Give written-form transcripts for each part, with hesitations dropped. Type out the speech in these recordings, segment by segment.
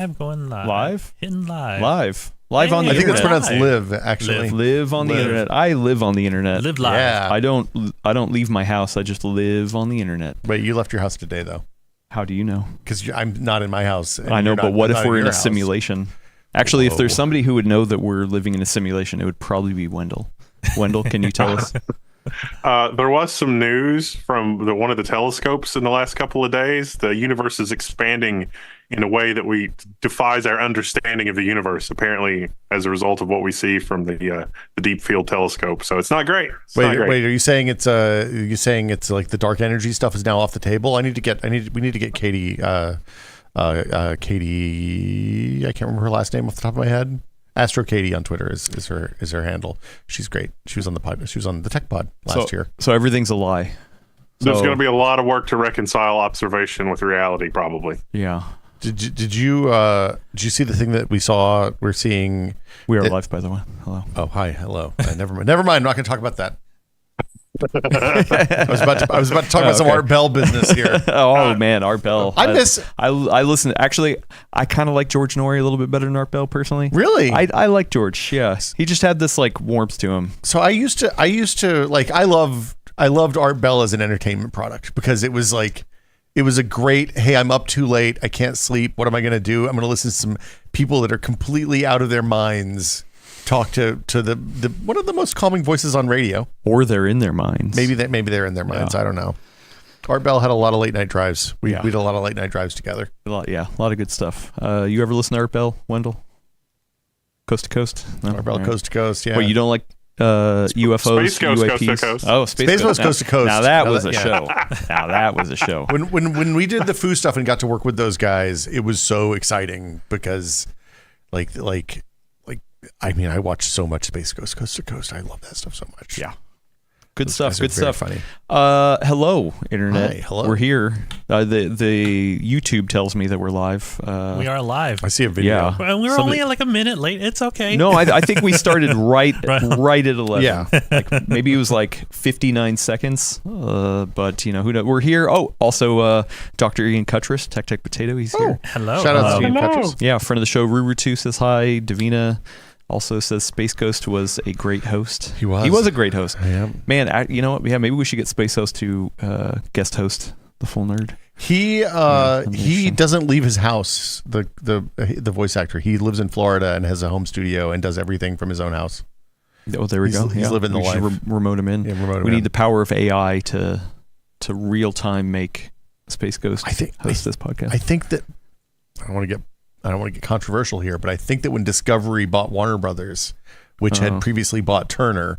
going live. Live? Hitting live. Live on the I think internet. it's pronounced live, actually. Live on the internet. I live on the internet. Live live. Yeah. I don't leave my house. I just live on the internet. Wait, you left your house today, though? How do you know? Because I'm not in my house. I know, but what if we're in a house? simulation? Actually, if there's somebody who would know that we're living in a simulation, it would probably be Wendell. Wendell, can you tell us? There was some news from one of the telescopes in the last couple of days. The universe is expanding in a way that defies our understanding of the universe, apparently as a result of what we see from the Deep Field Telescope. So it's not great. Wait, are you saying it's like the dark energy stuff is now off the table? We need to get Katie Katie, I can't remember her last name off the top of my head. Astro Katie on Twitter is her handle. She's great. She was on the pod. She was on the Tech Pod last year. So everything's a lie. There's going to be a lot of work to reconcile observation with reality, probably. Yeah. Did you see the thing that we saw? We're seeing. We are live, by the way. Hello. Oh, hi. Hello. Never mind. I'm not going to talk about that. I was about to talk about some Art Bell business here. Oh man, Art Bell. I listen. Actually, I kind of like George Norrie a little bit better than Art Bell personally. Really? I like George. Yes, he just had this like warmth to him. So I used to like I loved Art Bell as an entertainment product because it was a great, hey, I'm up too late, I can't sleep, what am I going to do? I'm going to listen to some people that are completely out of their minds talk to the one of the most calming voices on radio. Or they're in their minds. Maybe they're in their minds. Yeah. I don't know. Art Bell had a lot of late night drives. We did a lot of late night drives together. A lot of good stuff. You ever listen to Art Bell, Wendell? Coast to Coast? No? Art Bell, Coast to Coast, yeah. Wait, you don't like UFOs, Space Ghost, UAPs? Coast to Coast. Oh, Space Ghost, Coast to Coast. Now that was a show. Now that was a show. When we did the Foo stuff and got to work with those guys, it was so exciting because I mean, I watched so much Space Ghost, Coast to Coast. I love that stuff so much. Yeah. Good stuff. Funny. Hello, Internet. Hi, hello. We're here. The YouTube tells me that we're live. We are live. I see a video. Yeah. And we're only like a minute late. It's okay. No, I think we started right at 11. Yeah. Like maybe it was like 59 seconds. But you know, who knows? We're here. Oh, also Dr. Ian Cuttress, Tech Potato. He's here. Hello. Shout out to Ian Hello. Cuttress. Yeah, friend of the show. Ruru2 says hi. Davina also says Space Ghost was a great host. He was. He was a great host. Yeah. Man, you know what? Yeah, maybe we should get Space Host to guest host The Full Nerd. He doesn't leave his house. The voice actor. He lives in Florida and has a home studio and does everything from his own house. Oh, there we go. He's living the we should life. Remote him in. Yeah, remote him we in. need the power of AI to real time make Space Ghost host this podcast. I think that I don't want to get controversial here, but I think that when Discovery bought Warner Brothers, which had previously bought Turner,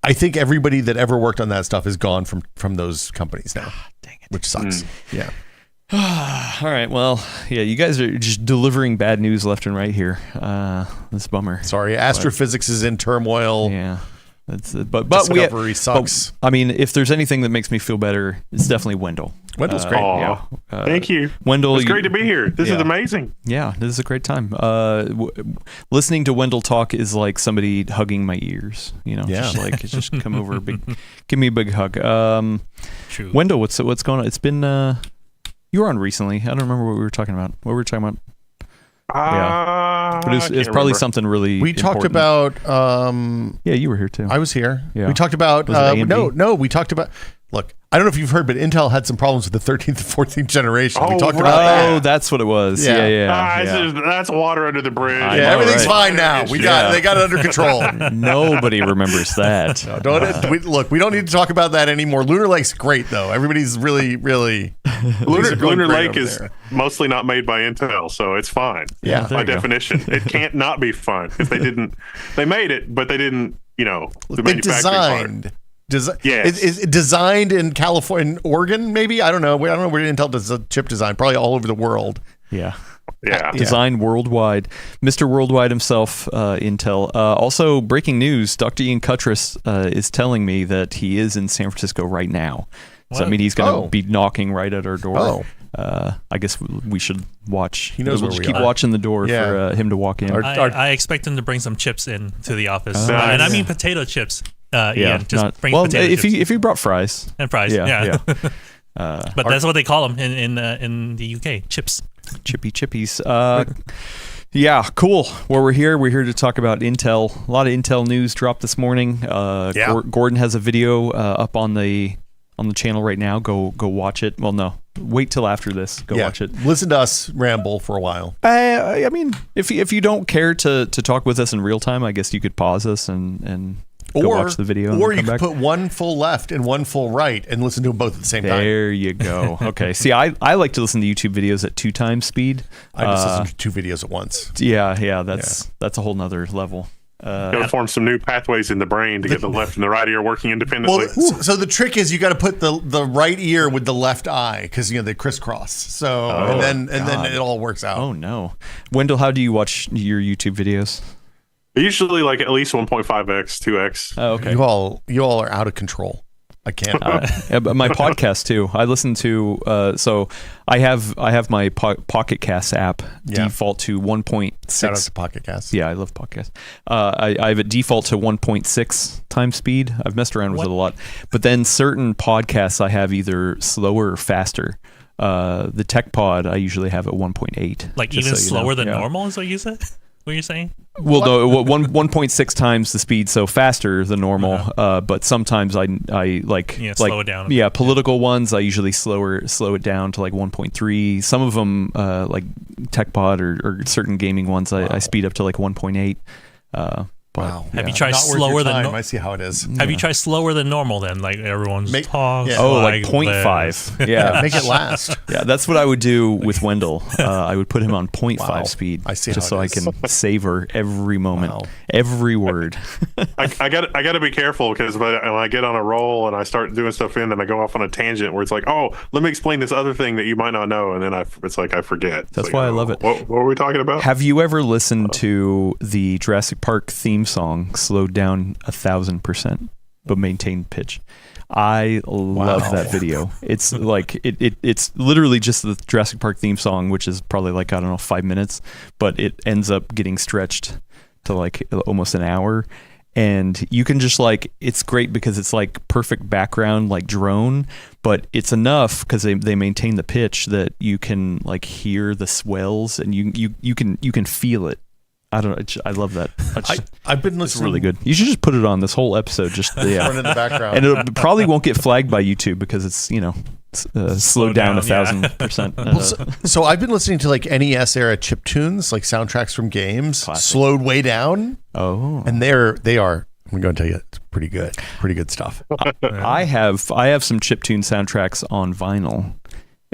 I think everybody that ever worked on that stuff is gone from those companies now. Dang it. Which sucks. Yeah. All right. Well, yeah, you guys are just delivering bad news left and right here. That's a bummer. Sorry, astrophysics is in turmoil. Yeah. But Discovery sucks. I mean, if there's anything that makes me feel better, it's definitely Wendell. Wendell's great. Yeah. Thank you. Wendell, It's great to be here. This is amazing. Yeah, this is a great time. Listening to Wendell talk is like somebody hugging my ears. You know, just come over, give me a big hug. True. Wendell, what's going on? It's been you were on recently. I don't remember what we were talking about. What were we talking about? But it's probably something really. We talked about. Yeah, you were here too. I was here. Yeah. We talked about. Was it AMD? No. We talked about. Look, I don't know if you've heard, but Intel had some problems with the 13th and 14th generation. We talked about that. Oh, that's what it was. Yeah. That's water under the bridge. Yeah, everything's fine now. They got it under control. Nobody remembers that. No, we don't need to talk about that anymore. Lunar Lake's great though. Everybody's really Lunar Lake is mostly not made by Intel, so it's fine. Yeah, by definition, it can't not be fine if they made it, but they didn't. You know, the manufacturing part. Is designed in California, in Oregon, maybe? I don't know. I don't know where Intel does chip design. Probably all over the world. Yeah. Yeah. Designed worldwide. Mr. Worldwide himself, Intel. Also, breaking news, Dr. Ian Cuttress is telling me that he is in San Francisco right now. Does that mean he's going to be knocking right at our door? I guess we should watch. He knows we'll where just we keep are. watching the door for him to walk in. I expect him to bring some chips in to the office. And I mean potato chips. Ian, just bring potato chips. If he brought fries. And fries, yeah. Yeah. But that's what they call them in the UK, chips. Chippy chippies. Yeah, cool. Well, we're here to talk about Intel. A lot of Intel news dropped this morning. Gordon has a video up on the channel right now. Go watch it. Well, no, wait till after this. Go watch it. Listen to us ramble for a while. I mean, if you don't care to talk with us in real time, I guess you could pause us and go watch the video. Or you could put one full left and one full right and listen to them both at the same time. There you go. Okay. See, I like to listen to YouTube videos at 2x speed. I just listen to 2 videos at once. Yeah. That's a whole nother level. Gotta form some new pathways in the brain to get the left and the right ear working independently. Well, so the trick is you got to put the right ear with the left eye because they crisscross. So and then it all works out. Oh no, Wendell, how do you watch your YouTube videos? Usually like at least 1.5x, 2x. Oh, okay. You all are out of control. I can't. But my podcast too. I listen to. So I have my Pocket Cast app default to 1.6. Shout out to Pocket Cast. Yeah, I love podcasts. I have it default to 1.6 times speed. I've messed around with it a lot, but then certain podcasts I have either slower or faster. The Tech Pod I usually have at 1.8. Like even slower than normal is what you said. What you're saying? Well, no, 1.6 times the speed, so faster than normal. But sometimes I like slow it down. Yeah, political ones I usually slow it down to like 1.3. Some of them like TechPod or certain gaming ones I speed up to like 1.8. Wow. Have you tried slower than normal? I see how it is. Have you tried slower than normal then? Like everyone's talks. Yeah. Oh, like 0.5. Yeah. Make it last. Yeah, that's what I would do with Wendell. I would put him on 0.5 speed. I see just so I can savor every moment, every word. I got to be careful because when I get on a roll and I start doing stuff and I go off on a tangent where it's like, oh, let me explain this other thing that you might not know, and then it's like I forget. That's why I love it. What were we talking about? Have you ever listened to the Jurassic Park theme song slowed down 1,000% but maintained pitch? I love that video. It's like it's literally just the Jurassic Park theme song, which is probably like 5 minutes, but it ends up getting stretched to like almost an hour. And you can just it's great because it's like perfect background, like drone, but it's enough because they maintain the pitch that you can like hear the swells and you can feel it. I love that. I've been listening. It's really good. You should just put it on this whole episode. Just run in the background, and it probably won't get flagged by YouTube because it's slowed down 1,000%. So I've been listening to like NES era chiptunes, like soundtracks from games, slowed way down. Oh, and they are. I'm going to tell you, it's pretty good stuff. I have some chiptune soundtracks on vinyl.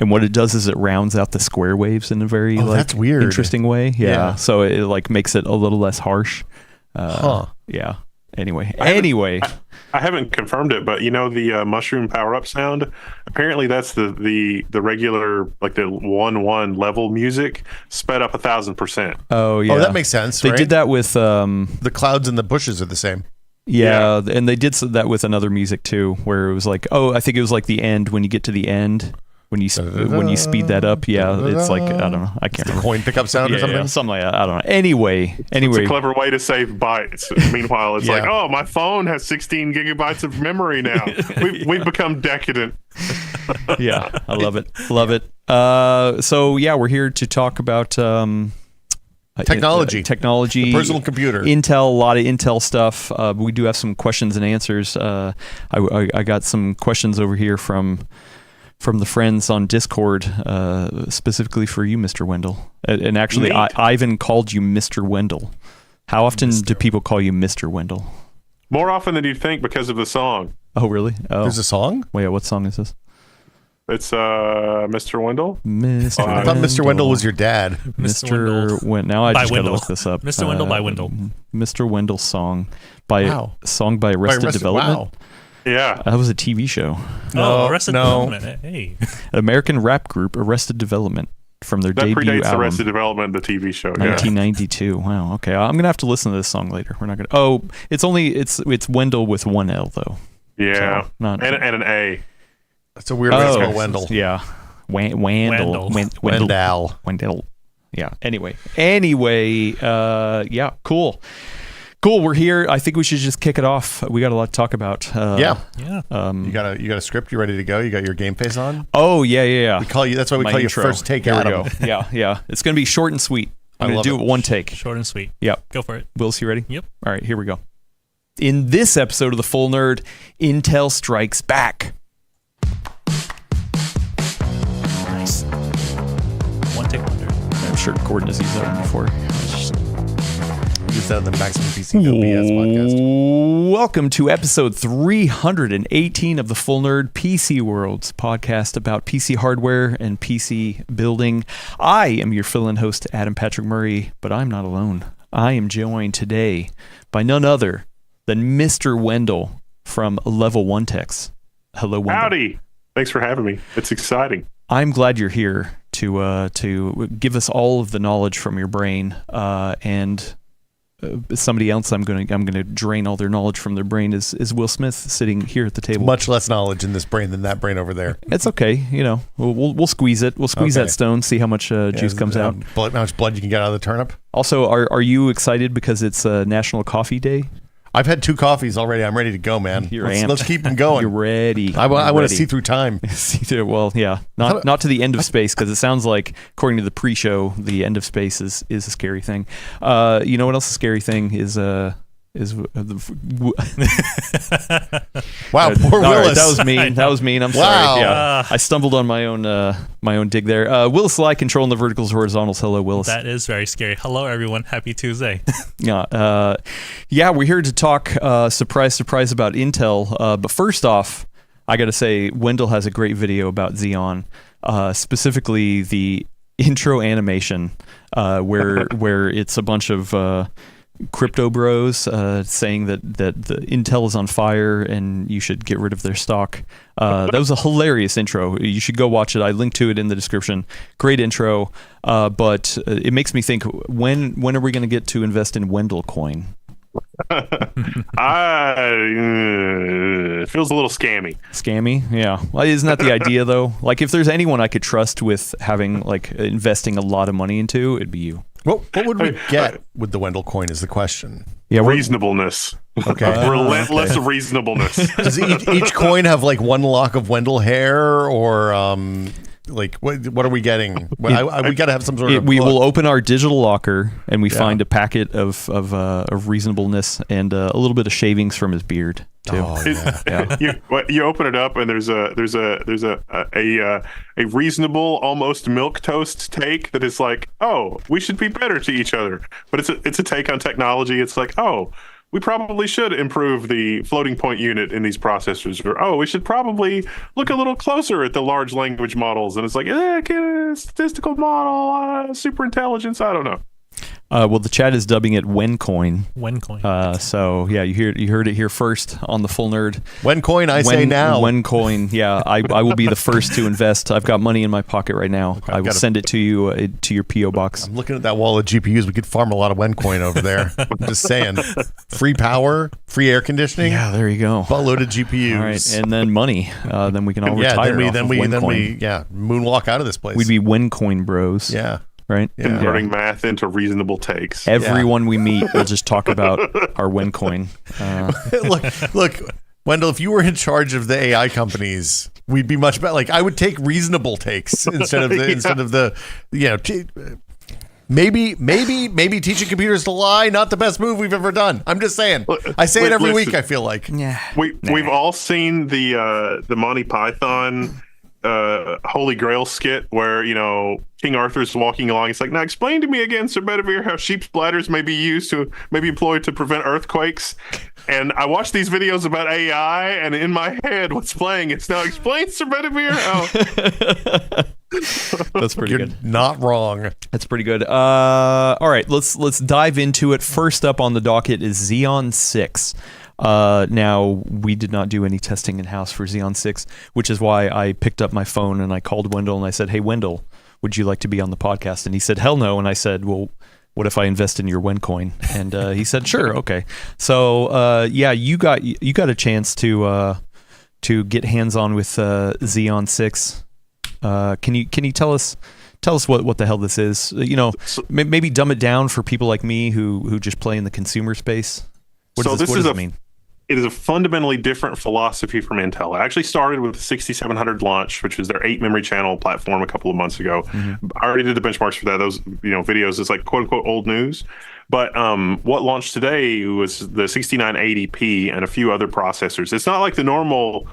And what it does is it rounds out the square waves in a very that's weird. Interesting way. Yeah. So it like makes it a little less harsh. Yeah. Anyway. I haven't confirmed it, but the mushroom power up sound. Apparently, that's the regular like the 1/1 level music sped up 1,000%. Oh yeah. Oh, that makes sense. They did that with the clouds and the bushes are the same. Yeah, and they did that with another music too, where it was like, I think it was like the end when you get to the end. When you speed that up, it's like I don't know. I can't remember. Coin pickup sound or something. Yeah, something like that. I don't know. Anyway, it's a clever way to save bytes. Meanwhile, it's like, oh, my phone has 16 gigabytes of memory now. We've become decadent. Yeah, I love it. So yeah, we're here to talk about technology, the personal computer, Intel, a lot of Intel stuff. We do have some questions and answers. I got some questions over here from the friends on Discord, specifically for you, Mr. Wendell. And actually, Ivan called you Mr. Wendell. How often do people call you Mr. Wendell? More often than you'd think because of the song. Oh, really? Oh. There's a song? Wait, what song is this? It's Mr. Wendell. I thought Mr. Wendell was your dad. Mr. Wendell. Now I just got to look this up. Mr. Wendell by Wendell. Mr. Wendell's song by Arrested Development. Wow. Yeah. That was a TV show. Arrested Development. Hey. American rap group Arrested Development from their debut predates album. Arrested Development, the TV show. 1992. Wow. Okay. I'm gonna have to listen to this song later. We're not gonna. Oh, it's Wendell with one L though. Yeah. So not and an A. That's a weird way to spell Wendell. Yeah. Wendell. Yeah. Anyway. Yeah. Cool. Cool. We're here. I think we should just kick it off. We got a lot to talk about. Yeah. You got a script. You ready to go? You got your game face on? Oh yeah. We call you. That's why we call you First Take Adam. Yeah. It's gonna be short and sweet. I'm gonna do it one take. Short and sweet. Yeah. Go for it. Willis, you ready? Yep. All right. Here we go. In this episode of The Full Nerd, Intel strikes back. Nice. One take wonder. I'm sure Gordon has used that one before. Use that on the Maximum PC BS podcast. Welcome to episode 318 of The Full Nerd PCWorld podcast about PC hardware and PC building. I am your fill-in host, Adam Patrick Murray, but I'm not alone. I am joined today by none other than Mr. Wendell from Level 1 Techs. Hello, Wendell. Howdy. Thanks for having me. It's exciting. I'm glad you're here to give us all of the knowledge from your brain, and somebody else I'm going to drain all their knowledge from their brain is Will Smith sitting here at the table. Much less knowledge in this brain than that brain over there. It's okay, we'll squeeze it. We'll squeeze that stone, see how much juice comes out. How much blood you can get out of the turnip. Also, are you excited because it's National Coffee Day? I've had 2 coffees already. I'm ready to go, man. Let's keep them going. You're ready. I want to see through time. Well, yeah, not to the end of space, because it sounds like, according to the pre-show, the end of space is a scary thing. You know what else a scary thing is? Wow, poor Willis. Right, that was mean. I'm sorry. Yeah, I stumbled on my own dig there. Willis Lai controlling the verticals, horizontals. Hello, Willis. That is very scary. Hello, everyone. Happy Tuesday. Yeah, we're here to talk. Surprise about Intel. But first off, I got to say, Wendell has a great video about Xeon, specifically the intro animation, where it's a bunch of crypto bros saying that the Intel is on fire and you should get rid of their stock. That was a hilarious intro. You should go watch it. I linked to it in the description. Great intro, but it makes me think, when are we going to get to invest in Wendell coin? It feels a little scammy. Scammy? Yeah. Well, isn't that the idea, though? Like, if there's anyone I could trust with having, like, investing a lot of money into, it'd be you. What would we get with the Wendell coin is the question. Yeah, reasonableness. Okay. Relentless reasonableness. Does each coin have like one lock of Wendell hair, or like what are we getting? We got to have some sort of. We will open our digital locker and we find a packet of reasonableness and a little bit of shavings from his beard too. Oh, yeah. You open it up and there's a reasonable, almost milk toast take that is like, oh, we should be better to each other, but it's a take on technology. It's like, oh, we probably should improve the floating point unit in these processors, or oh, we should probably look a little closer at the large language models. And it's like, statistical model, super intelligence. I don't know. Well, the chat is dubbing it Wencoin. Wencoin. So yeah, you heard it here first on the Full Nerd. Wencoin, I say now. Wencoin. Yeah, I will be the first to invest. I've got money in my pocket right now. Okay, I will send it to you to your PO box. I'm looking at that wall of GPUs. We could farm a lot of Wencoin over there. I'm just saying, free power, free air conditioning. Yeah, there you go. Buttload of GPUs. All right, and then money. Then we can all retire. Then we moonwalk out of this place. We'd be Wencoin bros. Yeah. Right? Yeah. Converting math into reasonable takes. Everyone we meet will just talk about our Wencoin. Look, Wendell, if you were in charge of the AI companies, we'd be much better. Like, I would take reasonable takes instead of the maybe teaching computers to lie, not the best move we've ever done. I'm just saying. I say it every week, I feel like. Yeah. We've all seen the Monty Python Holy Grail skit where King Arthur's walking along. It's like, now explain to me again, Sir Bedivere, how sheep's bladders may be employed to prevent earthquakes. And I watch these videos about AI, and in my head, what's playing? It's now explain, Sir Bedivere. That's pretty good. You're not wrong. That's pretty good. All right, let's dive into it. First up on the docket is Xeon 6. Now, we did not do any testing in-house for Xeon 6, which is why I picked up my phone and I called Wendell and I said, hey, Wendell, would you like to be on the podcast? And he said, hell no. And I said, well, what if I invest in your Wencoin? And he said, sure, okay. So, you got a chance to get hands-on with Xeon 6. Can you tell us tell us what the hell this is. Maybe dumb it down for people like me who just play in the consumer space. What does it mean? It is a fundamentally different philosophy from Intel. It actually started with the 6700 launch, which was their 8 memory channel platform a couple of months ago. Mm-hmm. I already did the benchmarks for that. Those videos is like quote unquote old news. But what launched today was the 6980P and a few other processors. It's not like the normal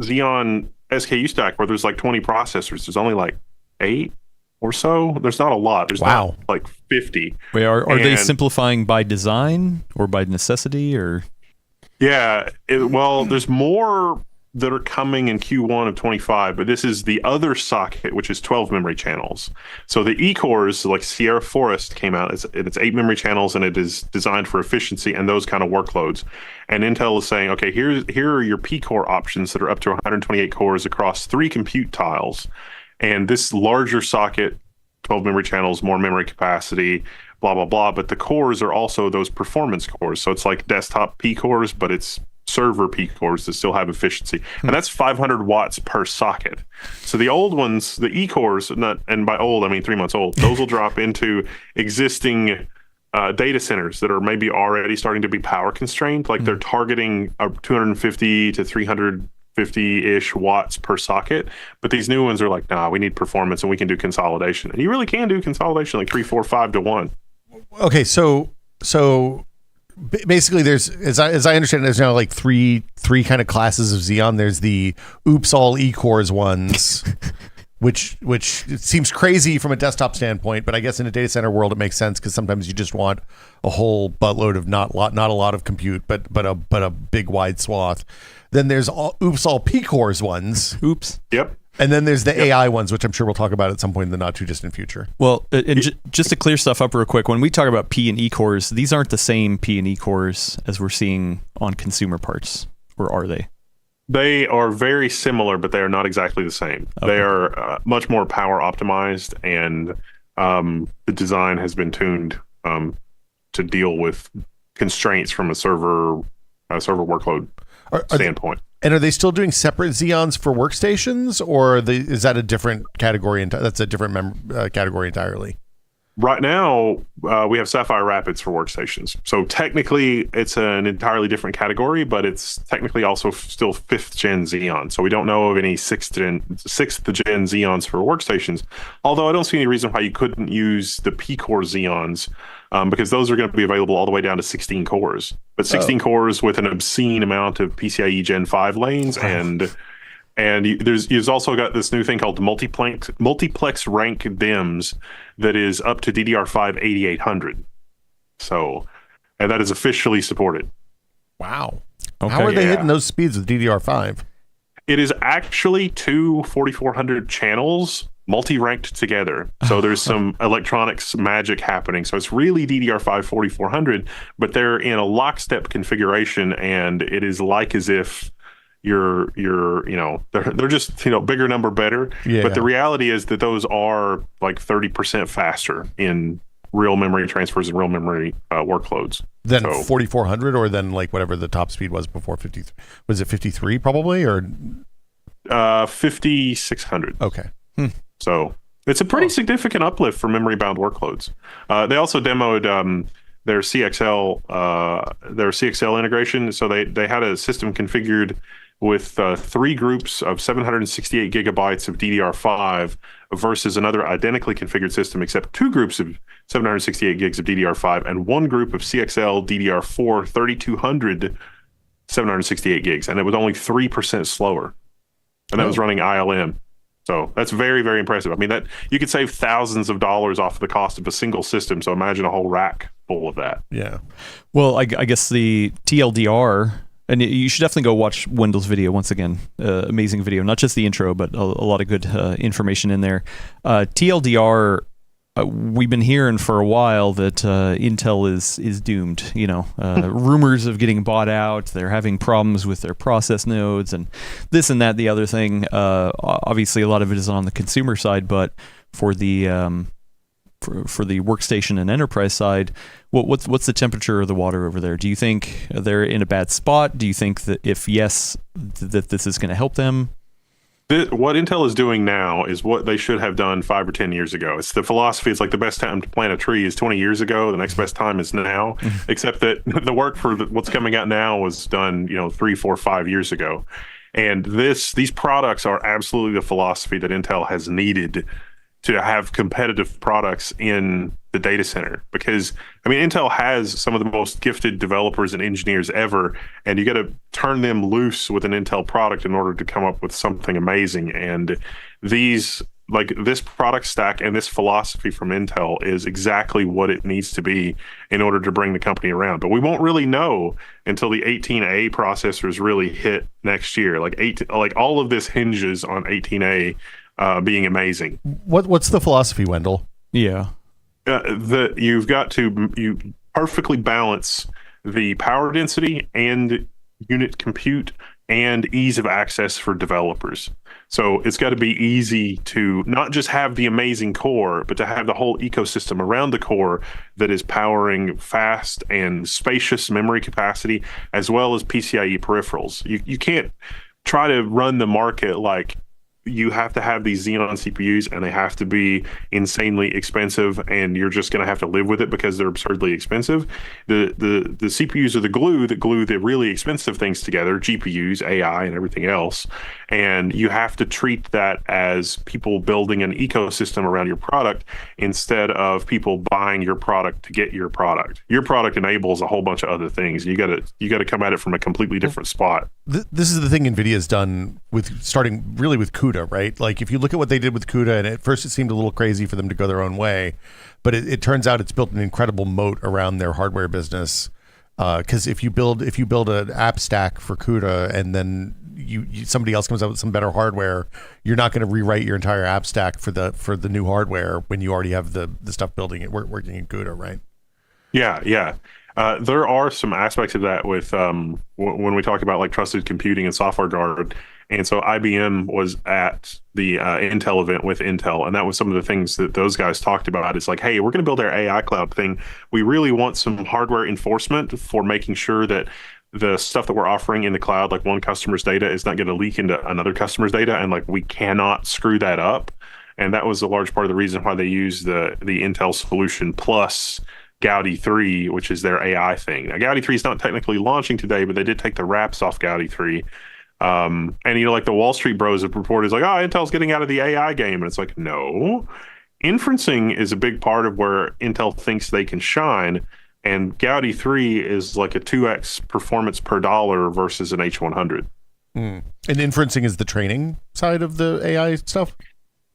Xeon SKU stack where there's like 20 processors. There's only like 8 or so. There's not a lot. There's not like 50. Wait, are they simplifying by design or by necessity or? Yeah, there's more that are coming in Q1 of 25, but this is the other socket, which is 12 memory channels. So the E-cores, like Sierra Forest came out, it's 8 memory channels, and it is designed for efficiency and those kind of workloads. And Intel is saying, okay, here are your P-core options that are up to 128 cores across 3 compute tiles. And this larger socket, 12 memory channels, more memory capacity, blah, blah, blah. But the cores are also those performance cores. So it's like desktop P cores, but it's server P cores that still have efficiency. And that's 500 watts per socket. So the old ones, the E cores, and by old, I mean 3 months old, those will drop into existing data centers that are maybe already starting to be power constrained. Like they're targeting 250 to 350-ish watts per socket. But these new ones are like, nah, we need performance and we can do consolidation. And you really can do consolidation like 3, 4, 5 to 1. Okay, so basically, there's as I understand, there's now like three kind of classes of Xeon. There's the oops all E-cores ones, which it seems crazy from a desktop standpoint, but I guess in a data center world it makes sense because sometimes you just want a whole buttload of not a lot of compute, but a big wide swath. Then there's oops all P-cores ones. Oops. Yep. And then there's the AI ones, which I'm sure we'll talk about at some point in the not too distant future. Well, just to clear stuff up real quick, when we talk about P and E cores, these aren't the same P and E cores as we're seeing on consumer parts, or are they? They are very similar, but they are not exactly the same. Okay. They are much more power optimized, and the design has been tuned to deal with constraints from a server workload standpoint. And are they still doing separate Xeons for workstations, or is that a different category? That's a different category entirely. Right now, we have Sapphire Rapids for workstations. So technically, it's an entirely different category, but it's technically also still 5th gen Xeon. So we don't know of any 6th gen Xeons for workstations. Although I don't see any reason why you couldn't use the P-core Xeons, because those are going to be available all the way down to 16 cores. But 16 cores with an obscene amount of PCIe Gen 5 lanes, and you've also got this new thing called multiplex rank DIMMs that is up to DDR5 8800. So, and that is officially supported. Wow. Okay. How are they hitting those speeds with DDR5? It is actually 2 4400 channels multi-ranked together. So there's some electronics magic happening. So it's really DDR5 4400, but they're in a lockstep configuration, and it is like as if they're just bigger number better. But the reality is that those are like 30% faster in real memory transfers and real memory workloads. Then 4400, or then like whatever the top speed was before 53. Was it 53 probably, or 5600? Okay. So it's a pretty significant uplift for memory bound workloads. They also demoed their CXL integration. So they had a system configured with 3 groups of 768 gigabytes of DDR5 versus another identically configured system, except 2 groups of 768 gigs of DDR5 and 1 group of CXL DDR4 3200 768 gigs. And it was only 3% slower. And that was running ILM. So that's very, very impressive. I mean, that you could save thousands of dollars off the cost of a single system. So imagine a whole rack full of that. Yeah. Well, I guess the TLDR, and you should definitely go watch Wendell's video once again. Amazing video, not just the intro, but a lot of good information in there. TLDR, we've been hearing for a while that Intel is doomed. Rumors of getting bought out. They're having problems with their process nodes and this and that, the other thing. Obviously, a lot of it is on the consumer side, but for the for the workstation and enterprise side, what's the temperature of the water over there? Do you think they're in a bad spot? Do you think that if yes, that this is going to help them? What Intel is doing now is what they should have done 5 or 10 years ago. It's the philosophy. It's like the best time to plant a tree is 20 years ago. The next best time is now, except that the work for what's coming out now was done, 3, 4, 5 years ago. And these products are absolutely the philosophy that Intel has needed to have competitive products in the data center, because Intel has some of the most gifted developers and engineers ever, and you got to turn them loose with an Intel product in order to come up with something amazing. And this product stack and this philosophy from Intel is exactly what it needs to be in order to bring the company around. But we won't really know until the 18A processors really hit next year. All of this hinges on 18A being amazing. What's the philosophy, Wendell? Yeah. You've got to perfectly balance the power density and unit compute and ease of access for developers. So it's got to be easy to not just have the amazing core, but to have the whole ecosystem around the core that is powering fast and spacious memory capacity, as well as PCIe peripherals. You can't try to run the market like you have to have these Xeon CPUs and they have to be insanely expensive, and you're just going to have to live with it because they're absurdly expensive. The CPUs are the glue that glue the really expensive things together, GPUs, AI, and everything else. And you have to treat that as people building an ecosystem around your product instead of people buying your product to get your product. Your product enables a whole bunch of other things. You got to come at it from a completely different spot. This is the thing NVIDIA's done with starting really with CUDA, right? Like if you look at what they did with CUDA, and at first it seemed a little crazy for them to go their own way, but it turns out it's built an incredible moat around their hardware business. Because if you build an app stack for CUDA and then somebody else comes out with some better hardware, you're not going to rewrite your entire app stack for the new hardware when you already have the stuff building it working in CUDA, right? Yeah. There are some aspects of that with when we talk about like trusted computing and software guard. And so IBM was at the Intel event with Intel, and that was some of the things that those guys talked about. It's like, hey, we're going to build our AI cloud thing. We really want some hardware enforcement for making sure that the stuff that we're offering in the cloud, like one customer's data, is not going to leak into another customer's data, and like we cannot screw that up. And that was a large part of the reason why they used the Intel solution plus Gaudi 3, which is their AI thing. Now, Gaudi 3 is not technically launching today, but they did take the wraps off Gaudi 3. And like the Wall Street bros have reported, like, Intel's getting out of the AI game. And it's like, no. Inferencing is a big part of where Intel thinks they can shine. And Gaudi 3 is like a 2x performance per dollar versus an H100. And inferencing is the training side of the AI stuff?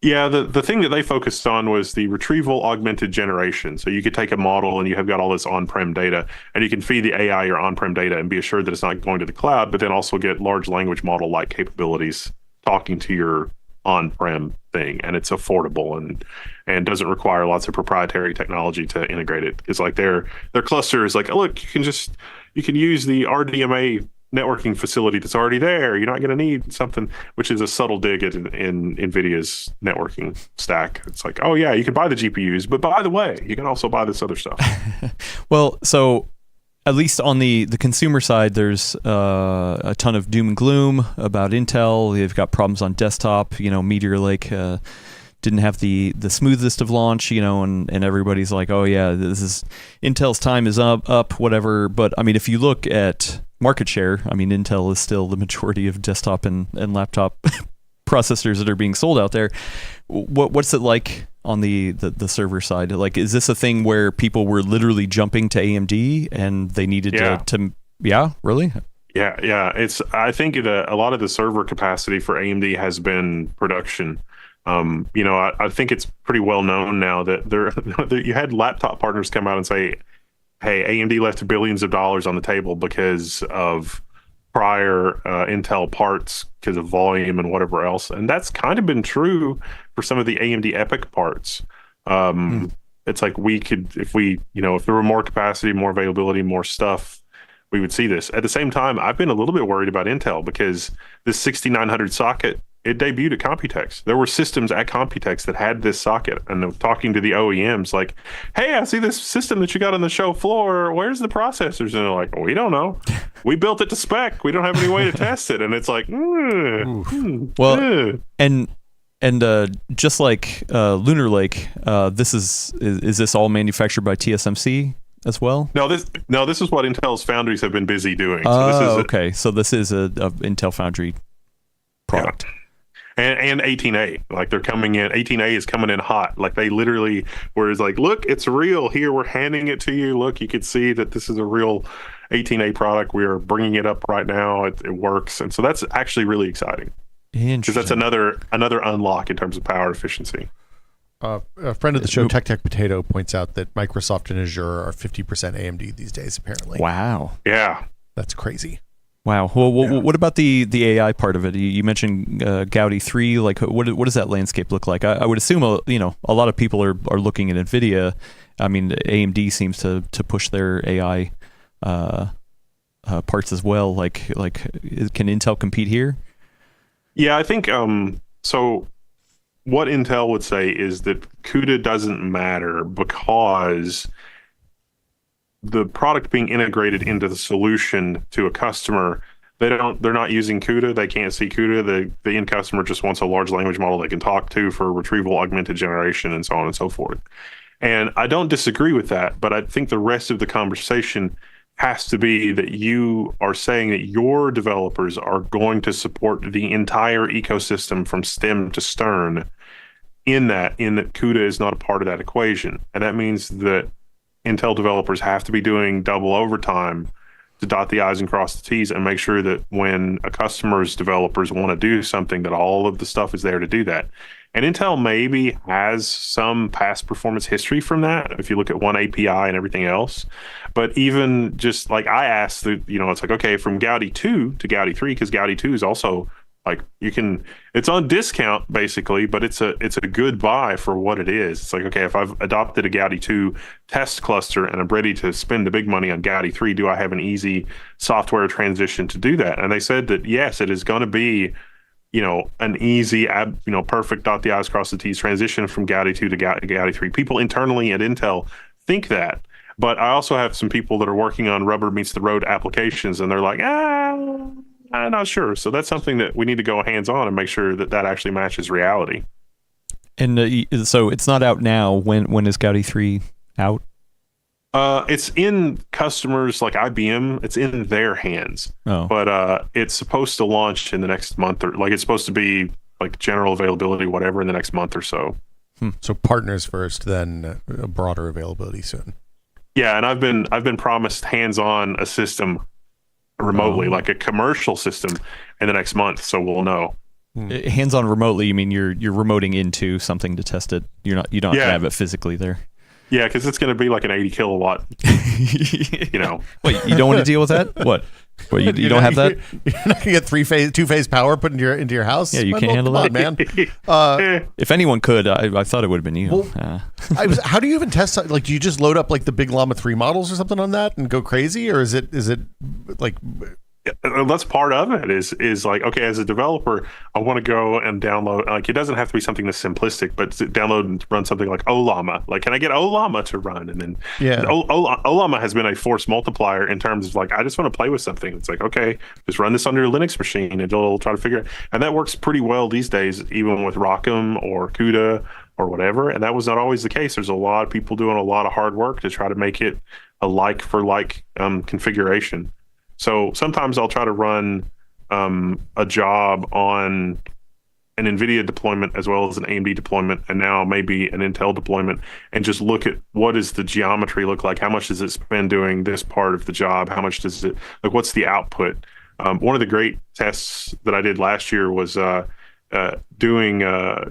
Yeah, the thing that they focused on was the retrieval augmented generation. So you could take a model and you have got all this on-prem data, and you can feed the AI your on-prem data and be assured that it's not going to the cloud, but then also get large language model-like capabilities talking to your on-prem thing, and it's affordable and doesn't require lots of proprietary technology to integrate it. It's like their cluster is like, look, you can use the RDMA networking facility that's already there. You're not going to need something, which is a subtle dig at in NVIDIA's networking stack. It's like, oh yeah, you can buy the GPUs, but by the way, you can also buy this other stuff. Well, so at least on the consumer side, there's a ton of doom and gloom about Intel. They've got problems on desktop. Meteor Lake didn't have the smoothest of launch, and everybody's like, oh yeah, this is Intel's time is up, whatever. But if you look at market share, Intel is still the majority of desktop and laptop processors that are being sold out there. What's it like on the server side? Like, is this a thing where people were literally jumping to AMD and they needed to really? Yeah. I think a lot of the server capacity for AMD has been production. I think it's pretty well known now that you had laptop partners come out and say, hey, AMD left billions of dollars on the table because of prior Intel parts, because of volume and whatever else. And that's kind of been true for some of the AMD EPYC parts. It's like if there were more capacity, more availability, more stuff, we would see this. At the same time, I've been a little bit worried about Intel because this 6900 socket it debuted at Computex. There were systems at Computex that had this socket, and talking to the OEMs like, hey, I see this system that you got on the show floor. Where's the processors? And they're like, we don't know. We built it to spec. We don't have any way to test it. And it's like, and just like Lunar Lake, this is this all manufactured by TSMC as well? No, this is what Intel's foundries have been busy doing. Okay. So this is a Intel Foundry product. Yeah. And 18A, like they're coming in. 18A is coming in hot. Like they literally were like, look, it's real. Here, we're handing it to you. Look, you can see that this is a real 18A product. We are bringing it up right now. It works, and so that's actually really exciting. Because that's another unlock in terms of power efficiency. A friend of the show, Tech Potato, points out that Microsoft and Azure are 50% AMD these days. Apparently. Wow. Yeah, that's crazy. Wow. Well, what about the AI part of it? You mentioned Gaudi 3. Like, what does that landscape look like? I would assume a lot of people are looking at NVIDIA. I mean, AMD seems to push their AI parts as well. Like, can Intel compete here? Yeah, I think so. What Intel would say is that CUDA doesn't matter because the product being integrated into the solution to a customer, they're not using CUDA. They can't see CUDA. The end customer just wants a large language model they can talk to for retrieval, augmented generation, and so on and so forth. And I don't disagree with that, but I think the rest of the conversation has to be that you are saying that your developers are going to support the entire ecosystem from stem to stern in that CUDA is not a part of that equation. And that means that Intel developers have to be doing double overtime to dot the I's and cross the T's and make sure that when a customer's developers want to do something, that all of the stuff is there to do that. And Intel maybe has some past performance history from that, if you look at one API and everything else. But even just like I asked, it's like, okay, from Gaudi 2 to Gaudi 3, because Gaudi 2 is also like it's on discount basically, but it's a good buy for what it is. It's like, okay, if I've adopted a Gaudi 2 test cluster and I'm ready to spend the big money on Gaudi 3, do I have an easy software transition to do that? And they said that yes, it is going to be an easy, perfect dot the I's cross the T's transition from Gaudi 2 to Gaudi 3. People internally at Intel think that, but I also have some people that are working on rubber meets the road applications, and they're like, I'm not sure. So that's something that we need to go hands-on and make sure that actually matches reality. And so it's not out now. When is Gaudi 3 out? It's in customers like IBM. It's in their hands. Oh. But it's supposed to launch in the next month, or like it's supposed to be like general availability, whatever, in the next month or so. So partners first, then a broader availability soon. Yeah, and I've been promised hands-on a system remotely, like a commercial system, in the next month, so we'll know. Hands-on remotely, you mean you're remoting into something to test it. You don't have it physically there. Yeah, because it's going to be like an 80 kilowatt. Wait, you don't want to deal with that? What? You don't have that? You're not going to get two-phase power put into your house? Yeah, you can't handle that, man. If anyone could, I thought it would have been you. Well, how do you even test? Like, do you just load up like the Big Llama 3 models or something on that and go crazy, or is it like? That's part of it. Is like, okay, as a developer, I want to go and download. Like, it doesn't have to be something that's simplistic, but download and run something like Ollama. Like, can I get Ollama to run? And then Ollama has been a force multiplier in terms of like, I just want to play with something. It's like, okay, just run this on your Linux machine and it'll try to figure it. And that works pretty well these days, even with ROCm or CUDA or whatever. And that was not always the case. There's a lot of people doing a lot of hard work to try to make it a like for like configuration. So sometimes I'll try to run a job on an NVIDIA deployment as well as an AMD deployment, and now maybe an Intel deployment, and just look at what does the geometry look like? How much does it spend doing this part of the job? How much does it, like, what's the output? One of the great tests that I did last year was doing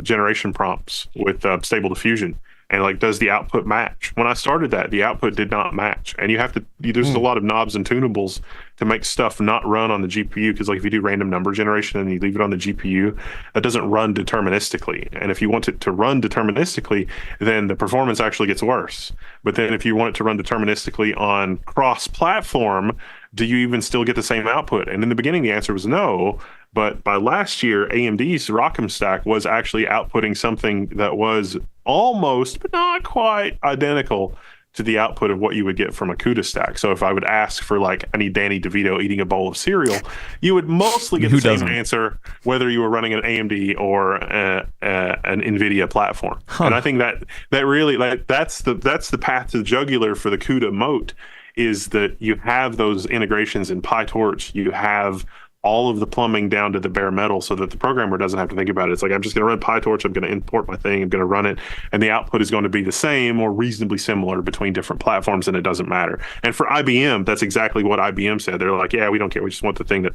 generation prompts with Stable Diffusion. And like, does the output match? When I started that, the output did not match. And you have to there's a lot of knobs and tunables to make stuff not run on the GPU, because like if you do random number generation and you leave it on the GPU, that doesn't run deterministically. And if you want it to run deterministically, then the performance actually gets worse. But then if you want it to run deterministically on cross-platform, do you even still get the same output? And in the beginning, the answer was no. But by last year, AMD's ROCm stack was actually outputting something that was almost, but not quite identical to the output of what you would get from a CUDA stack. So if I would ask for like, I need Danny DeVito eating a bowl of cereal, you would mostly get the same answer, whether you were running an AMD or an NVIDIA platform. And I think that really, like, that's the path to the jugular for the CUDA moat, is that you have those integrations in PyTorch, you have all of the plumbing down to the bare metal, so that the programmer doesn't have to think about it. It's like, I'm just going to run PyTorch, I'm going to import my thing, I'm going to run it, and the output is going to be the same or reasonably similar between different platforms, and it doesn't matter. And for IBM, that's exactly what IBM said. They're like, yeah, we don't care. We just want the thing that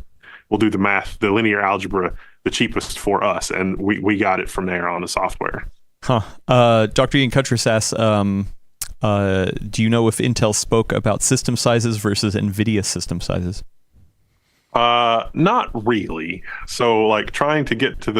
will do the math, the linear algebra, the cheapest for us. And we got it from there on the software. Dr. Ian Cuttress asks, do you know if Intel spoke about system sizes versus NVIDIA system sizes? Not really. So like trying to get to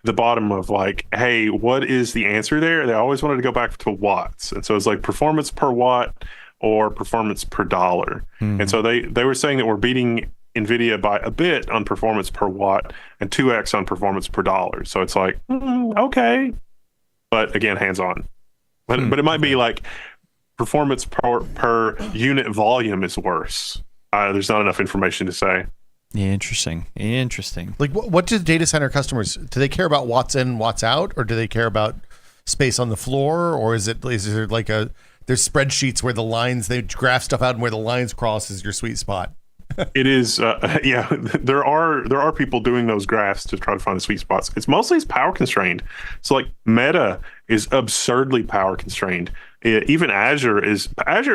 the bottom of like, hey, what is the answer there? They always wanted to go back to watts. And so it's like performance per watt or performance per dollar. And so they were saying that we're beating NVIDIA by a bit on performance per watt and 2x on performance per dollar. So it's like, okay. But again, hands-on. But it might be like performance per unit volume is worse. There's not enough information to say. Yeah, interesting. Like, what do data center customers, do they care about watts in, watts out, or do they care about space on the floor, or is there like there's spreadsheets where the lines, they graph stuff out, and where the lines cross is your sweet spot? It is, yeah. There are people doing those graphs to try to find the sweet spots. It's mostly power constrained. So like Meta is absurdly power constrained. Even Azure is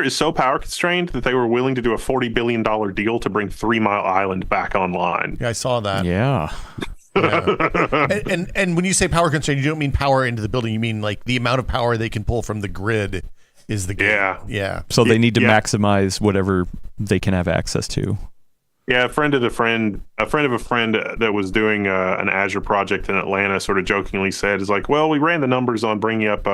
so power constrained that they were willing to do a $40 billion deal to bring 3 Mile Island back online. Yeah, I saw that. Yeah. And when you say power constrained, you don't mean power into the building. You mean like the amount of power they can pull from the grid is the game. Yeah. So they need to maximize whatever they can have access to. Yeah, a friend of a friend that was doing an Azure project in Atlanta sort of jokingly said, is like, well, we ran the numbers on bringing up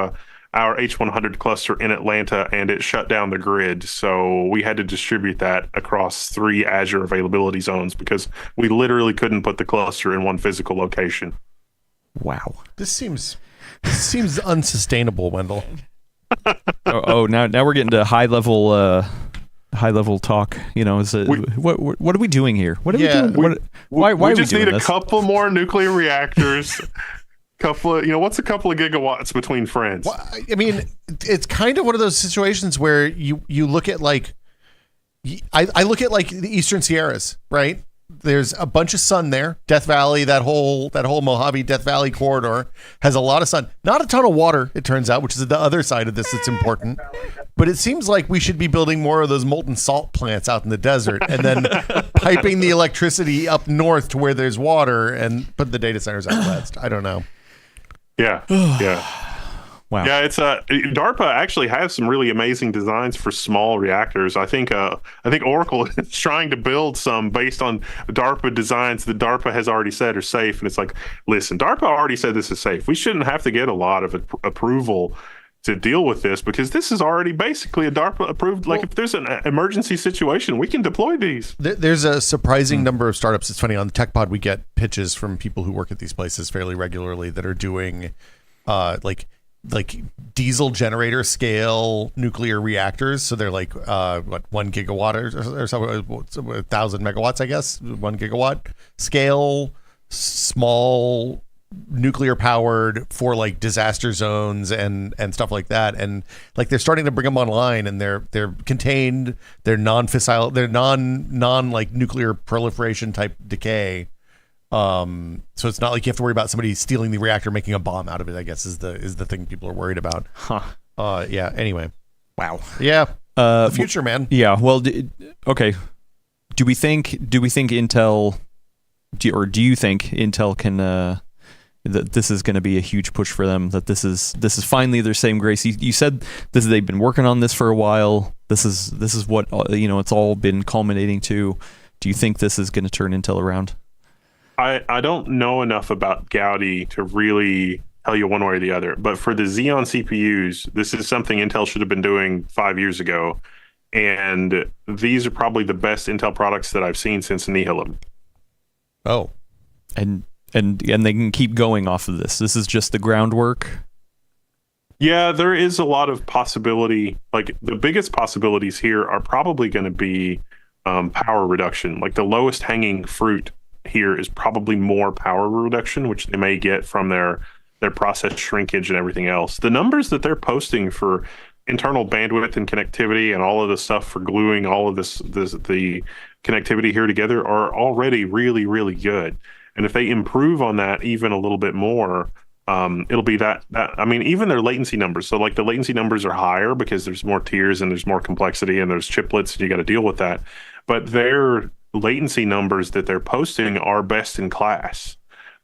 our H100 cluster in Atlanta, and it shut down the grid. So we had to distribute that across 3 Azure availability zones because we literally couldn't put the cluster in one physical location. Wow. This seems unsustainable, Wendell. Now we're getting to high level talk. You know, what are we doing here? What are we doing? Why we are just we doing need a this? couple more nuclear reactors. What's a couple of gigawatts between friends? Well, I mean, it's kind of one of those situations where you look at like, I look at like the Eastern Sierras, right? There's a bunch of sun there. Death Valley, that whole Mojave Death Valley corridor has a lot of sun. Not a ton of water, it turns out, which is the other side of this that's important. But it seems like we should be building more of those molten salt plants out in the desert and then piping the electricity up north to where there's water and put the data centers out west. I don't know. Yeah. Wow. Yeah, it's DARPA actually has some really amazing designs for small reactors. I think Oracle is trying to build some based on DARPA designs that DARPA has already said are safe. And it's like, listen, DARPA already said this is safe. We shouldn't have to get a lot of approval to deal with this because this is already basically a DARPA approved. Like, if there's an emergency situation, we can deploy these. There's a surprising number of startups. It's funny, on the TechPod, we get pitches from people who work at these places fairly regularly that are doing like diesel generator scale nuclear reactors. So they're like 1 gigawatt or so, 1,000 megawatts, I guess, 1 gigawatt scale, small nuclear powered for like disaster zones and stuff like that. And like they're starting to bring them online, and they're contained, they're non-fissile, they're non like nuclear proliferation type decay. So it's not like you have to worry about somebody stealing the reactor, making a bomb out of it, I guess is the thing people are worried about. Yeah. Anyway. Wow. Yeah. The future, man. Yeah. Well, okay. Do we think Intel, do you think Intel that this is going to be a huge push for them, that this is finally their saving grace. You said they've been working on this for a while. This is what it's all been culminating to. Do you think this is going to turn Intel around? I don't know enough about Gaudi to really tell you one way or the other, but for the Xeon CPUs, this is something Intel should have been doing 5 years ago, and these are probably the best Intel products that I've seen since Nihilum. Oh, and they can keep going off of this. This is just the groundwork. Yeah, there is a lot of possibility. Like the biggest possibilities here are probably going to be power reduction. Like the lowest hanging fruit here is probably more power reduction, which they may get from their process shrinkage and everything else. The numbers that they're posting for internal bandwidth and connectivity and all of the stuff for gluing all of the connectivity here together are already really, really good. And if they improve on that even a little bit more, it'll be that. I mean, even their latency numbers. So like the latency numbers are higher because there's more tiers and there's more complexity and there's chiplets and you got to deal with that. But their latency numbers that they're posting are best in class.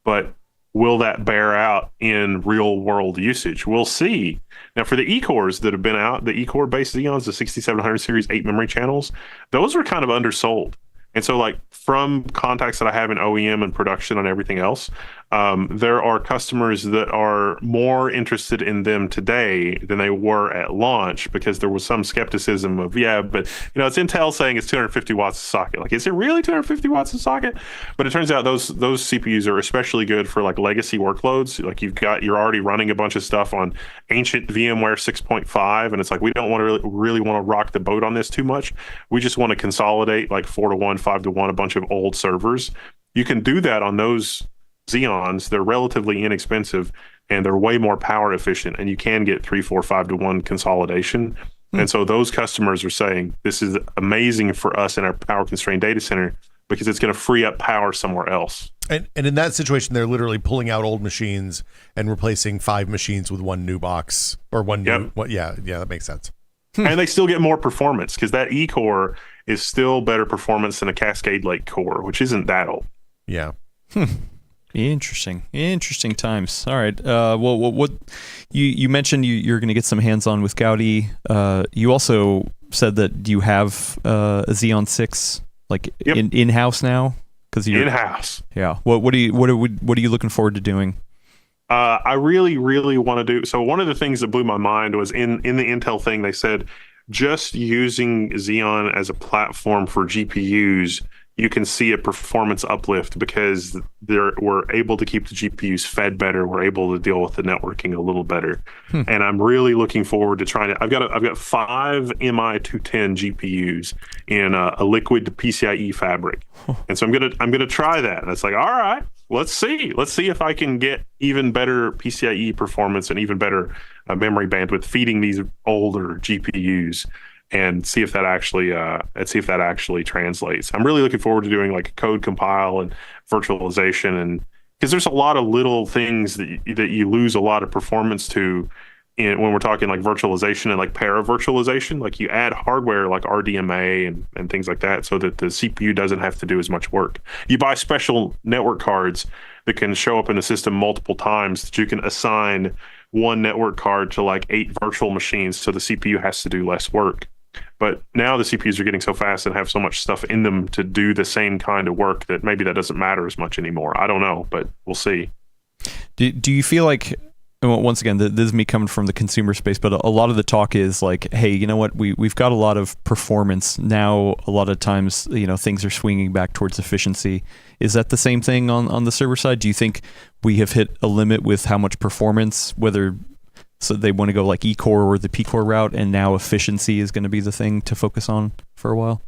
But will that bear out in real world usage? We'll see. Now for the E-cores that have been out, the E-core based Xeons, the 6700 series 8 memory channels, those are kind of undersold. And so like from contacts that I have in OEM and production and everything else, there are customers that are more interested in them today than they were at launch because there was some skepticism of, but it's Intel saying it's 250 watts a socket. Like, is it really 250 watts a socket? But it turns out those CPUs are especially good for like legacy workloads. Like you're already running a bunch of stuff on ancient VMware 6.5, and it's like we don't want to really want to rock the boat on this too much. We just want to consolidate like 4-to-1, 5-to-1, a bunch of old servers. You can do that on those Xeons. They're relatively inexpensive and they're way more power efficient, and you can get 3, 4, 5-to-1 consolidation. And so those customers are saying this is amazing for us in our power constrained data center because it's going to free up power somewhere else. And in that situation, they're literally pulling out old machines and replacing 5 machines with one new box or one new. Yeah, that makes sense. And they still get more performance because that E-core is still better performance than a Cascade Lake core, which isn't that old. Yeah. Interesting times. All right. Well, what you mentioned you're going to get some hands-on with Gaudi. You also said that you have a Xeon 6 in-house now because you're in-house. Yeah. What are you looking forward to doing? I really, really want to do. So one of the things that blew my mind was in the Intel thing. They said just using Xeon as a platform for GPUs, you can see a performance uplift because we're able to keep the GPUs fed better. We're able to deal with the networking a little better. And I'm really looking forward to trying to. I've got 5 MI210 GPUs in a liquid PCIe fabric, and so I'm gonna try that. And it's like, all right, let's see if I can get even better PCIe performance and even better memory bandwidth feeding these older GPUs. And see if that actually translates. I'm really looking forward to doing like code compile and virtualization, and because there's a lot of little things that you lose a lot of performance to when we're talking like virtualization and like para-virtualization. Like you add hardware like RDMA and things like that so that the CPU doesn't have to do as much work. You buy special network cards that can show up in the system multiple times that you can assign one network card to like 8 virtual machines so the CPU has to do less work. But now the CPUs are getting so fast and have so much stuff in them to do the same kind of work that maybe that doesn't matter as much anymore. I don't know, but we'll see. Do you feel like, once again, this is me coming from the consumer space, but a lot of the talk is like, hey, you know what, we've got a lot of performance now. A lot of times, things are swinging back towards efficiency. Is that the same thing on the server side? Do you think we have hit a limit with how much performance, whether so they want to go like E-core or the P-core route, and now efficiency is going to be the thing to focus on for a while?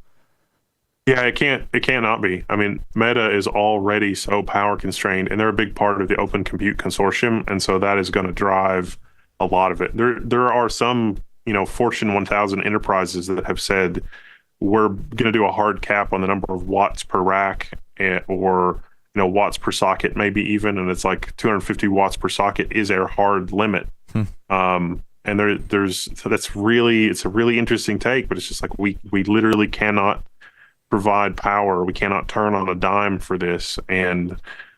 Yeah, it cannot be. I mean, Meta is already so power constrained, and they're a big part of the Open Compute Consortium, and so that is going to drive a lot of it. There are some, Fortune 1000 enterprises that have said we're going to do a hard cap on the number of watts per rack or watts per socket, maybe even, and it's like 250 watts per socket is our hard limit. And it's a really interesting take, but it's just like we literally cannot provide power. We cannot turn on a dime for this, and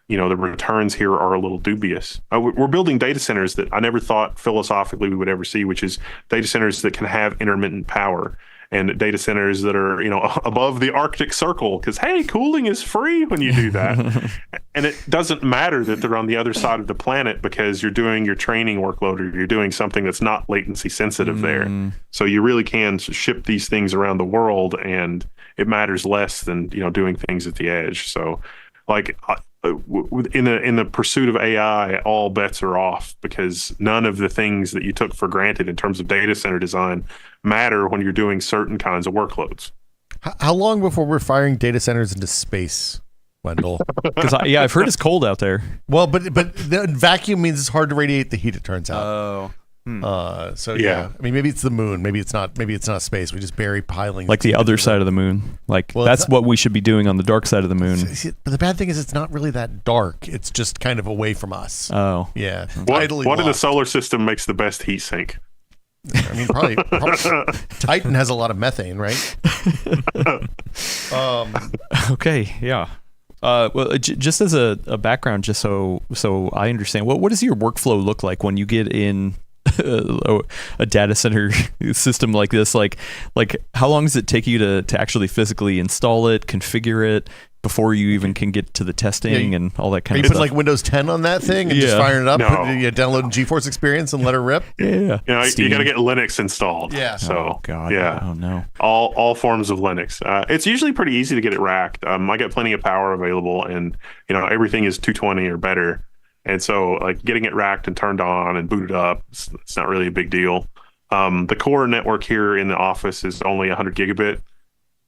the returns here are a little dubious. We're building data centers that I never thought philosophically we would ever see, which is data centers that can have intermittent power, and data centers that are, above the Arctic Circle, because, hey, cooling is free when you do that. And it doesn't matter that they're on the other side of the planet, because you're doing your training workload, or you're doing something that's not latency sensitive there. So you really can ship these things around the world, and it matters less than, doing things at the edge. So, like, in the pursuit of AI, all bets are off, because none of the things that you took for granted in terms of data center design matter when you're doing certain kinds of workloads. How long before we're firing data centers into space, Wendell? Because I've heard it's cold out there. Well, but the vacuum means it's hard to radiate the heat, it turns out. Oh. So yeah, I mean, maybe it's the moon, maybe it's not space. We just bury pilings, like the other side of the moon. Like, that's what we should be doing on the dark side of the moon. But the bad thing is, it's not really that dark. It's just kind of away from us. Oh, yeah. What in the solar system makes the best heat sink? I mean, probably Titan has a lot of methane, right? Okay, yeah. Well, just as a background, just so I understand, what does your workflow look like when you get in a data center system like this? Like how long does it take you to actually physically install it, configure it, before you even can get to the testing and all that kind of stuff? You put like Windows 10 on that thing and just firing it up, downloading GeForce Experience and let her rip? Yeah. You got to get Linux installed. Yeah. So, oh, God. Yeah. Oh, no. All forms of Linux. It's usually pretty easy to get it racked. I get plenty of power available, and, everything is 220 or better. And so, like, getting it racked and turned on and booted up, it's not really a big deal. The core network here in the office is only 100 gigabit.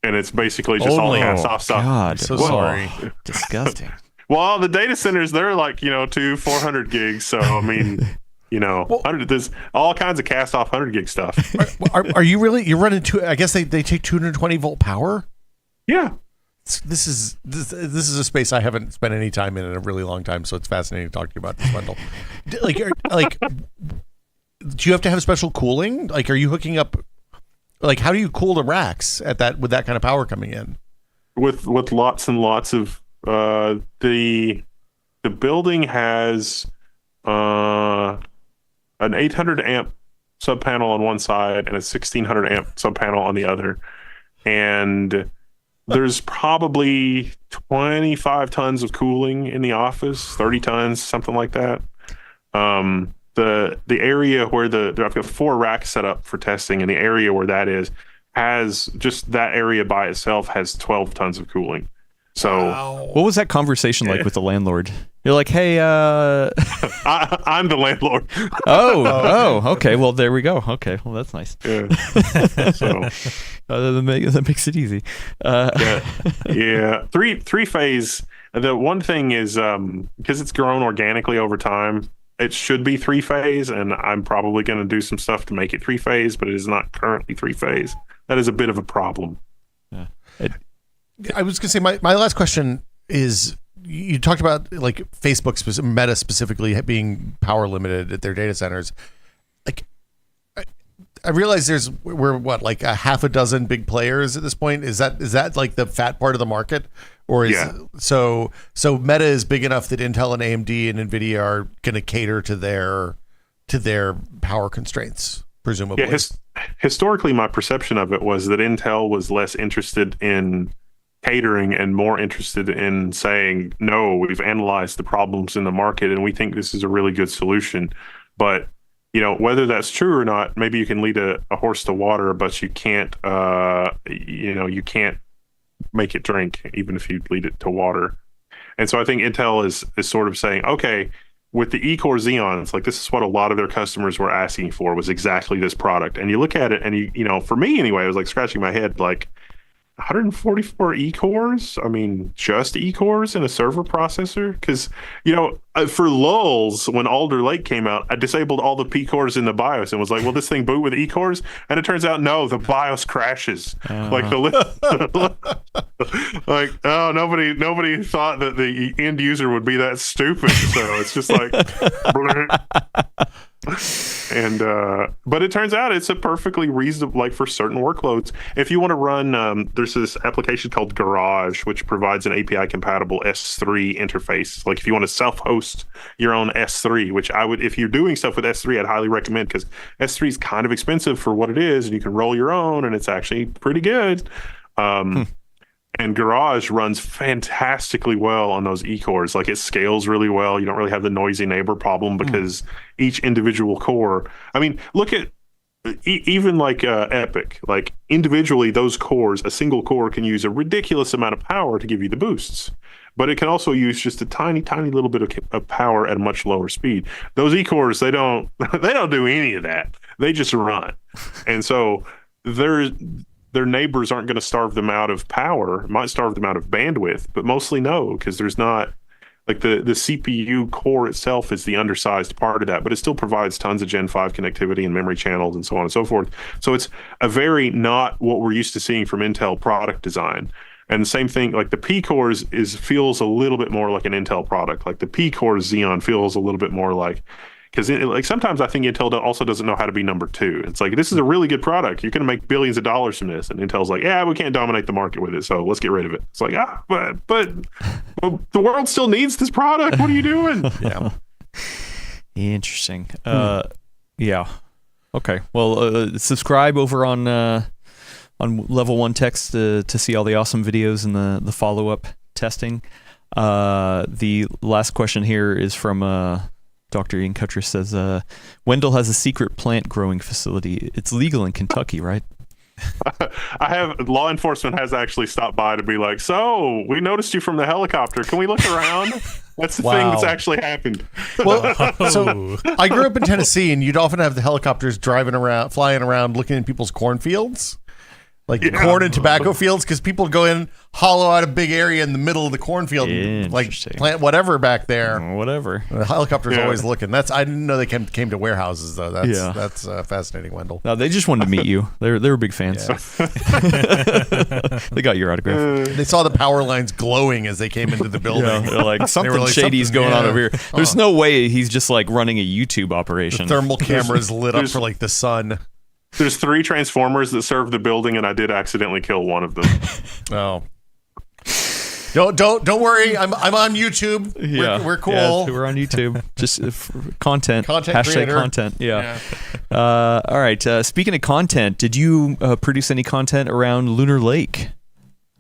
And it's basically just all cast-off stuff. God, so sorry. Disgusting. Well, the data centers, they're like, 400 gigs. So, I mean, there's all kinds of cast-off 100 gig stuff. Are you really, you're running I guess they take 220 volt power? Yeah. This is a space I haven't spent any time in a really long time, so it's fascinating to talk to you about this, Wendell. Do you have to have special cooling? Like, are you hooking up? Like, how do you cool the racks with that kind of power coming in? With lots and lots of the building has an 800 amp sub panel on one side and a 1600 amp sub panel on the other, and there's probably 25 tons of cooling in the office, 30 tons, something like that. The area where I've got 4 racks set up for testing, and the area where that is has just that area by itself has 12 tons of cooling. So, wow. What was that conversation like with the landlord? You're like, hey, I'm the landlord. Oh, okay. Well, there we go. Okay, well, that's nice. Yeah. So that makes it easy. Yeah. Three phase. The one thing is, because it's grown organically over time, it should be 3-phase, and I'm probably going to do some stuff to make it 3-phase, but it is not currently 3-phase. That is a bit of a problem. Yeah. I was going to say, my last question is, you talked about like Facebook, Meta specifically, being power limited at their data centers. Like, I realize we're like a half a dozen big players at this point. Is that like the fat part of the market? Or is so Meta is big enough that Intel and AMD and Nvidia are going to cater to their power constraints, presumably. Yeah, historically, my perception of it was that Intel was less interested in catering and more interested in saying, no, we've analyzed the problems in the market and we think this is a really good solution. But whether that's true or not, maybe you can lead a horse to water, but you can't you can't make it drink, even if you lead it to water. And so I think Intel is sort of saying, okay, with the E-core Xeons, like, this is what a lot of their customers were asking for, was exactly this product. And you look at it and you for me anyway, I was like scratching my head, like, 144 E-cores? I mean, just E-cores in a server processor? Because, for lulz, when Alder Lake came out, I disabled all the P-cores in the BIOS and was like, will this thing boot with E-cores? And it turns out, no, the BIOS crashes. Like, nobody thought that the end user would be that stupid. So it's just like... And but it turns out it's a perfectly reasonable, like for certain workloads. If you want to run, there's this application called Garage, which provides an API compatible S3 interface. Like if you want to self-host your own S3, which I would, if you're doing stuff with S3, I'd highly recommend, because S3 is kind of expensive for what it is, and you can roll your own, and it's actually pretty good. And Garage runs fantastically well on those E-cores. Like it scales really well. You don't really have the noisy neighbor problem because each individual core. I mean, look at even like Epic. Like individually, those cores, a single core can use a ridiculous amount of power to give you the boosts. But it can also use just a tiny, tiny little bit of power at a much lower speed. Those E-cores, they don't do any of that. They just run. And so their neighbors aren't going to starve them out of power. It might starve them out of bandwidth, but mostly no, because there's not, like the CPU core itself is the undersized part of that, but it still provides tons of Gen 5 connectivity and memory channels and so on and so forth. So it's a very not what we're used to seeing from Intel product design. And the same thing, like the P-cores feels a little bit more like an Intel product. Like the P-core Xeon feels a little bit more like, because like sometimes I think Intel also doesn't know how to be number two. It's like, this is a really good product. You're going to make billions of dollars from this. And Intel's like, yeah, we can't dominate the market with it, so let's get rid of it. It's like, but the world still needs this product. What are you doing? Yeah. Interesting. Yeah. Okay. Well, subscribe over on Level 1 Text to see all the awesome videos and the follow-up testing. The last question here is from Dr. Ian Cuttress. Says, Wendell has a secret plant growing facility. It's legal in Kentucky, right? Law enforcement has actually stopped by to be like, so we noticed you from the helicopter. Can we look around? That's the thing that's actually happened. Well, so I grew up in Tennessee, and you'd often have the helicopters flying around looking at people's cornfields. Like corn and tobacco fields, because people go in, hollow out a big area in the middle of the cornfield, and, like plant whatever back there. Whatever. The helicopter's always looking. I didn't know they came to warehouses though. That's fascinating, Wendell. No, they just wanted to meet you. They were big fans. Yeah. They got your autograph. They saw the power lines glowing as they came into the building. Yeah, they're like, something shady's going on over here. There's no way he's just like running a YouTube operation. The thermal cameras lit up for like the sun. There's 3 transformers that serve the building, and I did accidentally kill one of them. Oh. Don't worry. I'm on YouTube. Yeah. We're cool. Yeah, we're on YouTube. Just content. Hashtag creator. Content. Yeah. All right. Speaking of content, did you produce any content around Lunar Lake?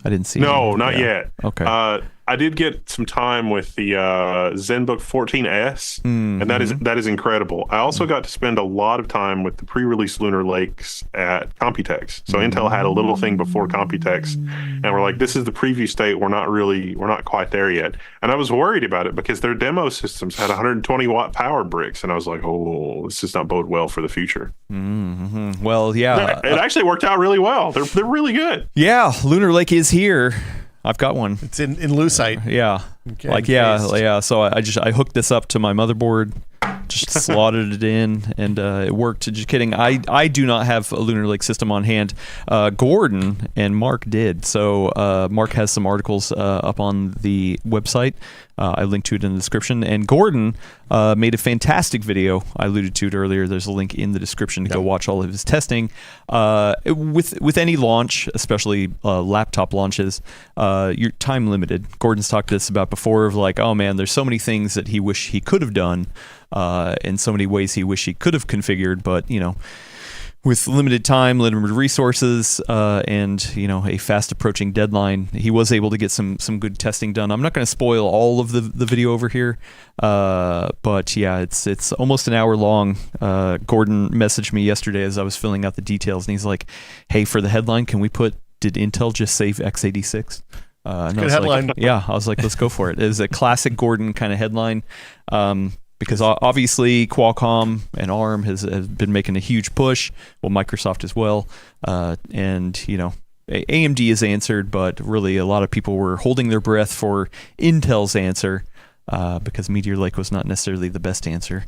I didn't see. No, not yet. Okay. I did get some time with the ZenBook 14S, and that is incredible. I also got to spend a lot of time with the pre-release Lunar Lakes at Computex. So Intel had a little thing before Computex, and we're like, this is the preview state. We're not quite there yet. And I was worried about it because their demo systems had 120 watt power bricks, and I was like, oh, this does not bode well for the future. Mm-hmm. Well, yeah, it actually worked out really well. They're really good. Yeah, Lunar Lake is here. I've got one. It's in Lucite. Yeah. Okay, so I hooked this up to my motherboard, just slotted it in, and it worked. Just kidding. I do not have a Lunar Lake system on hand. Gordon and Mark did. So Mark has some articles up on the website. I linked to it in the description. And Gordon made a fantastic video. I alluded to it earlier. There's a link in the description to go watch all of his testing. With any launch, especially laptop launches, you're time limited. Gordon's talked this about before, of like, oh man, there's so many things that he wish he could have done, in so many ways he wish he could have configured, but with limited time, limited resources, and a fast approaching deadline, he was able to get some good testing done. I'm not going to spoil all of the video over here, but yeah, it's almost an hour long. Gordon messaged me yesterday as I was filling out the details, and he's like, "Hey, for the headline, did Intel just save x86?" Good headline. I was like, let's go for it. It is a classic Gordon kind of headline. Because obviously Qualcomm and ARM has been making a huge push, well, Microsoft as well, and AMD has answered, but really a lot of people were holding their breath for Intel's answer, because Meteor Lake was not necessarily the best answer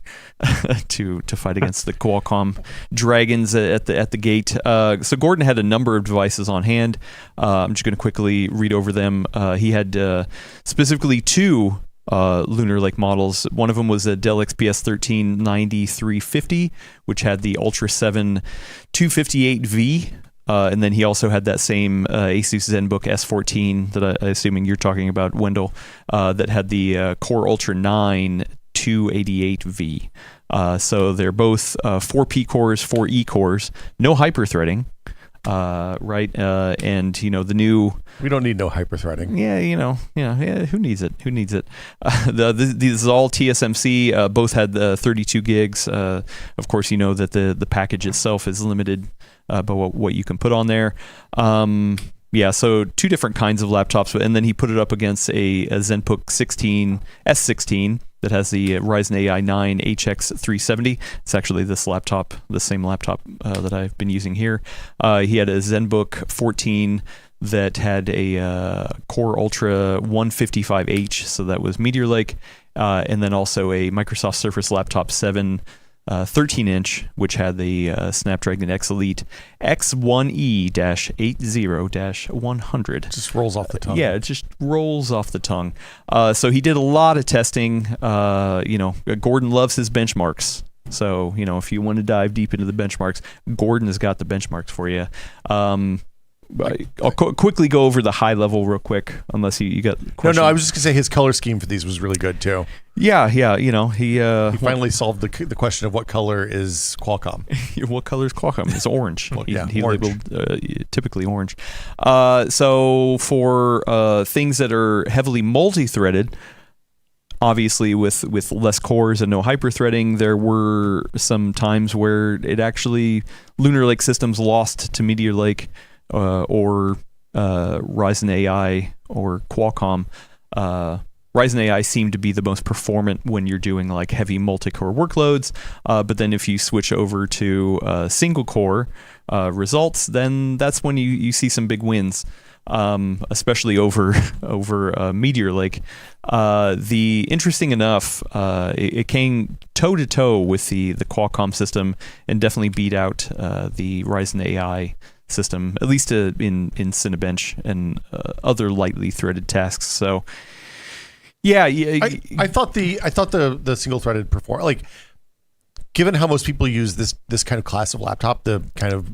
to fight against the Qualcomm dragons at the gate. So Gordon had a number of devices on hand. I'm just going to quickly read over them. He had specifically 2 Lunar Lake models. One of them was a Dell XPS 1390-350, which had the Ultra 7 258V. And then he also had that same Asus ZenBook S14 that I'm assuming you're talking about, Wendell, that had the Core Ultra 9 288V. So they're both 4P cores, 4E cores, no hyper-threading. Right, and the new. We don't need no hyper-threading. Yeah, who needs it? These is all TSMC. Both had the 32 gigs. Of course, you know that the package itself is limited by what you can put on there. So two different kinds of laptops, and then he put it up against a ZenBook S16 that has the Ryzen AI 9 HX370. It's actually the same laptop that I've been using here. He had a ZenBook 14 that had a Core Ultra 155H, so that was Meteor Lake, and then also a Microsoft Surface Laptop 7 13-inch, which had the Snapdragon X Elite X1E-80-100. Just rolls off the tongue. Yeah, it just rolls off the tongue. So he did a lot of testing. Gordon loves his benchmarks. So, if you want to dive deep into the benchmarks, Gordon has got the benchmarks for you. I'll quickly go over the high level real quick, unless you got questions. No, I was just going to say his color scheme for these was really good, too. Yeah, he finally solved the question of what color is Qualcomm. What color is Qualcomm? It's orange. He orange. labeled typically orange. So for things that are heavily multi-threaded, obviously with less cores and no hyper-threading, there were some times where it actually Lunar Lake systems lost to Meteor Lake or Ryzen AI or Qualcomm. Ryzen AI seemed to be the most performant when you're doing like heavy multi-core workloads, but then if you switch over to single-core results, then that's when you see some big wins, especially over Meteor Lake. Interesting enough, it came toe-to-toe with the Qualcomm system and definitely beat out the Ryzen AI system, at least in Cinebench and other lightly threaded tasks. So yeah, I thought the single threaded perform, like, given how most people use this kind of class of laptop, the kind of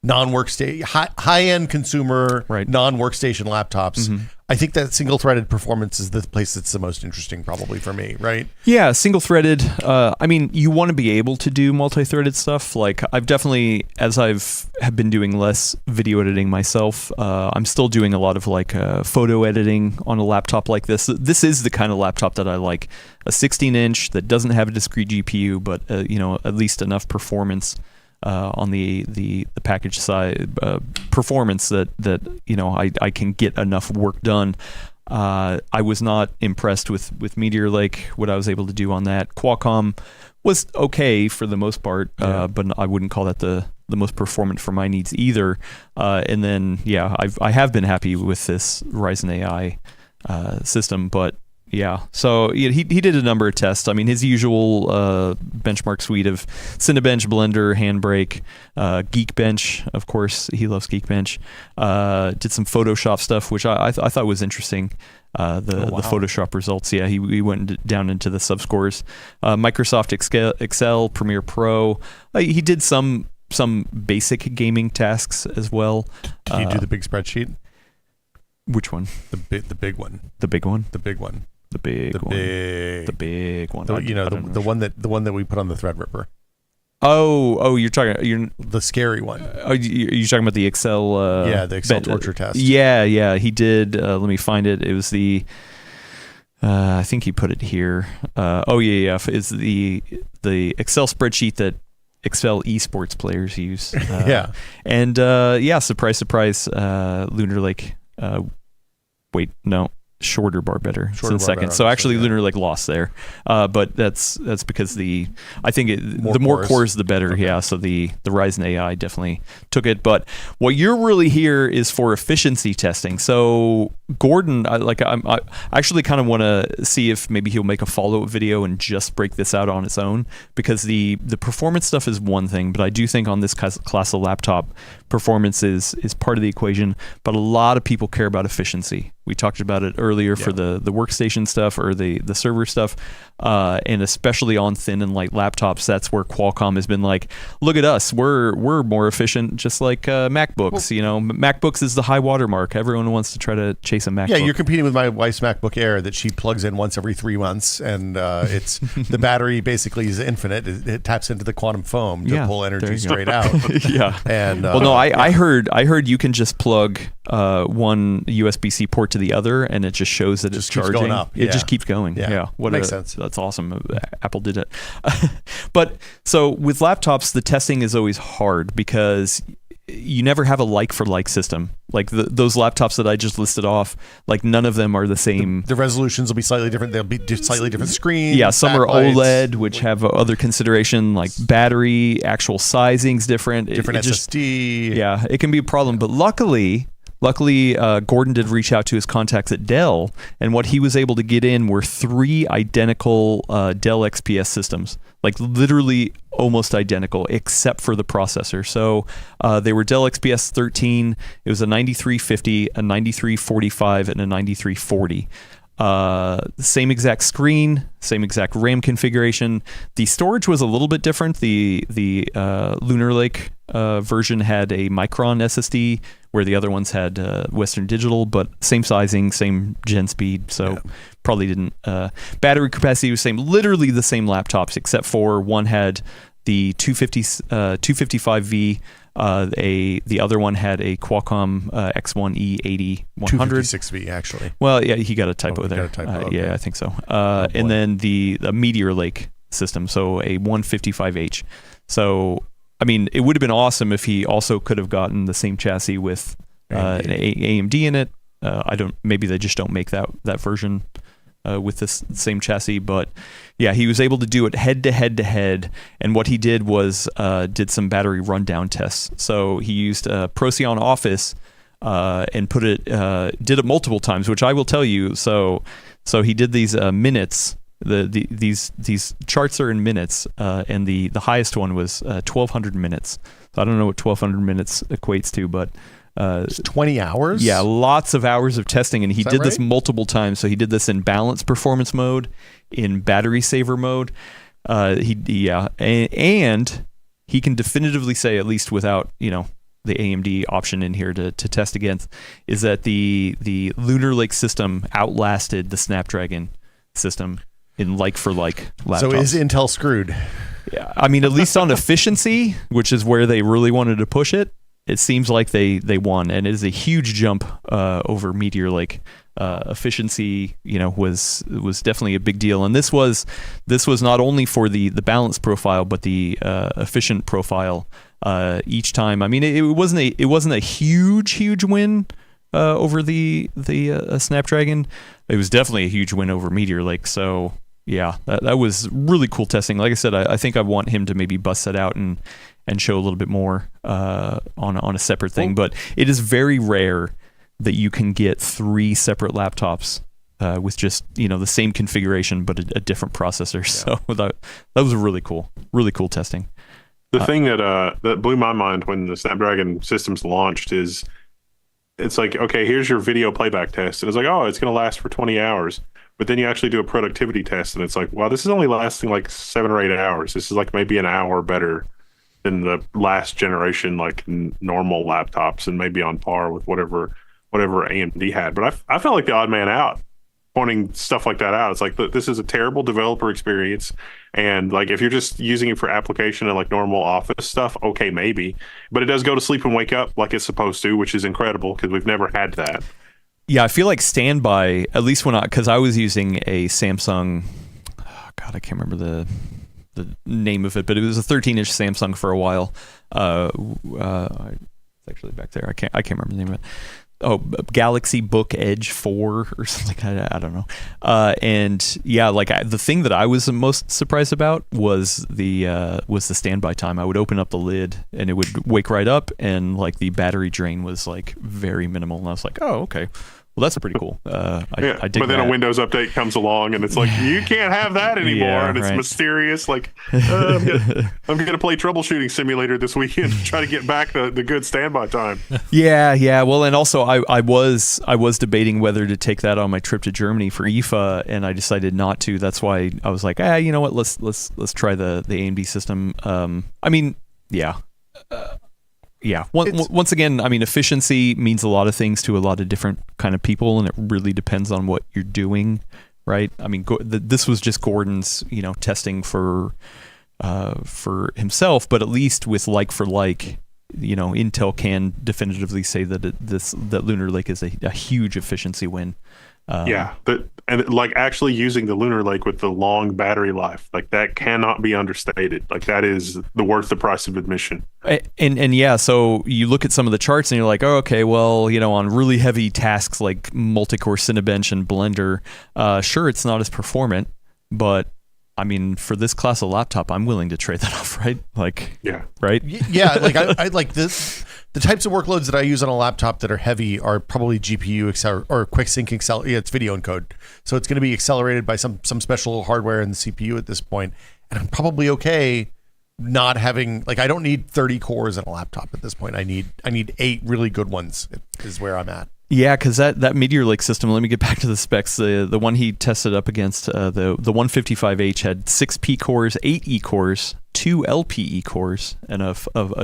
non-workstation high end consumer non-workstation laptops, I think that single threaded performance is the place that's the most interesting probably for me, right? Yeah, single threaded. You want to be able to do multi-threaded stuff. Like I've definitely, as have been doing less video editing myself, I'm still doing a lot of like photo editing on a laptop like this. This is the kind of laptop that I like. A 16-inch that doesn't have a discrete GPU, but at least enough performance on the package side, performance that I can get enough work done. I was not impressed with Meteor Lake, what I was able to do on that. Qualcomm was okay for the most part, but I wouldn't call that the most performant for my needs either. And then I have been happy with this Ryzen AI system, but yeah, so he did a number of tests. I mean, his usual benchmark suite of Cinebench, Blender, Handbrake, Geekbench. Of course, he loves Geekbench. Did some Photoshop stuff, which I thought was interesting. The Photoshop results. Yeah, he went down into the subscores. Microsoft Excel, Premiere Pro. He did some basic gaming tasks as well. Can you do the big spreadsheet? Which one? The big one. The big one. The big one. The big one. The big one. The one that we put on the Threadripper. Oh, you're the scary one. Oh, you're talking about the Excel. The Excel torture test. Yeah, he did. Let me find it. It was the. I think he put it here. It's the Excel spreadsheet that Excel esports players use. And surprise, Lunar Lake. Shorter bar better. In second. So actually, Lunar Lake lost there, but that's because the more cores the better. Okay. Yeah, so the Ryzen AI definitely took it. But what you're really here is for efficiency testing. So Gordon, I actually kind of want to see if maybe he'll make a follow-up video and just break this out on its own, because the performance stuff is one thing, but I do think on this class of laptop, performance is part of the equation. But a lot of people care about efficiency. We talked about it earlier earlier for the workstation stuff or the server stuff, and especially on thin and light laptops, that's where Qualcomm has been like, look at us, we're more efficient, just like MacBooks. MacBooks is the high watermark. Everyone wants to try to chase a MacBook. Yeah, you're competing with my wife's MacBook Air that she plugs in once every 3 months, and it's the battery basically is infinite. It taps into the quantum foam to pull energy straight out. Yeah. And I heard you can just plug one USB-C port to the other, and it just shows that it's charging. Going up. It just keeps going. Yeah. Makes sense. That's awesome. Apple did it. But so with laptops, the testing is always hard because you never have a like-for-like system. Like those laptops that I just listed off, like none of them are the same. The resolutions will be slightly different. They'll be slightly different screens. Yeah, some are OLED, which have other consideration, like battery, actual sizing's different. Different SSD. Yeah, it can be a problem. But luckily, Gordon did reach out to his contacts at Dell, and what he was able to get in were 3 identical Dell XPS systems, like literally almost identical, except for the processor. So they were Dell XPS 13. It was a 9350, a 9345, and a 9340. Same exact screen, same exact RAM configuration. The storage was a little bit different. The Lunar Lake version had a Micron SSD, where the other ones had Western Digital, but same sizing, same gen speed, so probably didn't. Battery capacity was same, literally the same laptops, except for one had the 255V. The other one had a Qualcomm X1E 8100. 256V actually. Well, yeah, he got a typo there. Okay. Yeah, I think so. And then the Meteor Lake system, so a 155H. So, I mean, it would have been awesome if he also could have gotten the same chassis with an AMD in it. Maybe they just don't make that version with this same chassis, but yeah, he was able to do it head to head. And what he did was did some battery rundown tests. So he used Procyon Office and did it multiple times, which I will tell you. So he did these minutes. These charts are in minutes, and the highest one was 1,200 minutes. So I don't know what 1,200 minutes equates to, but 20 hours. Yeah, lots of hours of testing, and he did this multiple times. So he did this in balanced performance mode, in battery saver mode. And he can definitively say, at least without the AMD option in here to test against, is that the Lunar Lake system outlasted the Snapdragon system in like-for-like laptops. So is Intel screwed? Yeah, I mean, at least on efficiency, which is where they really wanted to push it, it seems like they won, and it is a huge jump over Meteor Lake. Efficiency, was definitely a big deal, and this was not only for the balance profile, but the efficient profile each time. I mean, it wasn't a huge win over the Snapdragon. It was definitely a huge win over Meteor Lake. So yeah, that was really cool testing. Like I said, I think I want him to maybe bust that out and show a little bit more on a separate thing. But it is very rare that you can get 3 separate laptops with just the same configuration but a different processor. Yeah. So that was really cool testing. The thing that blew my mind when the Snapdragon systems launched is, it's like, okay, here's your video playback test, and it's like, oh, it's going to last for 20 hours. But then you actually do a productivity test, and it's like, wow, this is only lasting like 7 or 8 hours. This is like maybe an hour better than the last generation, like normal laptops, and maybe on par with whatever AMD had. But I felt like the odd man out pointing stuff like that out. It's like, this is a terrible developer experience, and like if you're just using it for application and like normal office stuff, okay, maybe, but it does go to sleep and wake up like it's supposed to, which is incredible because we've never had that. Yeah, I feel like standby, at least because I was using a Samsung, I can't remember the name of it, but it was a 13-inch Samsung for a while. It's actually back there. I can't remember the name of it. Oh, Galaxy Book Edge 4 or something. I don't know. And yeah, like the thing that I was the most surprised about was the standby time. I would open up the lid and it would wake right up, and like the battery drain was like very minimal. And I was like, oh, okay, Well, that's pretty cool. I dig but then that. a Windows update comes along, and it's like, you can't have that anymore, and it's mysterious. Like, I'm gonna play Troubleshooting Simulator this weekend to try to get back the good standby time. Yeah. Well, and also I was debating whether to take that on my trip to Germany for IFA, and I decided not to. That's why I was like, you know what? Let's try the AMD system. Once again, I mean, efficiency means a lot of things to a lot of different kind of people, and it really depends on what you're doing, right? I mean, this was just Gordon's, testing for himself, but at least with like for like, Intel can definitively say that Lunar Lake is a huge efficiency win. And like actually using the Lunar Lake with the long battery life, like that cannot be understated. Like that is worth the price of admission. And so you look at some of the charts and you're like, oh, okay, well, on really heavy tasks like multi-core Cinebench and Blender, sure, it's not as performant, but I mean, for this class of laptop, I'm willing to trade that off, right? Like, yeah, right? Yeah, like I like this. The types of workloads that I use on a laptop that are heavy are probably GPU or quick sync it's video encode. So it's going to be accelerated by some special hardware in the CPU at this point. And I'm probably okay not having, like, I don't need 30 cores in a laptop at this point. I need 8 really good ones is where I'm at. Yeah, because that Meteor Lake system, let me get back to the specs. The one he tested up against, the 155H had 6 P cores, 8 E cores, 2 LPE cores, and a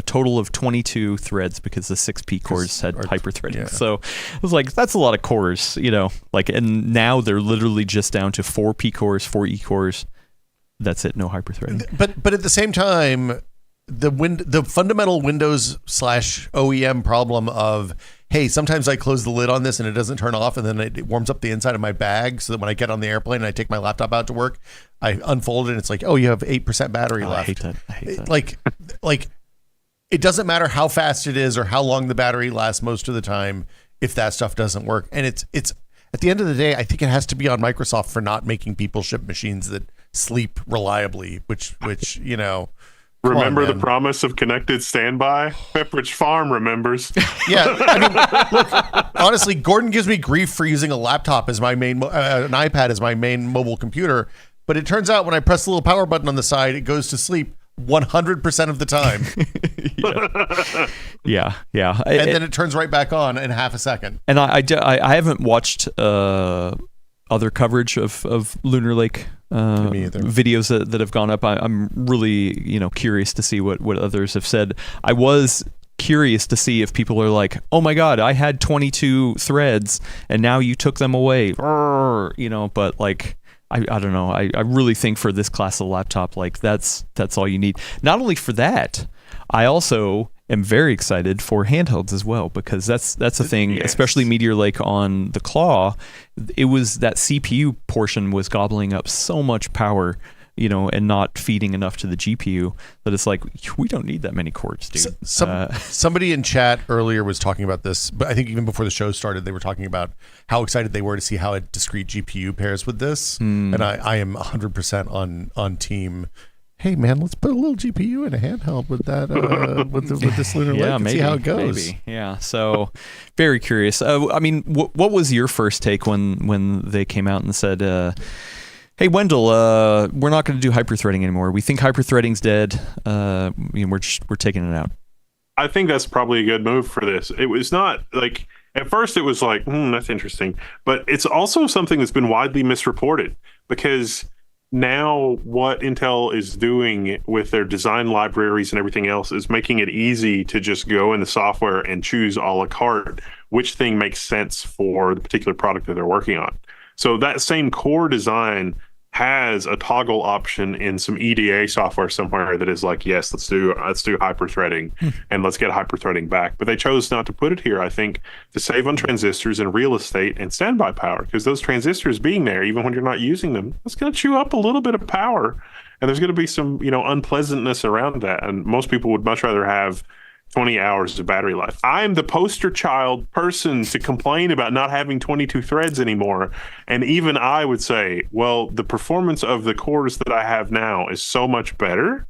total of 22 threads because the 6 P cores had hyperthreading. Yeah. So I was like, that's a lot of cores, and now they're literally just down to 4 P cores, 4 E cores. That's it, no hyperthreading. But at the same time, the fundamental Windows / OEM problem of, hey, sometimes I close the lid on this and it doesn't turn off, and then it warms up the inside of my bag so that when I get on the airplane and I take my laptop out to work, I unfold it and it's like, oh, you have 8% battery left. I hate that. Like, it doesn't matter how fast it is or how long the battery lasts most of the time if that stuff doesn't work. And it's at the end of the day, I think it has to be on Microsoft for not making people ship machines that sleep reliably, which Remember the promise of connected standby? Pepperidge Farm remembers. Yeah, I mean, look, honestly, Gordon gives me grief for using a laptop as my main, an iPad as my main mobile computer. But it turns out when I press the little power button on the side, it goes to sleep 100% of the time. Yeah. And then it turns right back on in half a second. And I haven't watched other coverage of Lunar Lake videos that have gone up. I'm really curious to see what others have said. I was curious to see if people are like, oh my god, I had 22 threads and now you took them away, but like I don't know. I really think for this class of laptop, like that's all you need. Not only for that, I also am very excited for handhelds as well, because that's a thing, yes. Especially Meteor Lake on the Claw. It was that CPU portion was gobbling up so much power, and not feeding enough to the GPU that it's like, we don't need that many cores, dude. Somebody in chat earlier was talking about this, but I think even before the show started, they were talking about how excited they were to see how a discrete GPU pairs with this. And I am 100% on team. Hey man, let's put a little GPU in a handheld with that with this Lunar Lake and see how it goes. Maybe. Yeah. So very curious. I mean, what was your first take when they came out and said, "Hey Wendell, we're not going to do hyperthreading anymore. We think hyperthreading's dead. We're taking it out." I think that's probably a good move for this. It was not like at first it was like, that's interesting, but it's also something that's been widely misreported because now what Intel is doing with their design libraries and everything else is making it easy to just go in the software and choose a la carte which thing makes sense for the particular product that they're working on. So that same core design has a toggle option in some EDA software somewhere that is like, yes, let's do hyperthreading and let's get hyperthreading back. But they chose not to put it here, I think, to save on transistors and real estate and standby power, because those transistors being there, even when you're not using them, it's going to chew up a little bit of power. And there's going to be some, unpleasantness around that. And most people would much rather have 20 hours of battery life. I'm the poster child person to complain about not having 22 threads anymore. And even I would say, well, the performance of the cores that I have now is so much better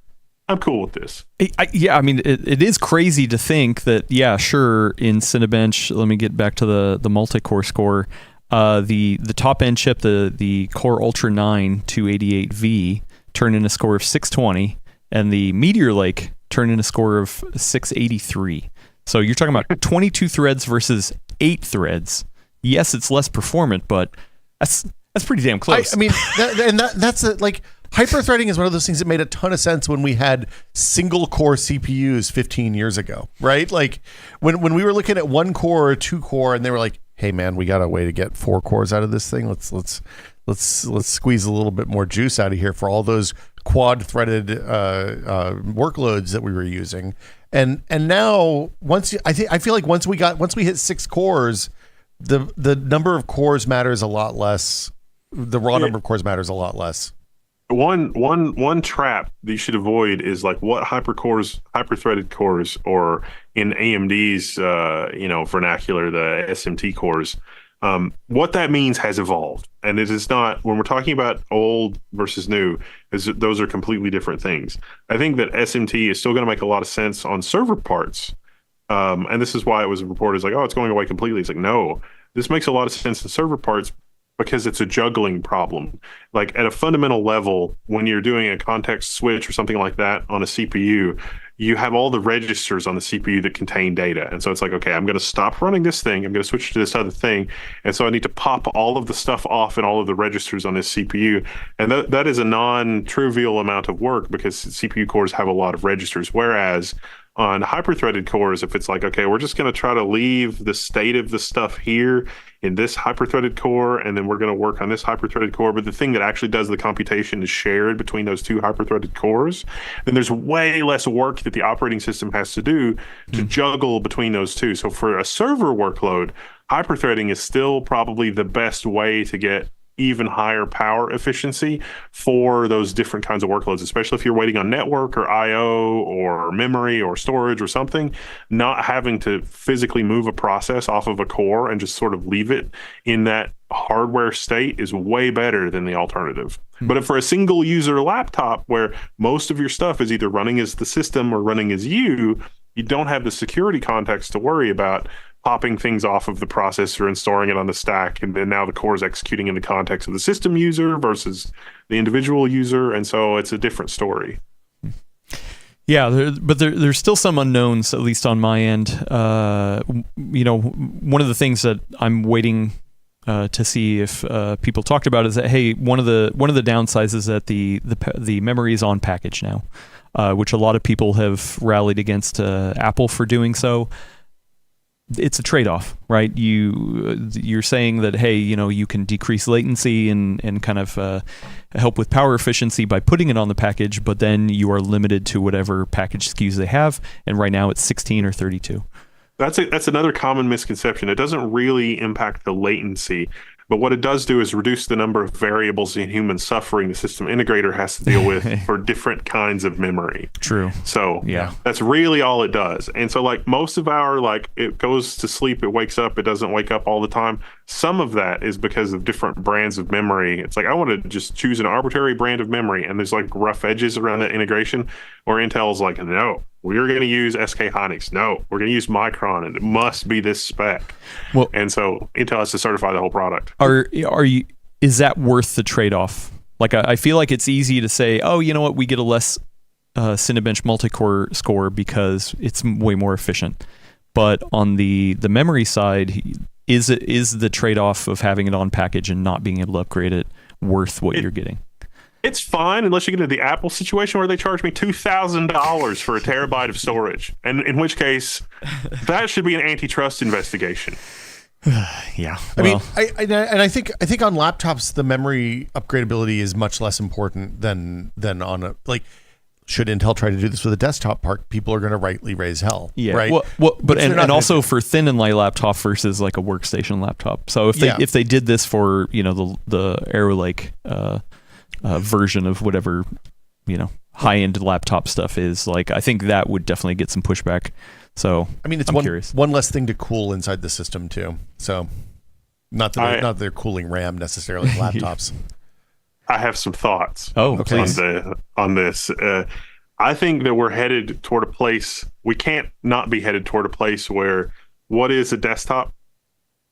I'm cool with this. I mean, it is crazy to think that, yeah, sure, in Cinebench, let me get back to the multi-core score, the top-end chip, the Core Ultra 9 288V, turned in a score of 620, and the Meteor Lake turned in a score of 683. So you're talking about 22 threads versus 8 threads. Yes, it's less performant, but that's pretty damn close. I mean, that's like hyperthreading is one of those things that made a ton of sense when we had single core CPUs 15 years ago, right? Like when we were looking at 1 core or 2 core, and they were like, "Hey, man, we got a way to get 4 cores out of this thing. Let's squeeze a little bit more juice out of here for all those quad threaded workloads that we were using." And now I feel like once we hit 6 cores, the number of cores matters a lot less. The raw number of cores matters a lot less. One trap that you should avoid is like what hyper-threaded cores, or in AMD's vernacular, the SMT cores. What that means has evolved, and it is not, when we're talking about old versus new, those are completely different things. I think that SMT is still going to make a lot of sense on server parts, and this is why it was reported as like, oh, it's going away completely. It's like, no, this makes a lot of sense in server parts, because it's a juggling problem. Like at a fundamental level, when you're doing a context switch or something like that on a CPU, you have all the registers on the CPU that contain data. And so it's like, okay, I'm going to stop running this thing. I'm going to switch to this other thing. And so I need to pop all of the stuff off in all of the registers on this CPU. And that is a non-trivial amount of work, because CPU cores have a lot of registers. Whereas on hyper-threaded cores, if it's like, okay, we're just going to try to leave the state of the stuff here in this hyper-threaded core, and then we're going to work on this hyper-threaded core, but the thing that actually does the computation is shared between those 2 hyper-threaded cores, then there's way less work that the operating system has to do to juggle between those 2. So for a server workload, hyper-threading is still probably the best way to get even higher power efficiency for those different kinds of workloads, especially if you're waiting on network or IO or memory or storage or something. Not having to physically move a process off of a core and just sort of leave it in that hardware state is way better than the alternative. But if for a single user laptop where most of your stuff is either running as the system or running as you don't have the security context to worry about popping things off of the processor and storing it on the stack, and then now the core is executing in the context of the system user versus the individual user, and so it's a different story. Yeah, but there's still some unknowns, at least on my end. One of the things that I'm waiting to see if people talked about is that, hey, one of the downsides is that the memory is on package now, which a lot of people have rallied against Apple for doing so. It's a trade-off, right? You're saying that, hey, you can decrease latency and kind of help with power efficiency by putting it on the package, but then you are limited to whatever package SKUs they have, and right now it's 16 or 32. That's another common misconception. It doesn't really impact the latency, but what it does do is reduce the number of variables in human suffering the system integrator has to deal with for different kinds of memory. True. So yeah, that's really all it does. And so like most of our, like, it goes to sleep, it wakes up, it doesn't wake up all the time. Some of that is because of different brands of memory. It's like, I want to just choose an arbitrary brand of memory, and there's like rough edges around that integration, or Intel's like, no, we're going to use SK Hynix. No, we're going to use Micron, and it must be this spec. Well, and so Intel has to certify the whole product. Is that worth the trade-off? Like, I feel like it's easy to say, oh, you know what, we get a less Cinebench multi-core score because it's way more efficient. But on the memory side, is the trade-off of having it on package and not being able to upgrade it worth what you're getting? It's fine unless you get into the Apple situation where they charge me $2,000 for a terabyte of storage, and in which case that should be an antitrust investigation. Yeah, I mean, I think on laptops the memory upgradability is much less important than on a, like, should Intel try to do this with a desktop part, people are going to rightly raise hell. Yeah, right. But also for thin and light laptop versus like a workstation laptop. So if they did this for the Arrow Lake version of whatever high-end laptop stuff is, like, I think that would definitely get some pushback. So I mean, it's curious. One less thing to cool inside the system too. So not that they're cooling RAM necessarily in laptops. I have some thoughts. Oh, please. on this. I think that we're headed toward a place, we can't not be headed toward a place where what is a desktop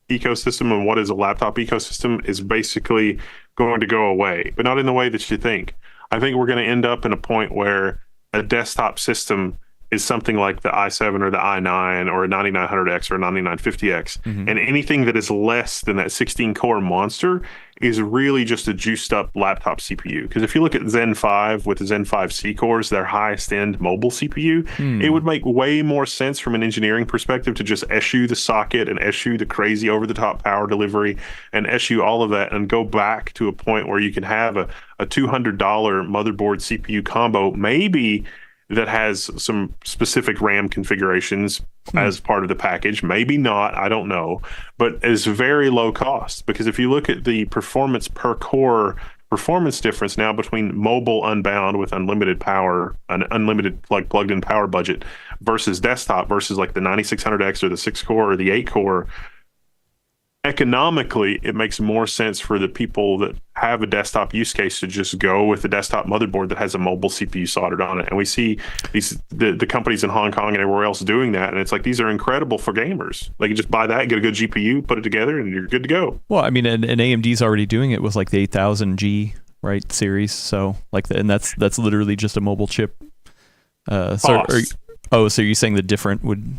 ecosystem and what is a laptop ecosystem is basically going to go away, but not in the way that you think. I think we're going to end up in a point where a desktop system is something like the i7 or the i9 or a 9900X or a 9950X. And anything that is less than that 16-core monster is really just a juiced up laptop CPU. Because if you look at Zen 5 with the Zen 5 C cores, their highest end mobile CPU, it would make way more sense from an engineering perspective to just eschew the socket and eschew the crazy over-the-top power delivery and eschew all of that and go back to a point where you can have a $200 motherboard CPU combo, maybe that has some specific RAM configurations as part of the package. Maybe not, I don't know, but is very low cost. Because if you look at the performance per core performance difference now between mobile unbound with unlimited power, an unlimited like plugged in power budget versus desktop versus like the 9600X or the 6-core or the 8-core, economically, it makes more sense for the people that have a desktop use case to just go with the desktop motherboard that has a mobile CPU soldered on it. And we see the companies in Hong Kong and everywhere else doing that. And it's like, these are incredible for gamers. They can just buy that, get a good GPU, put it together, and you're good to go. Well, I mean, and AMD's already doing it with like the 8000G, right, series. So like, and that's literally just a mobile chip. So you're saying the difference would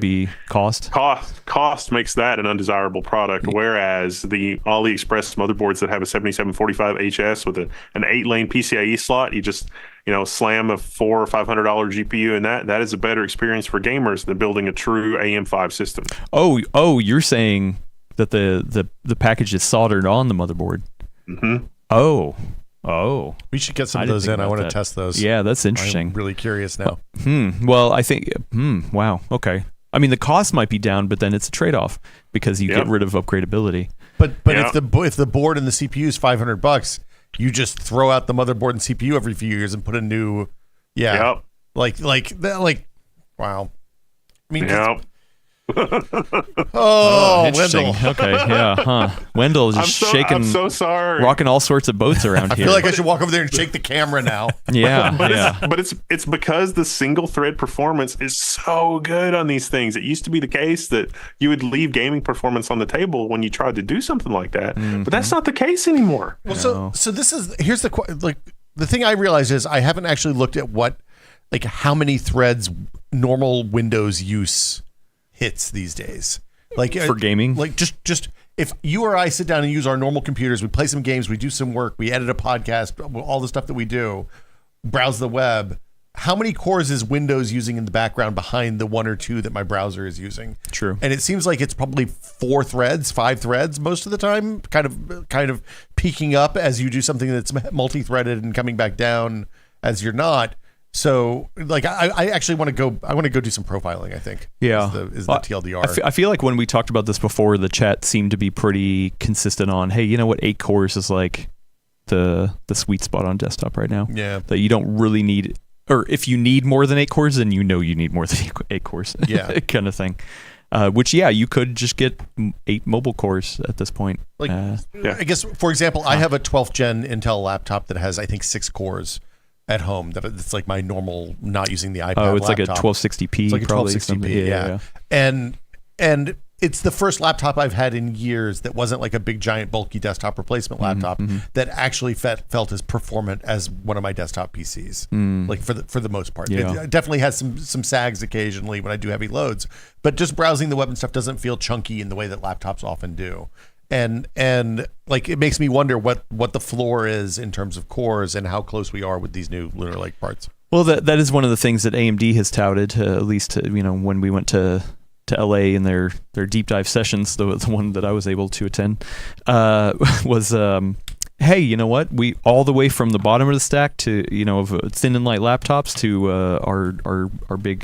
be cost? Cost makes that an undesirable product, whereas the AliExpress motherboards that have a 7745HS with an 8-lane PCIe slot, you just slam a $400 or $500 GPU, and that is a better experience for gamers than building a true AM5 system. Oh, you're saying that the package is soldered on the motherboard? Mm-hmm. Oh, we should get some of those in. I want to test those. Yeah, that's interesting. I'm really curious now. Well, I think. Wow. Okay. I mean, the cost might be down, but then it's a trade-off because you get rid of upgradability. But if the board and the CPU is $500, you just throw out the motherboard and CPU every few years and put a new. Yeah. Yep. Like. Wow. I mean. Yep. Interesting. Wendell. Okay, yeah, Wendell is just shaking. I'm so sorry. Rocking all sorts of boats around here. I feel like I should walk over there and shake the camera now. But it's because the single thread performance is so good on these things. It used to be the case that you would leave gaming performance on the table when you tried to do something like that, but that's not the case anymore. Well, so this is here's the thing I realized is I haven't actually looked at how many threads normal Windows use hits these days, like for gaming. Like just if you or I sit down and use our normal computers, we play some games, we do some work, we edit a podcast, all the stuff that we do, browse the web. How many cores is Windows using in the background behind the 1 or 2 that my browser is using? True. And it seems like it's probably 4 threads, 5 threads most of the time, kind of peaking up as you do something that's multi-threaded and coming back down as you're not. So, like, I actually want to go. I want to go do some profiling. I think. Yeah. Is the TLDR? I feel like when we talked about this before, the chat seemed to be pretty consistent on, hey, you know what, 8 cores is like the sweet spot on desktop right now. Yeah. That you don't really need, or if you need more than 8 cores, then you need more than 8 cores. Yeah. Kind of thing. Which, you could just get 8 mobile cores at this point. Like, I guess, for example, I have a 12th gen Intel laptop that has, I think, 6 cores. At home, that it's like my normal, not using the iPad. Oh, it's laptop. like a 1260p. It's like a 1260p. Yeah. And it's the first laptop I've had in years that wasn't like a big giant bulky desktop replacement laptop that actually felt as performant as one of my desktop PCs. Like for the most part, it definitely has some sags occasionally when I do heavy loads, but just browsing the web and stuff doesn't feel chunky in the way that laptops often do. And like it makes me wonder what the floor is in terms of cores and how close we are with these new Lunar Lake parts. Well, that is one of the things that AMD has touted, at least when we went to LA in their deep dive sessions, the one that I was able to attend, was hey, you know what? We all the way from the bottom of the stack to of thin and light laptops to our big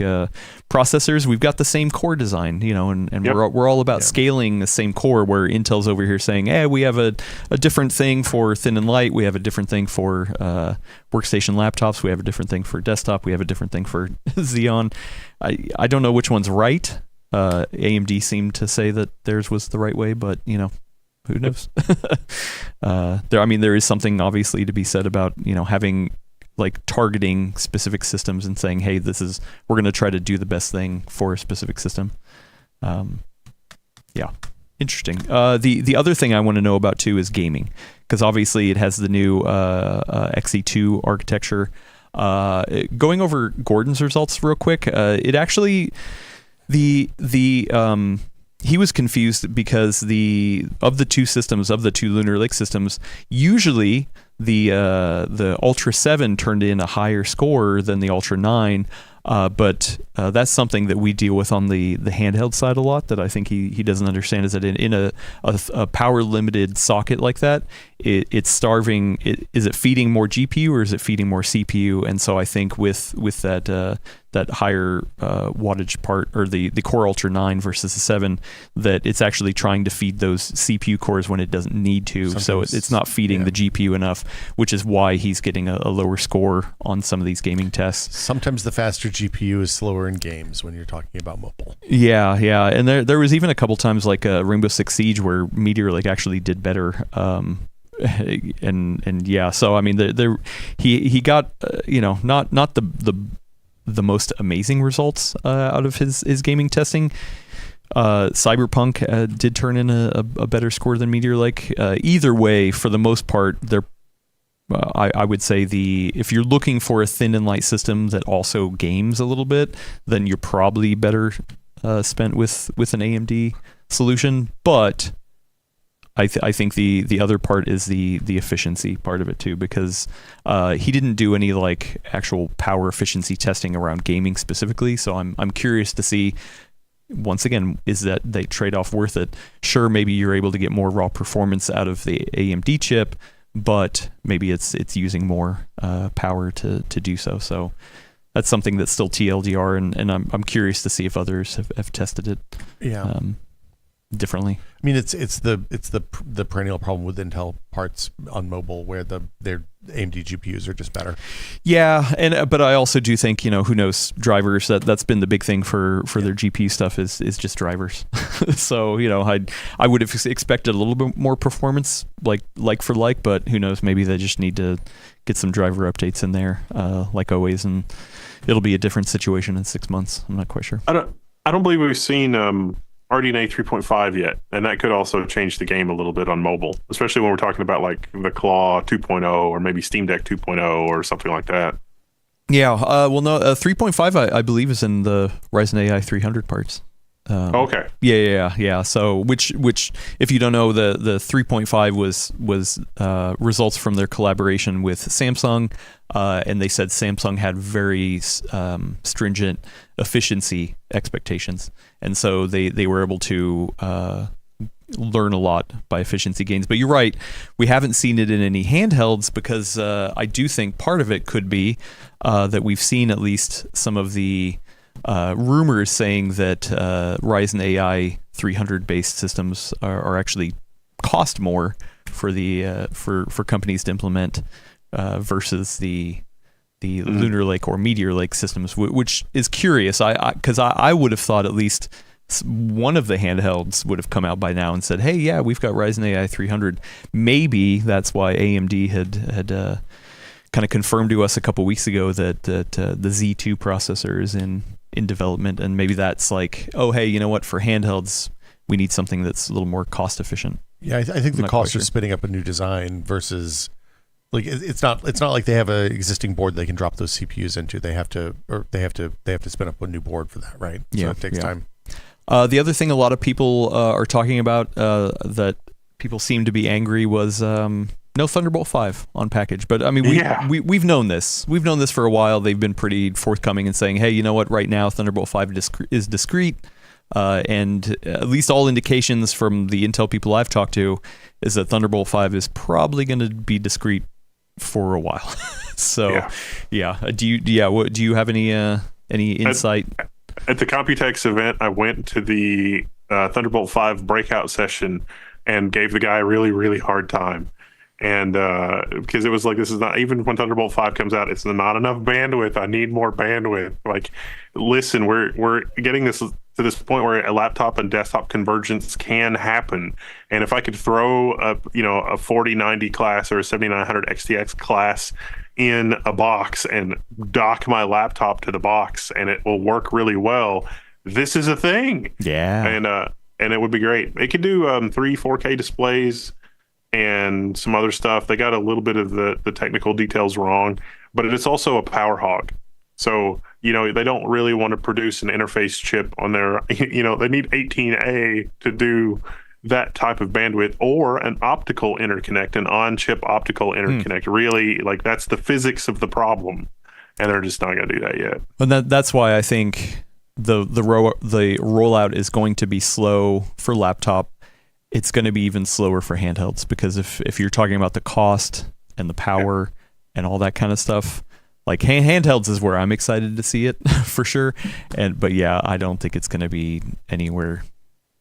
processors. We've got the same core design, and we're all about scaling the same core. Where Intel's over here saying, hey, we have a different thing for thin and light. We have a different thing for workstation laptops. We have a different thing for desktop. We have a different thing for Xeon. I don't know which one's right. AMD seemed to say that theirs was the right way, but who knows? There is something obviously to be said about having like targeting specific systems and saying, hey, we're going to try to do the best thing for a specific system. Yeah, interesting. The other thing I want to know about too is gaming, because obviously it has the new XE2 architecture. Going over Gordon's results real quick, it actually he was confused because of the two Lunar Lake systems, usually the Ultra 7 turned in a higher score than the Ultra 9, but that's something that we deal with on the handheld side a lot that I think he doesn't understand, is that in a power limited socket like that, it's starving. Is it feeding more GPU or is it feeding more CPU? And so I think with that higher wattage part, or the Core Ultra 9 versus the 7, that it's actually trying to feed those CPU cores when it doesn't need to. Sometimes, so it's not feeding the GPU enough, which is why he's getting a lower score on some of these gaming tests. Sometimes the faster GPU is slower in games when you're talking about mobile. Yeah. And there was even a couple times like Rainbow Six Siege where Meteor Lake actually did better. And yeah, so I mean, he got not the most amazing results out of his gaming testing. Cyberpunk did turn in a better score than Meteor Lake. Either way, for the most part, they're I would say if you're looking for a thin and light system that also games a little bit, then you're probably better spent with an AMD solution. But I think the other part is the efficiency part of it too, because he didn't do any like actual power efficiency testing around gaming specifically. So I'm curious to see, once again, is that the trade-off worth it? Sure, maybe you're able to get more raw performance out of the AMD chip, but maybe it's using more power to do so. So that's something that's still TLDR, and I'm curious to see if others have tested it. Yeah. Differently. I mean, it's the perennial problem with Intel parts on mobile, where their AMD GPUs are just better. Yeah, but I also do think, who knows, drivers, that's been the big thing for their GPU stuff is just drivers. So I would have expected a little bit more performance, like for like, but who knows, maybe they just need to get some driver updates in there, like always, and it'll be a different situation in 6 months. I'm not quite sure. I don't believe we've seen RDNA 3.5 yet, and that could also change the game a little bit on mobile, especially when we're talking about like the Claw 2.0 or maybe Steam Deck 2.0 or something like that. Yeah, 3.5 I believe is in the Ryzen AI 300 parts. Okay. Yeah. So which if you don't know, the 3.5 was results from their collaboration with Samsung, and they said Samsung had very stringent efficiency expectations, and so they were able to learn a lot by efficiency gains. But you're right, we haven't seen it in any handhelds, because I do think part of it could be that we've seen at least some of the rumors saying that Ryzen AI 300 based systems are actually cost more for the for companies to implement versus the Lunar Lake or Meteor Lake systems, which is curious. Because I would have thought at least one of the handhelds would have come out by now and said, hey, yeah, we've got Ryzen AI 300. Maybe that's why AMD had kind of confirmed to us a couple weeks ago that the Z2 processor is in development, and maybe that's like, oh, hey, you know what, for handhelds we need something that's a little more cost efficient. Yeah, I think the cost of spinning up a new design versus, like, it's not like they have an existing board they can drop those CPUs into. They have to spin up a new board for that, right? So it takes time. The other thing a lot of people are talking about that people seem to be angry was no Thunderbolt 5 on package. But I mean, we've known this. We've known this for a while. They've been pretty forthcoming and saying, hey, you know what? Right now, Thunderbolt 5 is discrete. And at least all indications from the Intel people I've talked to is that Thunderbolt 5 is probably going to be discrete for a while. So, do you have any insight? At the Computex event, I went to the Thunderbolt 5 breakout session and gave the guy a really, really hard time. And because it was like, this is not, even when Thunderbolt 5 comes out, it's not enough bandwidth. I need more bandwidth. Like, listen, we're getting this to this point where a laptop and desktop convergence can happen. And if I could throw a 4090 class or a 7900 XTX class in a box and dock my laptop to the box, and it will work really well. This is a thing. Yeah. And it would be great. It could do 4K displays and some other stuff. They got a little bit of the technical details wrong, but it's also a power hog. So, they don't really want to produce an interface chip on their, they need 18A to do that type of bandwidth, or an optical interconnect, an on-chip optical interconnect. Really, that's the physics of the problem, and they're just not going to do that yet. And that's why I think the rollout is going to be slow for laptop. It's going to be even slower for handhelds, because if you're talking about the cost and the power and all that kind of stuff, handhelds is where I'm excited to see it for sure. But yeah, I don't think it's going to be anywhere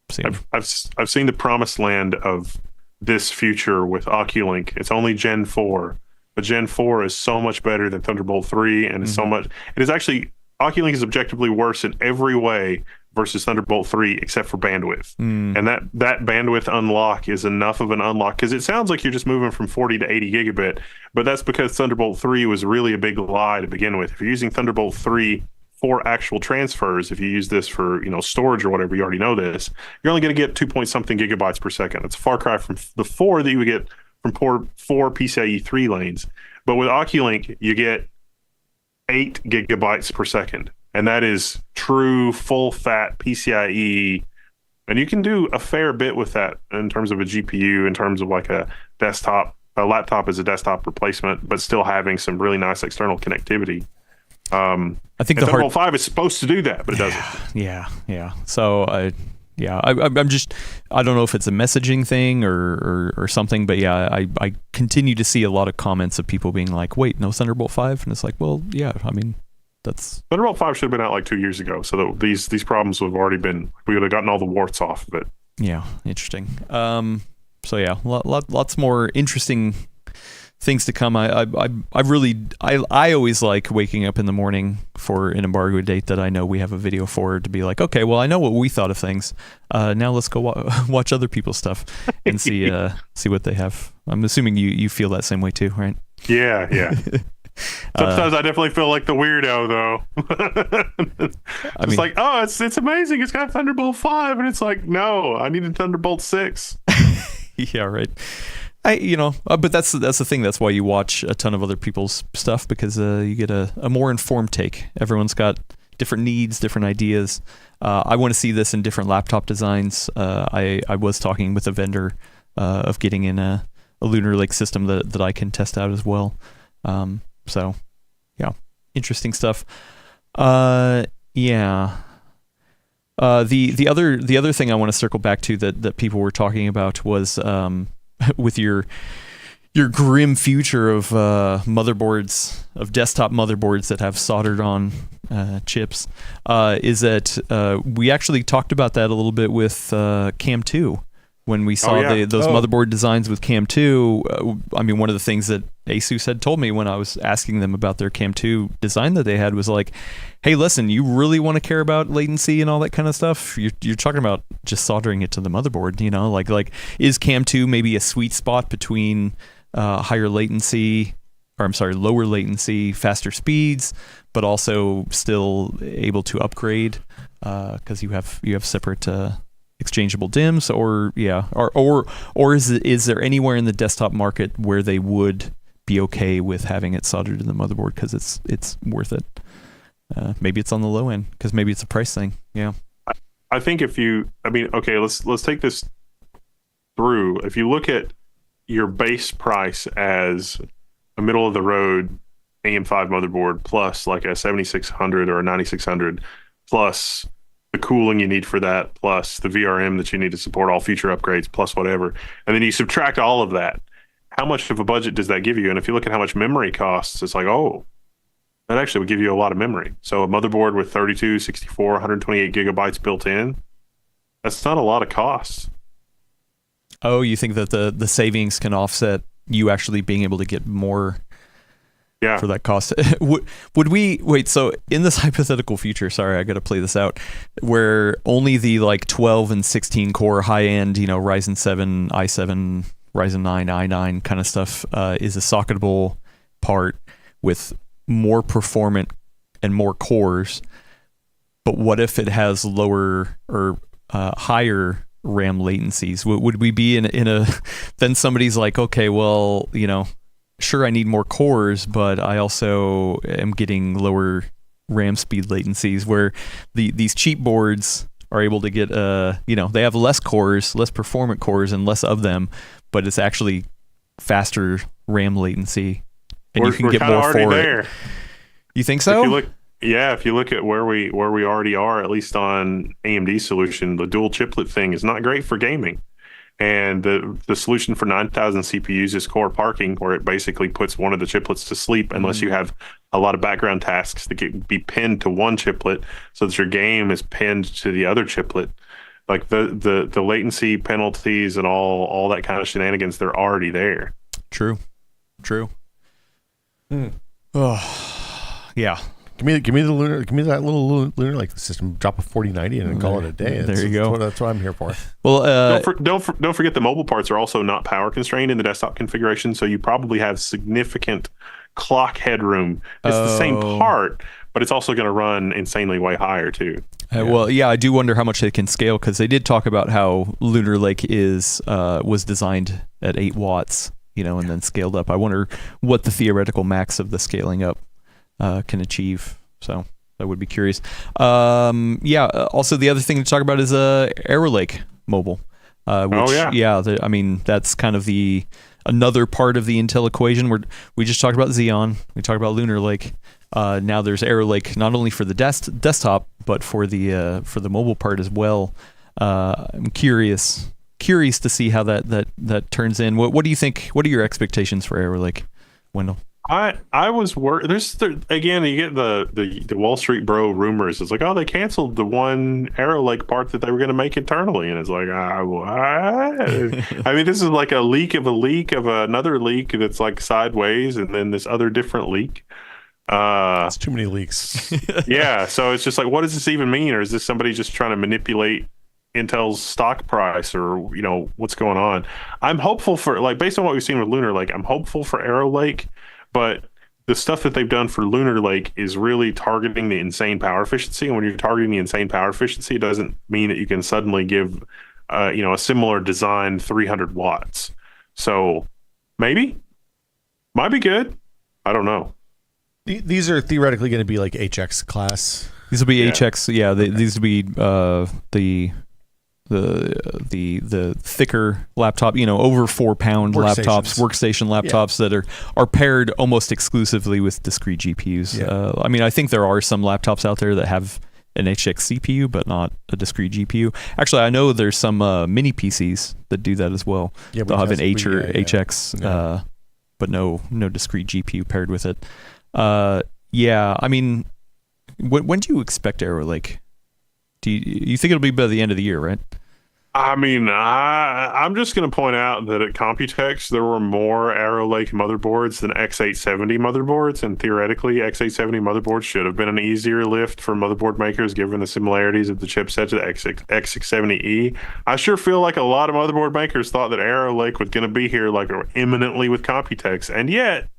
soon. I've seen the promised land of this future with Oculink. It's only Gen 4, but Gen 4 is so much better than Thunderbolt 3, and it's so much. It is actually, Oculink is objectively worse in every way versus Thunderbolt 3, except for bandwidth. And that bandwidth unlock is enough of an unlock, because it sounds like you're just moving from 40 to 80 gigabit, but that's because Thunderbolt 3 was really a big lie to begin with. If you're using Thunderbolt 3 for actual transfers, if you use this for storage or whatever, you already know this, you're only going to get 2 point something gigabytes per second. It's a far cry from the 4 that you would get from four PCIe 3 lanes. But with Oculink, you get 8 gigabytes per second. And that is true full fat PCIe. And you can do a fair bit with that in terms of a GPU, in terms of a laptop as a desktop replacement, but still having some really nice external connectivity. I think the Thunderbolt 5 is supposed to do that, but it doesn't. Yeah. So I'm just, I don't know if it's a messaging thing or something, but yeah, I continue to see a lot of comments of people being like, wait, no Thunderbolt 5? And it's like, well, yeah, I mean, that's... Thunderbolt 5 should have been out 2 years ago, so that these problems would have already been, we would have gotten all the warts off of it. Yeah, interesting. So yeah, lots more interesting things to come. I always like waking up in the morning for an embargo date that I know we have a video for, to be like, okay, well, I know what we thought of things. Now let's go watch other people's stuff and see what they have. I'm assuming you feel that same way too, right? Yeah. Sometimes I definitely feel like the weirdo, though. It's amazing. It's got Thunderbolt 5, and it's like, no, I needed Thunderbolt 6. Yeah, right. But that's the thing. That's why you watch a ton of other people's stuff, because you get a more informed take. Everyone's got different needs, different ideas. I want to see this in different laptop designs. I was talking with a vendor of getting in a Lunar Lake system that I can test out as well. So, yeah, interesting stuff. The other thing I want to circle back to that people were talking about was with your grim future of motherboards, of desktop motherboards that have soldered on chips, is that we actually talked about that a little bit with Cam 2. When we saw those motherboard designs with Cam 2, one of the things that Asus had told me when I was asking them about their Cam 2 design that they had was like, hey, listen, you really want to care about latency and all that kind of stuff? You're talking about just soldering it to the motherboard, like is Cam 2 maybe a sweet spot between lower latency, faster speeds, but also still able to upgrade because you have separate exchangeable DIMMs, or is there anywhere in the desktop market where they would be okay with having it soldered to the motherboard because it's worth it? Maybe it's on the low end because maybe it's a price thing. Yeah, I think let's take this through. If you look at your base price as a middle of the road AM5 motherboard plus like a 7600 or a 9600 plus the cooling you need for that, plus the VRM that you need to support all future upgrades, plus whatever. And then you subtract all of that. How much of a budget does that give you? And if you look at how much memory costs, it's like, oh, that actually would give you a lot of memory. So a motherboard with 32, 64, 128 gigabytes built in, that's not a lot of costs. Oh, you think that the savings can offset you actually being able to get more for that cost? Would we wait? So in this hypothetical future, sorry, I got to play this out, where only the 12 and 16 core high end, Ryzen 7, i7, Ryzen 9, i9 kind of stuff is a socketable part. with more performant and more cores, but what if it has lower or higher RAM latencies? Would we be in a then somebody's like, okay, well, sure, I need more cores, but I also am getting lower RAM speed latencies, where these cheap boards are able to get they have less cores, less performant cores, and less of them, but it's actually faster RAM latency, and you can get more for there. it. You think so? If you look at where we already are, at least on AMD's solution, the dual chiplet thing is not great for gaming. And the solution for 9,000 CPUs is core parking, where it basically puts one of the chiplets to sleep unless you have a lot of background tasks that can be pinned to one chiplet, so that your game is pinned to the other chiplet. Like the latency penalties and all that kind of shenanigans, they're already there. True. Oh, yeah. Give me that little Lunar Lake system. Drop a 4090 and call it a day. There you go. That's what I'm here for. Well, don't forget the mobile parts are also not power constrained in the desktop configuration, so you probably have significant clock headroom. It's the same part, but it's also going to run insanely way higher too. Well, yeah, I do wonder how much they can scale, because they did talk about how Lunar Lake was designed at 8 watts, and then scaled up. I wonder what the theoretical max of the scaling up can achieve. So I would be curious. Also the other thing to talk about is Arrow Lake Mobile. That's kind of another part of the Intel equation. We just talked about Xeon. We talked about Lunar Lake. Now there's Arrow Lake, not only for the desktop, but for the mobile part as well. I'm curious to see how that turns in. What do you think? What are your expectations for Arrow Lake, Wendell? I was worried. Again, you get the Wall Street bro rumors. It's like, oh, they canceled the one Arrow Lake part that they were going to make internally, and it's like, what? I mean, this is like a leak of another leak that's like sideways, and then this other different leak. It's too many leaks. Yeah, so it's just like, what does this even mean? Or is this somebody just trying to manipulate Intel's stock price, or what's going on? I'm hopeful for, like, based on what we've seen with Lunar Lake, I'm hopeful for Arrow Lake. But the stuff that they've done for Lunar Lake is really targeting the insane power efficiency. And when you're targeting the insane power efficiency, it doesn't mean that you can suddenly give, a similar design 300 watts. So maybe, might be good. I don't know. These are theoretically going to be like HX class. These will be HX. Yeah, these will be the thicker laptop, over 4-pound laptops, workstation laptops that are paired almost exclusively with discrete GPUs. Yeah. I think there are some laptops out there that have an HX CPU, but not a discrete GPU. Actually, I know there's some mini PCs that do that as well. Yeah, they'll have an HX, but no discrete GPU paired with it. When do you expect Arrow Lake? Do you think it'll be by the end of the year, right? I'm just going to point out that at Computex, there were more Arrow Lake motherboards than X870 motherboards, and theoretically, X870 motherboards should have been an easier lift for motherboard makers, given the similarities of the chipset to the X670E. I sure feel like a lot of motherboard makers thought that Arrow Lake was going to be here like imminently with Computex, and yet.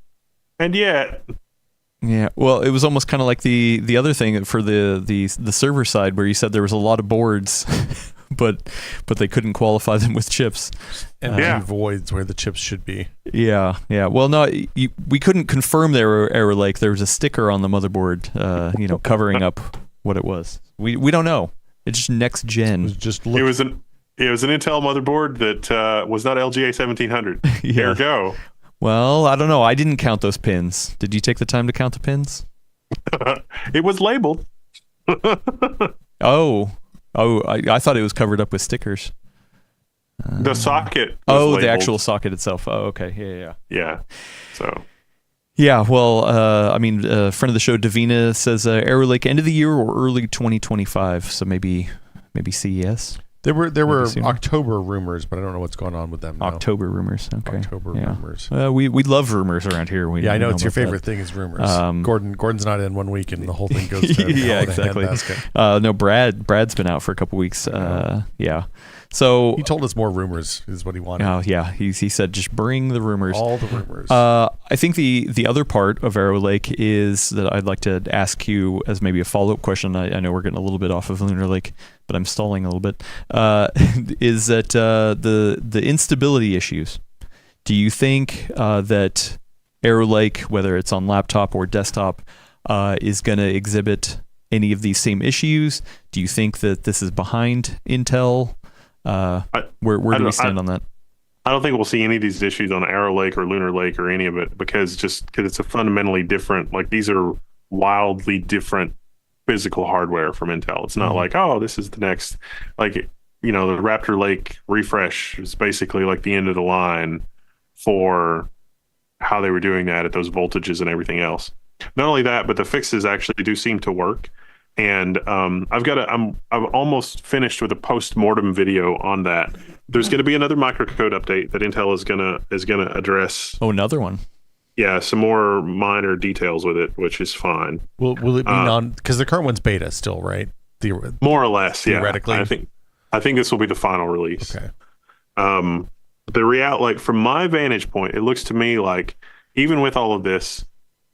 Yeah, well, it was almost kind of like the other thing for the server side, where you said there was a lot of boards, but they couldn't qualify them with chips. And voids where the chips should be. Yeah. Well, no, we couldn't confirm there were Arrow Lake. There was a sticker on the motherboard, covering up what it was. We don't know. It's just next gen. It was an Intel motherboard that was not LGA 1700. Yeah. There we go. Well, I don't know. I didn't count those pins. Did you take the time to count the pins? It was labeled. I thought it was covered up with stickers. The socket. The actual socket itself. Oh, okay. Yeah. So. Yeah. Well, a friend of the show, Davina, says Arrow Lake end of the year or early 2025. So maybe CES. There were October rumors, but I don't know what's going on with them. October rumors. Okay. October rumors. We love rumors around here. I know it's your favorite thing is rumors. Gordon's not in 1 week, and the whole thing goes to exactly. No, Brad's been out for a couple weeks. So he told us more rumors is what he wanted. Oh yeah, he said just bring the rumors. All the rumors. I think the other part of Arrow Lake is that I'd like to ask you as maybe a follow-up question. I know we're getting a little bit off of Lunar Lake, but I'm stalling a little bit. Is that the instability issues? Do you think that Arrow Lake, whether it's on laptop or desktop, is going to exhibit any of these same issues? Do you think that this is behind Intel? Where do we stand on that? I don't think we'll see any of these issues on Arrow Lake or Lunar Lake or any of it because it's a fundamentally different, like these are wildly different physical hardware from Intel. It's not like, oh, this is the next, like, the Raptor Lake refresh is basically like the end of the line for how they were doing that at those voltages and everything else. Not only that, but the fixes actually do seem to work. And I've almost finished with a post-mortem video on that. There's going to be another microcode update that Intel is gonna address. Oh, another one. Yeah, some more minor details with it, which is fine. Will it be because the current one's beta still, right? More or less, theoretically. Yeah. I think this will be the final release. Okay. From my vantage point, it looks to me like even with all of this,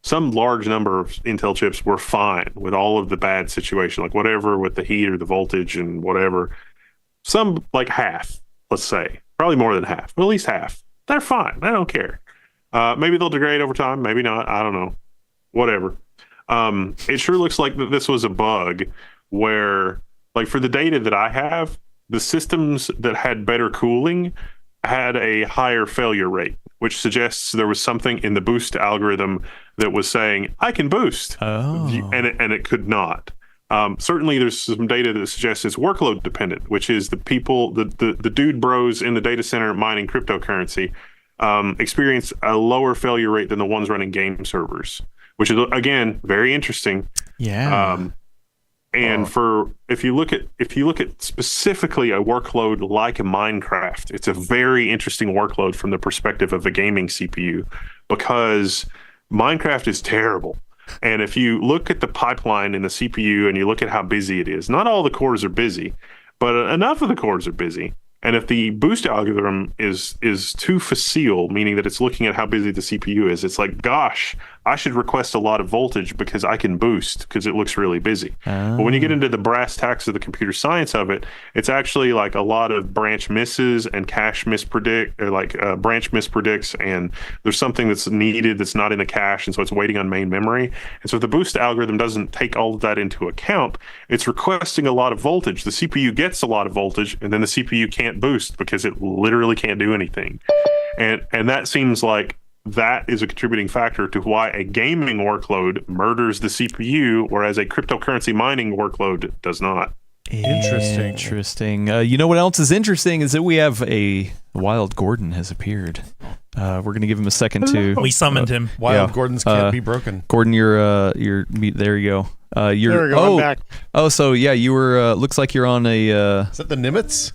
some large number of Intel chips were fine with all of the bad situation, like whatever with the heat or the voltage and whatever. Some like half, let's say, probably more than half, but at least half. They're fine. I don't care. Maybe they'll degrade over time. Maybe not. I don't know. Whatever. It sure looks like that this was a bug where, like for the data that I have, the systems that had better cooling had a higher failure rate, which suggests there was something in the boost algorithm that was saying, I can boost. Oh. And it could not. Certainly there's some data that suggests it's workload dependent, which is the people, the dude bros in the data center mining cryptocurrency experience a lower failure rate than the ones running game servers, which is, again, very interesting. Yeah. If you look at specifically a workload like Minecraft, it's a very interesting workload from the perspective of a gaming CPU because Minecraft is terrible. And if you look at the pipeline in the CPU and you look at how busy it is, not all the cores are busy, but enough of the cores are busy. And if the boost algorithm is too facile, meaning that it's looking at how busy the CPU is, it's like, gosh, I should request a lot of voltage because I can boost because it looks really busy. Oh. But when you get into the brass tacks of the computer science of it, it's actually like a lot of branch misses and cache mispredict, or like branch mispredicts, and there's something that's needed that's not in the cache, and so it's waiting on main memory. And so if the boost algorithm doesn't take all of that into account, it's requesting a lot of voltage. The CPU gets a lot of voltage, and then the CPU can't boost because it literally can't do anything. And that seems like that is a contributing factor to why a gaming workload murders the CPU, whereas a cryptocurrency mining workload does not. Interesting. You know what else is interesting is that we have a Wild Gordon has appeared. We're gonna give him a second to. We summoned him. Wild Gordons can't be broken. Gordon, you're there. You go. There we go. I'm back. Oh, so yeah, you were. Looks like you're on a. Is that the Nimitz?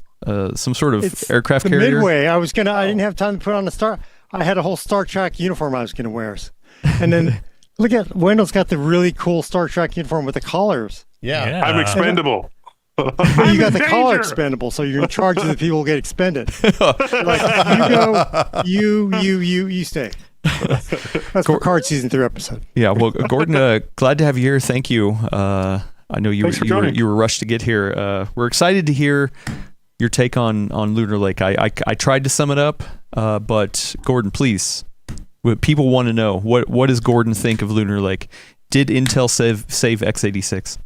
Some sort of aircraft the carrier. Midway. I didn't have time to put on the Star. I had a whole Star Trek uniform I was going to wear. And then look at Wendell's got the really cool Star Trek uniform with the collars. Yeah. I'm expendable. You got the collar expendable, so you're in charge of the people who get expended. Like, you go, you stay. That's for Card Season 3 episode. Yeah, well, Gordon, glad to have you here. Thank you. I know you were rushed to get here. We're excited to hear your take on Lunar Lake. I tried to sum it up, but Gordon, please, people want to know what does Gordon think of Lunar Lake? Did Intel save x86?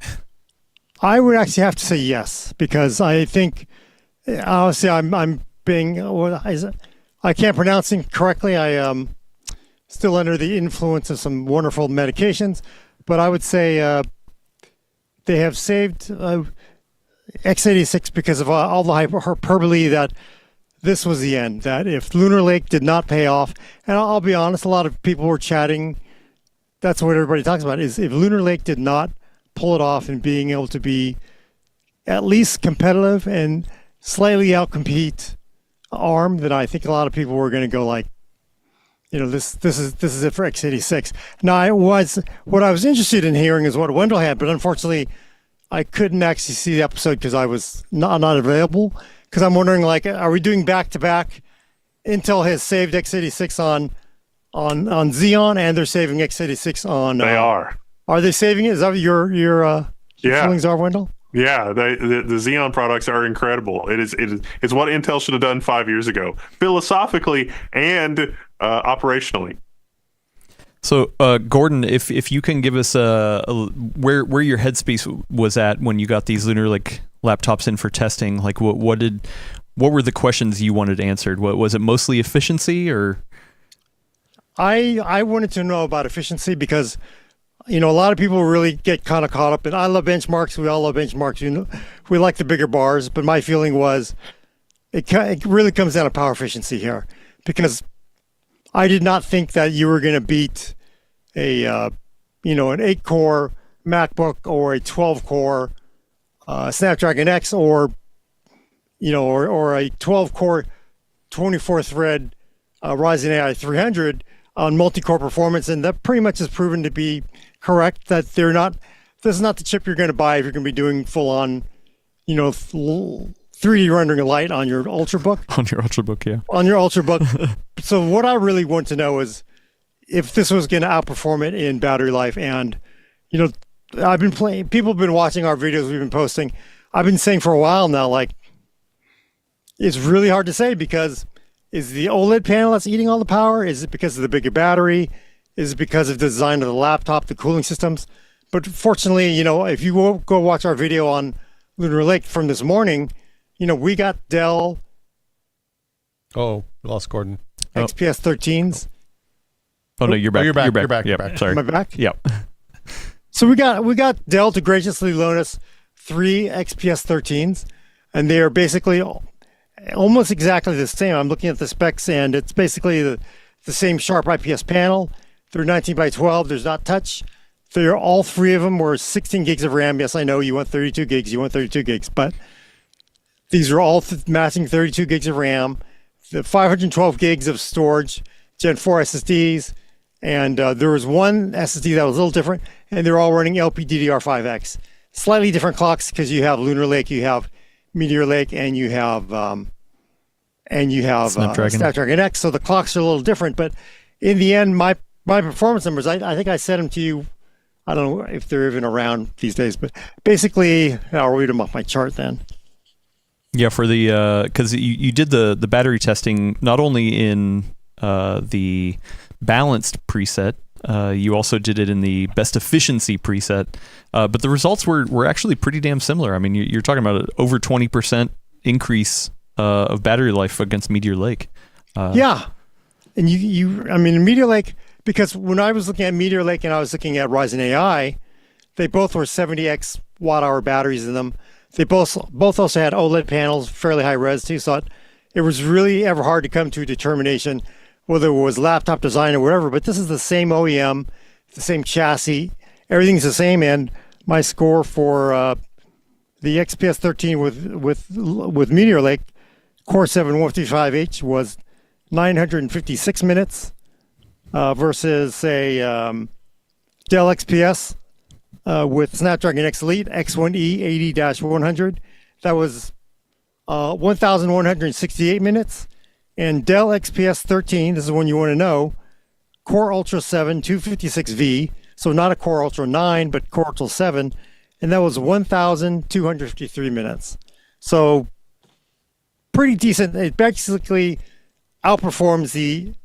I would actually have to say yes, because I think obviously I'm being I can't pronounce it correctly. I am still under the influence of some wonderful medications, but I would say they have saved x86 because of all the hyperbole that this was the end, that if Lunar Lake did not pay off, and I'll be honest, a lot of people were chatting, that's what everybody talks about, is if Lunar Lake did not pull it off and being able to be at least competitive and slightly outcompete ARM, then I think a lot of people were going to go like, this is it for x86. Now, what I was interested in hearing is what Wendell had, but unfortunately, I couldn't actually see the episode because I was not available. Because I'm wondering, like, are we doing back to back? Intel has saved x86 on Xeon, and they're saving x86 on. They are. Are they saving it? Is that your feelings are, Wendell? Yeah, the Xeon products are incredible. It's what Intel should have done 5 years ago, philosophically and operationally. So, Gordon, if you can give us where your headspace was at when you got these Lunar Lake laptops in for testing, like what were the questions you wanted answered? What was it, mostly efficiency, or? I wanted to know about efficiency because, a lot of people really get kind of caught up in, I love benchmarks. We all love benchmarks. We like the bigger bars, but my feeling was it really comes down to power efficiency here, because I did not think that you were going to beat an 8-core MacBook or a 12-core Snapdragon X or a 12-core 24-thread Ryzen AI 300 on multi-core performance, and that pretty much has proven to be correct. That this is not the chip you're going to buy if you're going to be doing full-on, 3D rendering light on your Ultrabook. On your Ultrabook, yeah. On your Ultrabook. So what I really want to know is if this was going to outperform it in battery life. And, I've been playing, people have been watching our videos we've been posting. I've been saying for a while now, like, it's really hard to say, because is the OLED panel that's eating all the power? Is it because of the bigger battery? Is it because of the design of the laptop, the cooling systems? But fortunately, if you go watch our video on Lunar Lake from this morning, we got Dell. Oh, we lost Gordon. XPS 13s. Oh no, you're back. You're back. You're You're back. Yep. You're back. Sorry. Am I back? Yep. So we got Dell to graciously loan us 3 XPS 13s, and they are basically almost exactly the same. I'm looking at the specs, and it's basically the same sharp IPS panel. They're 19 by 12. There's not touch. They're all 3 of them were 16 gigs of RAM. Yes, I know you want 32 gigs. You want 32 gigs, but these are all matching 32 gigs of RAM. The 512 gigs of storage, Gen 4 SSDs, and there was one SSD that was a little different, and they're all running LPDDR5X. Slightly different clocks because you have Lunar Lake, you have Meteor Lake, and you have Snapdragon X. So the clocks are a little different, but in the end, my performance numbers, I think I set them to you. I don't know if they're even around these days, but basically, I'll read them off my chart then. Yeah, for the because you did the battery testing not only in the balanced preset, you also did it in the best efficiency preset, but the results were actually pretty damn similar. I mean, you're talking about an over 20% increase of battery life against Meteor Lake. Yeah, and I mean, Meteor Lake, because when I was looking at Meteor Lake and I was looking at Ryzen AI, they both were 70x watt-hour batteries in them. They both also had OLED panels, fairly high res too, so it was really ever hard to come to a determination whether it was laptop design or whatever. But this is the same OEM, the same chassis, everything's the same. And my score for the XPS 13 with Meteor Lake Core 7 155H was 956 minutes versus a Dell XPS with Snapdragon X Elite X1E 80-100. That was 1,168 minutes. And Dell XPS 13, this is one you want to know, Core Ultra 7 256V, so not a Core Ultra 9, but Core Ultra 7, and that was 1,253 minutes. So pretty decent. It basically outperforms the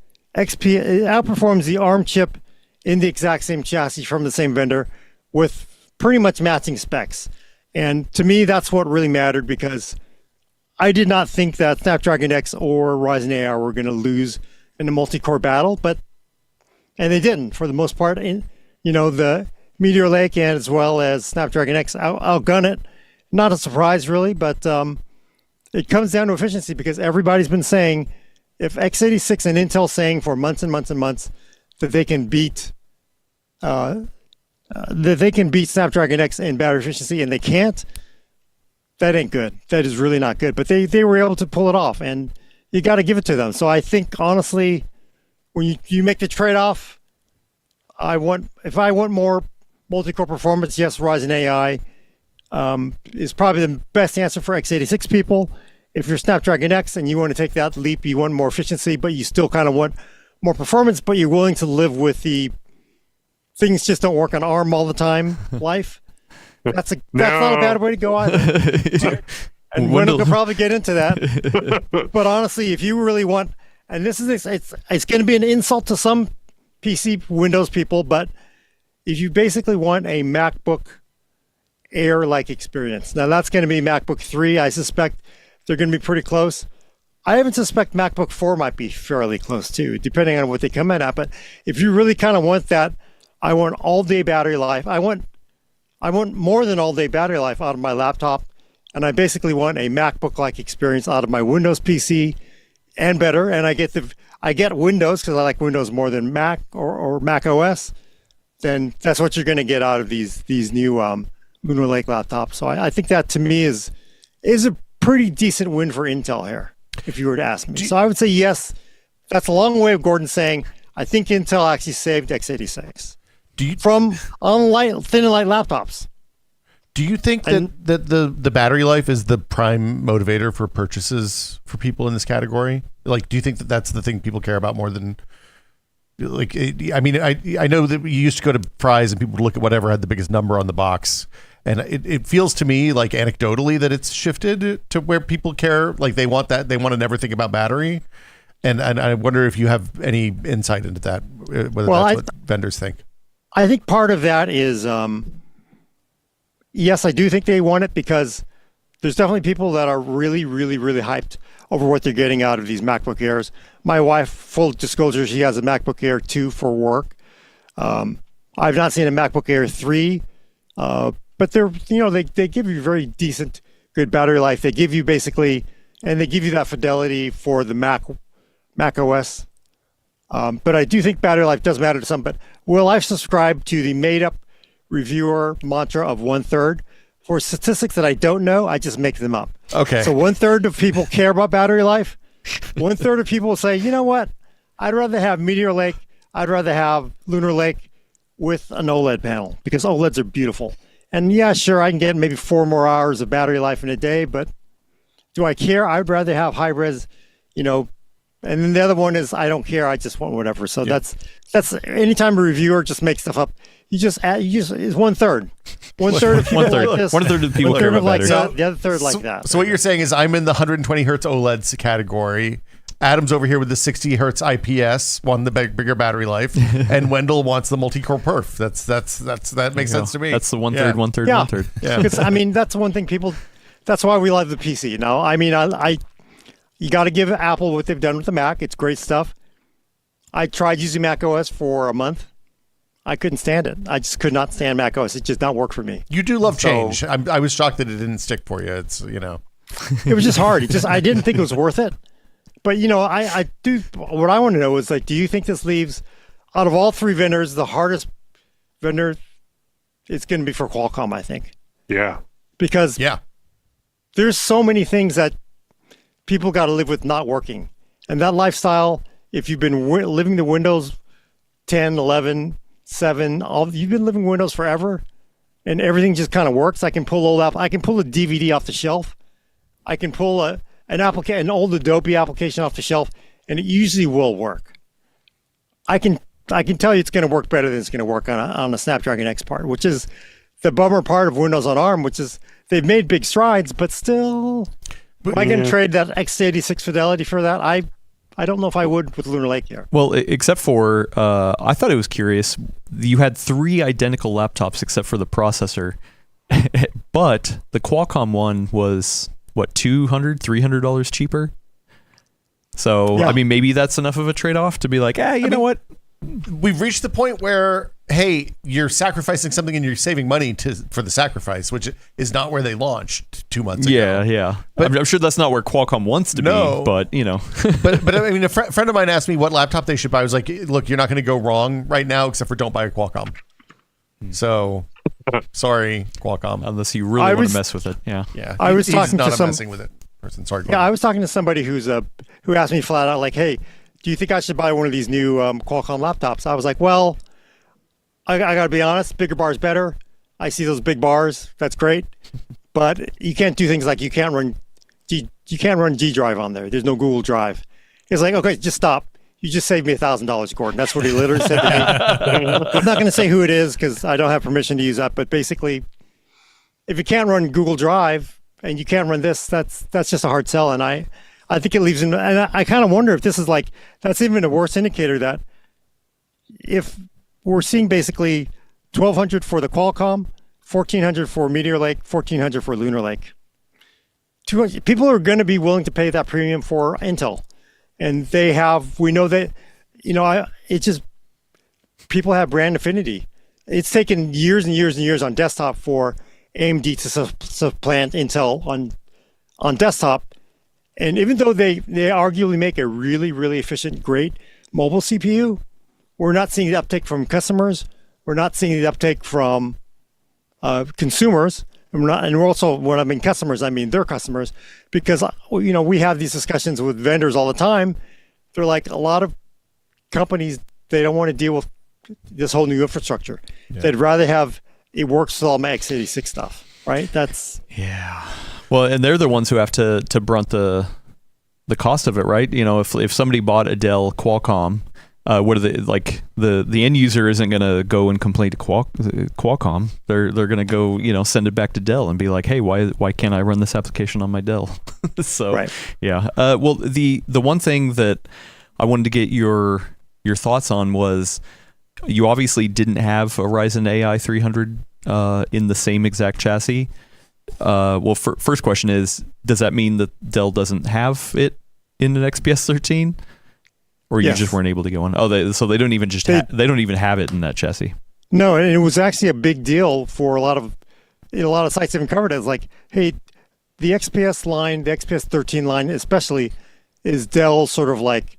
ARM chip in the exact same chassis from the same vendor with pretty much matching specs. And to me, that's what really mattered, because I did not think that Snapdragon X or Ryzen AI were going to lose in a multi-core battle, and they didn't for the most part. The Meteor Lake and as well as Snapdragon X outgun it. Not a surprise really, but it comes down to efficiency, because everybody's been saying, if x86 and Intel saying for months and months and months that they can beat Snapdragon X in battery efficiency, and they can't. that ain't good. That is really not good. But they were able to pull it off, and you got to give it to them. So I think, honestly, when you make the trade-off, if I want more multi-core performance, yes, Ryzen AI is probably the best answer for x86 people. If you're Snapdragon X and you want to take that leap, you want more efficiency, but you still kind of want more performance, but you're willing to live with the things just don't work on ARM all the time life. That's not a bad way to go either. And Wendell could probably get into that. But honestly, if you really want, and it's going to be an insult to some PC Windows people, but if you basically want a MacBook Air-like experience, now that's going to be MacBook 3. I suspect they're going to be pretty close. I even suspect MacBook 4 might be fairly close too, depending on what they come in at. But if you really kind of want that, I want all-day battery life. I want more than all-day battery life out of my laptop, and I basically want a MacBook-like experience out of my Windows PC, and better. And I get Windows because I like Windows more than Mac or Mac OS. Then that's what you're going to get out of these new Lunar Lake laptops. So I think that to me is a pretty decent win for Intel here, if you were to ask me. So I would say yes. That's a long way of Gordon saying I think Intel actually saved x86 from on thin and light laptops. Do you think that the battery life is the prime motivator for purchases for people in this category? Like, do you think that that's the thing people care about more than, like, I mean, I know that you used to go to Fry's and people would look at whatever had the biggest number on the box. And it feels to me like anecdotally that it's shifted to where people care. Like they want that. They want to never think about battery. And I wonder if you have any insight into that, whether that's what vendors think. I think part of that is, yes, I do think they want it because there's definitely people that are really, really, really hyped over what they're getting out of these MacBook Airs. My wife, full disclosure, she has a MacBook Air 2 for work. I've not seen a MacBook Air 3, but they give you very decent, good battery life. They give you basically, and they give you that fidelity for the Mac OS. But I do think battery life does matter to some. But will I subscribe to the made-up reviewer mantra of 1/3? For statistics that I don't know, I just make them up. Okay. So 1/3 of people care about battery life. 1/3 of people will say, you know what? I'd rather have Meteor Lake. I'd rather have Lunar Lake with an OLED panel because OLEDs are beautiful. And yeah, sure, I can get maybe 4 more hours of battery life in a day, but do I care? I'd rather have high res, and then the other one is I don't care. I just want whatever. So that's anytime a reviewer just makes stuff up, you just it's 1/3. 1/3 of people like this. 1/3 of people care about like battery. that. The other third like that. So what you're saying is I'm in the 120 hertz OLEDs category. Adam's over here with the 60 hertz IPS, one the bigger battery life, and Wendell wants the multi-core perf. That makes sense to me. That's the 1/3, 1/3, 1/3. Yeah. Because I mean that's one thing people. That's why we love the PC. Now I mean you got to give Apple what they've done with the Mac. It's great stuff. I tried using Mac OS for a month. I couldn't stand it. I just could not stand Mac OS. It just not work for me. You do love change. I was shocked that it didn't stick for you. It's It was just hard. I didn't think it was worth it. But I do. What I want to know is do you think this leaves out of all 3 vendors the hardest vendor? It's going to be for Qualcomm, I think. Yeah. Because there's so many things that people got to live with not working, and that lifestyle. If you've been living the Windows 10, 11, 7, you've been living Windows forever, and everything just kind of works. I can pull a DVD off the shelf. I can pull an old Adobe application off the shelf, and it usually will work. I can tell you it's going to work better than it's going to work on a Snapdragon X part, which is the bummer part of Windows on ARM, which is they've made big strides, but still, am I going to trade that x86 fidelity for that? I don't know if I would with Lunar Lake here. Well, except for, I thought it was curious. You had 3 identical laptops except for the processor, but the Qualcomm one was, what, $200, $300 cheaper? So, I mean, maybe that's enough of a trade-off to be like, you know what? We've reached the point where, hey, you're sacrificing something and you're saving money for the sacrifice, which is not where they launched 2 months ago. Yeah. But I'm sure that's not where Qualcomm wants to be, but, but I mean, a friend of mine asked me what laptop they should buy. I was like, look, you're not going to go wrong right now except for don't buy a Qualcomm. So Sorry, Qualcomm. Unless you really want to mess with it. Yeah. Yeah. I was talking not to messing with it. Person. Sorry. Yeah, I was talking to somebody who asked me flat out, like, "Hey, do you think I should buy one of these new Qualcomm laptops?" I was like, "Well, I got to be honest. Bigger bars better. I see those big bars. That's great, but you can't do things like you can't run G Drive on there. There's no Google Drive." He's like, "Okay, just stop. You just saved me $1,000, Gordon." That's what he literally said to me. I'm not going to say who it is because I don't have permission to use that. But basically, if you can't run Google Drive and you can't run this, that's just a hard sell. And I think it leaves him. And I kind of wonder if this is like, that's even a worse indicator that if we're seeing basically $1,200 for the Qualcomm, $1,400 for Meteor Lake, $1,400 for Lunar Lake. People are going to be willing to pay that premium for Intel. And we know that, people have brand affinity. It's taken years and years and years on desktop for AMD to supplant Intel on desktop. And even though they arguably make a really, really efficient, great mobile CPU, we're not seeing the uptake from customers. We're not seeing the uptake from consumers. And we're also, when I mean customers, I mean their customers, because we have these discussions with vendors all the time. They're like, a lot of companies, they don't want to deal with this whole new infrastructure. Yeah. They'd rather have it works with all my x86 stuff, right? Yeah. Well, and they're the ones who have to brunt the cost of it, right? If somebody bought a Dell Qualcomm, what are they like? The end user isn't going to go and complain to Qualcomm. They're going to go, send it back to Dell and be like, hey, why can't I run this application on my Dell? So, right. Yeah. Well, the one thing that I wanted to get your thoughts on was you obviously didn't have a Ryzen AI 300 in the same exact chassis. First question is, does that mean that Dell doesn't have it in an XPS 13? Or you just weren't able to go on? So they don't even they don't even have it in that chassis. No, and it was actually a big deal for a lot of sites even covered it. It's like, hey, the XPS line, the XPS 13 line especially, is Dell's sort of like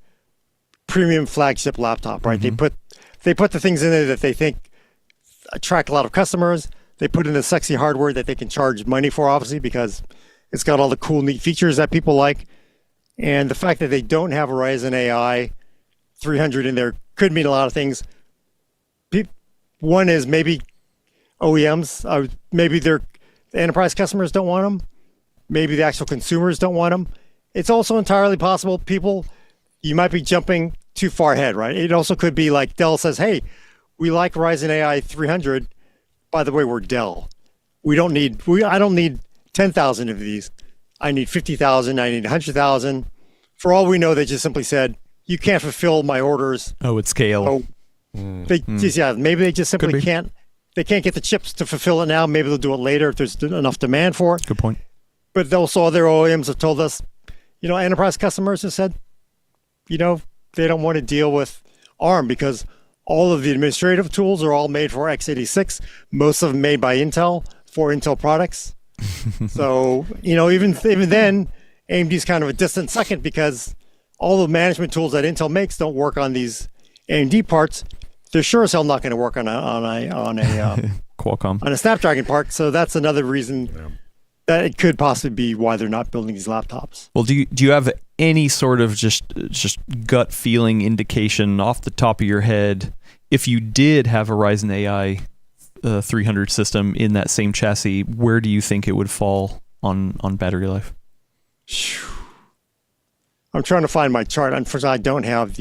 premium flagship laptop, right? Mm-hmm. They put the things in there that they think attract a lot of customers. They put in the sexy hardware that they can charge money for, obviously, because it's got all the cool, neat features that people like. And the fact that they don't have a Ryzen AI 300 in there could mean a lot of things. One is maybe OEMs, maybe the enterprise customers don't want them. Maybe the actual consumers don't want them. It's also entirely possible you might be jumping too far ahead, right? It also could be like Dell says, hey, we like Ryzen AI 300. By the way, we're Dell. I don't need 10,000 of these. I need 50,000. I need 100,000. For all we know, they just simply said, you can't fulfill my orders. Oh, it's scale. Maybe they just simply can't. They can't get the chips to fulfill it now. Maybe they'll do it later if there's enough demand for it. Good point. But also other OEMs have told us, enterprise customers have said, they don't want to deal with ARM because all of the administrative tools are all made for x86. Most of them made by Intel for Intel products. So, even then, AMD's kind of a distant second because all the management tools that Intel makes don't work on these AMD parts. They're sure as hell not going to work on a Qualcomm, on a Snapdragon part. So that's another reason that it could possibly be why they're not building these laptops. Well, do you have any sort of just gut feeling indication off the top of your head if you did have a Ryzen AI 300 system in that same chassis, where do you think it would fall on battery life? I'm trying to find my chart. Unfortunately, I don't have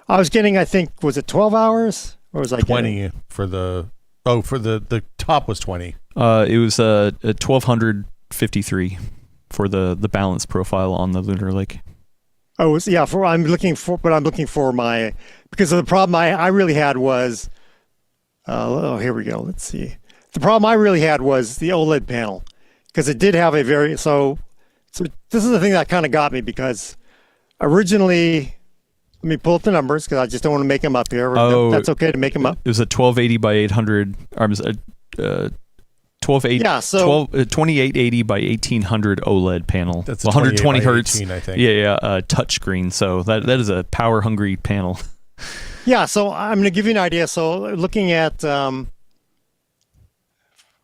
I was getting, I think, was it 12 hours? Or was I 20 getting? for the top was 20. It was 1253 for the balance profile on the Lunar Lake. Oh, I'm looking for my, because of the problem I really had was, here we go. Let's see. The problem I really had was the OLED panel, because it did have so this is the thing that kind of got me, because originally, let me pull up the numbers because I just don't want to make them up here. That's okay to make them up. It was a 1280 by 800, 2880 by 1800 OLED panel. That's 120 hertz. 18, I think. Yeah, touchscreen. So that is a power hungry panel. Yeah, so I'm going to give you an idea. So looking at,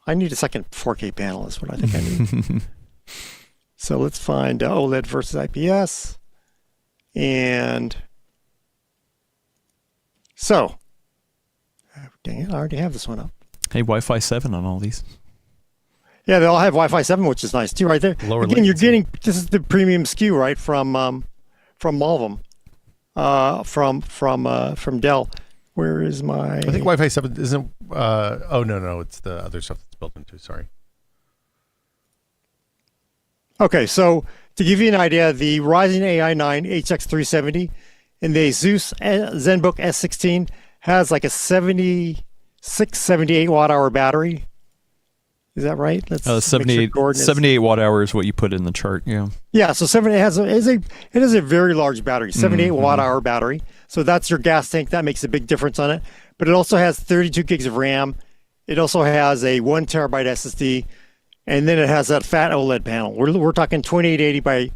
I need a second 4K panel is what I think I need. So let's find OLED versus IPS. And so, dang it, I already have this one up. Hey, Wi-Fi 7 on all these. Yeah, they all have Wi-Fi 7, which is nice too, right there. Lower Again, you're latency. getting, this is the premium SKU, right, from all of them, from Dell. Where is my? I think Wi-Fi 7 isn't. No, it's the other stuff that's built into. Sorry. Okay, so to give you an idea, the Ryzen AI 9 HX370 and the Asus ZenBook S16 has like a 76, 78 watt hour battery. Is that right? Let's 78 watt hour is what you put in the chart. Yeah. Yeah. So it has a very large battery, 78 watt hour battery. So that's your gas tank. That makes a big difference on it. But it also has 32 gigs of RAM. It also has a 1 terabyte SSD, and then it has that fat OLED panel. We're talking 2880 by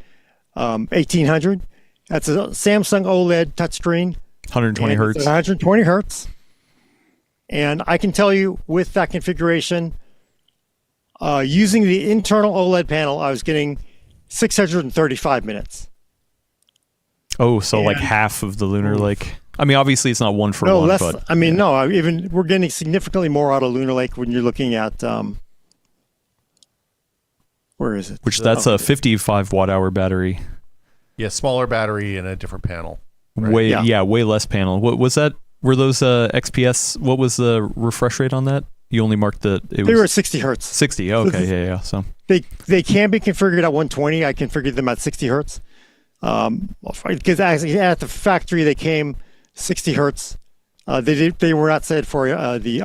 1800. That's a Samsung OLED touchscreen. 120 hertz. 120 hertz. And I can tell you with that configuration, using the internal OLED panel, I was getting 635 minutes. Oh, so like half of the Lunar Lake. I mean, obviously it's not one for no, one, less, but I mean, no, we're getting significantly more out of Lunar Lake when you're looking at where is it? Which that's a 55 watt hour battery. Yeah, smaller battery and a different panel. Right? Way less panel. What was that? Were those XPS? What was the refresh rate on that? You only marked they were at 60 hertz. 60. Okay, yeah. So they can be configured at 120. I configured them at 60 hertz. Because actually at the factory they came 60 hertz. They were not set for the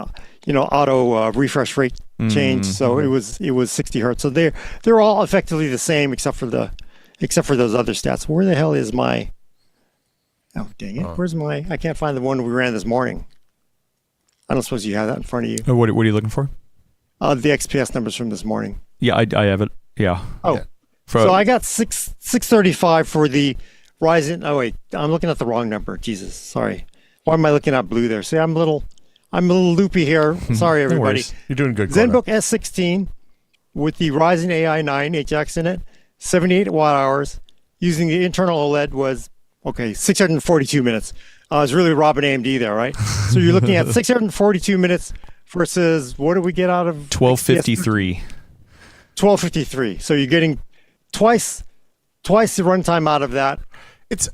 auto refresh rate change. So it was 60 hertz. So they're all effectively the same except for those other stats. Where the hell is my? Oh dang it! Where's my? I can't find the one we ran this morning. I don't suppose you have that in front of you. What are you looking for? The XPS numbers from this morning. Yeah, I have it. Yeah. Oh. Yeah. So I got 635 for the Ryzen. Oh wait, I'm looking at the wrong number. Jesus, sorry. Why am I looking at blue there? See, I'm a little loopy here. Sorry, everybody. No, you're doing good. ZenBook S16 with the Ryzen AI 9 HX in it, 78 watt hours. Using the internal OLED was 642 minutes. It's really robbing AMD there, right? So you're looking at 642 minutes versus what do we get out of 1253? 1253. So you're getting twice the runtime out of that. It's